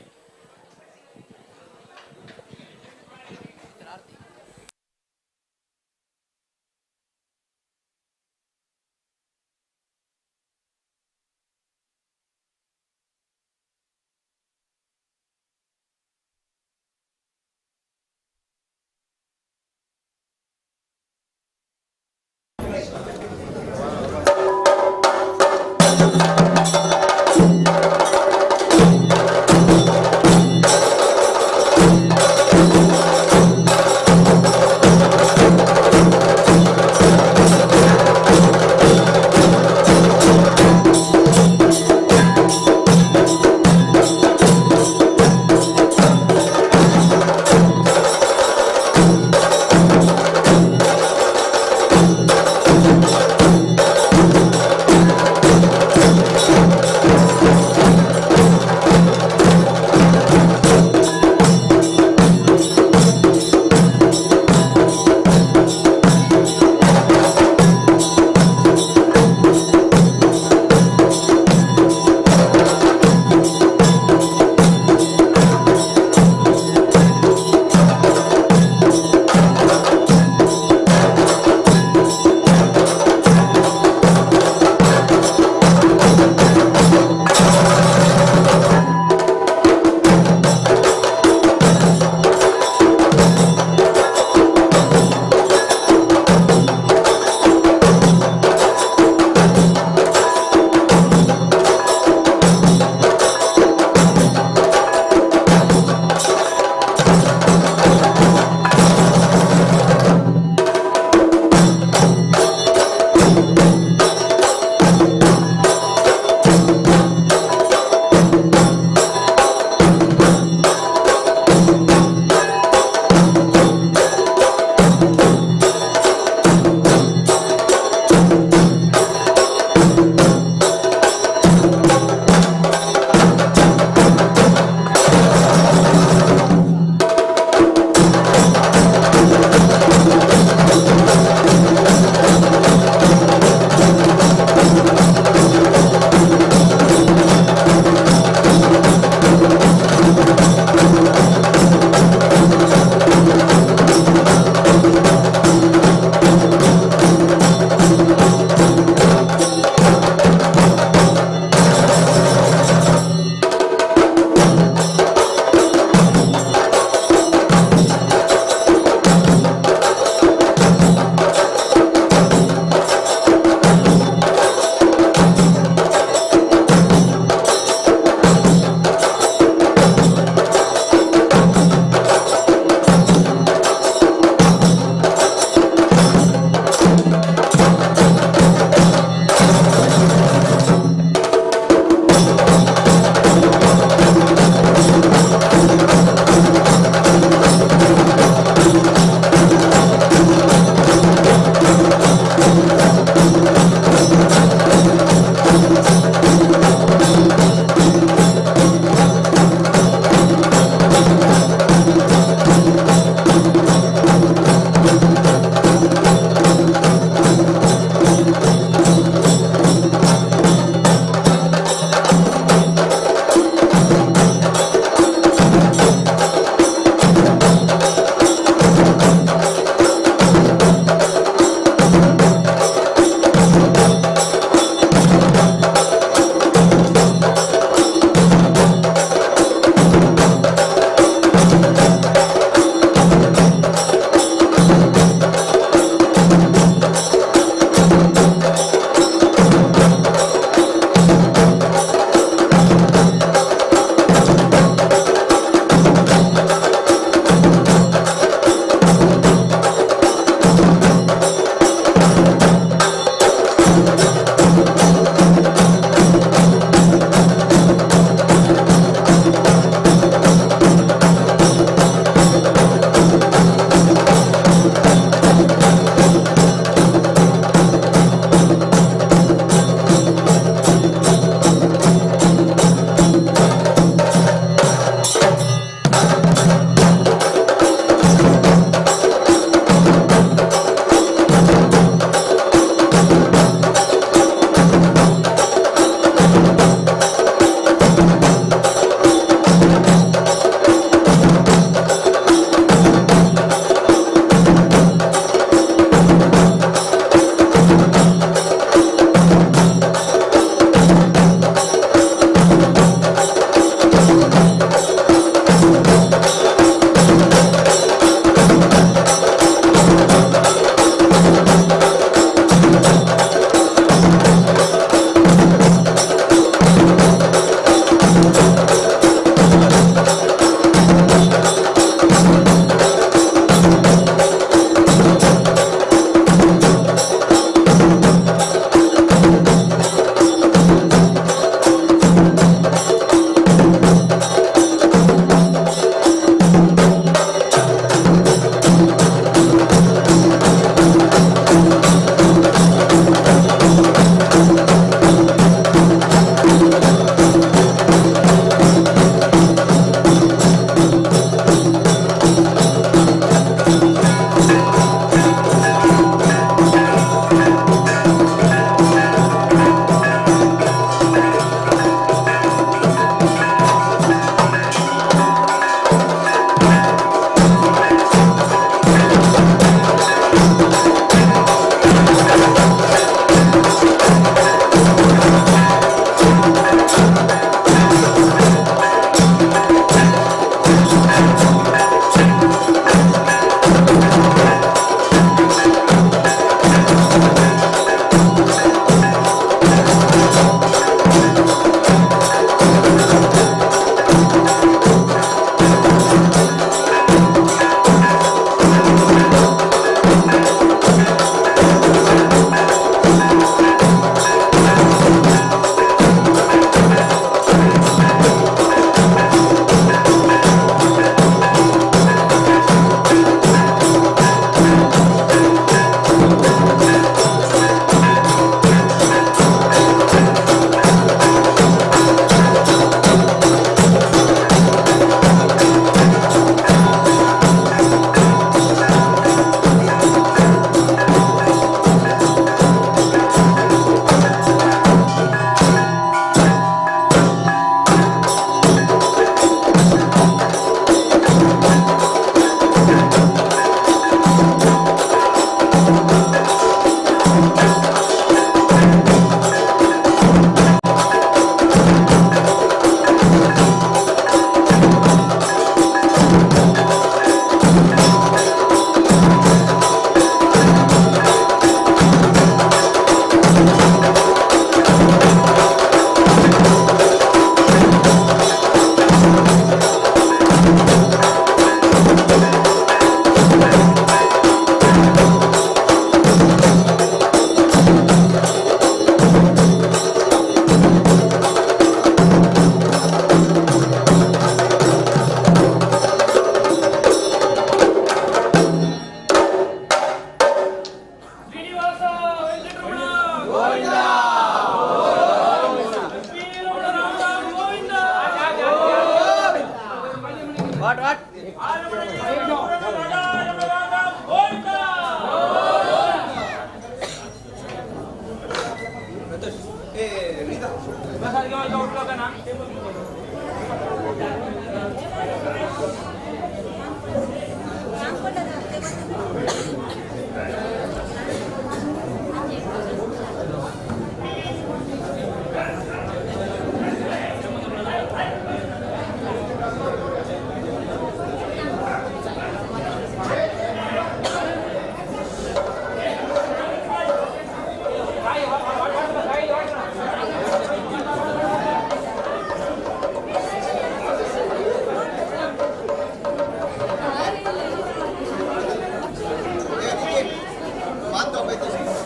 Mantap itu sih.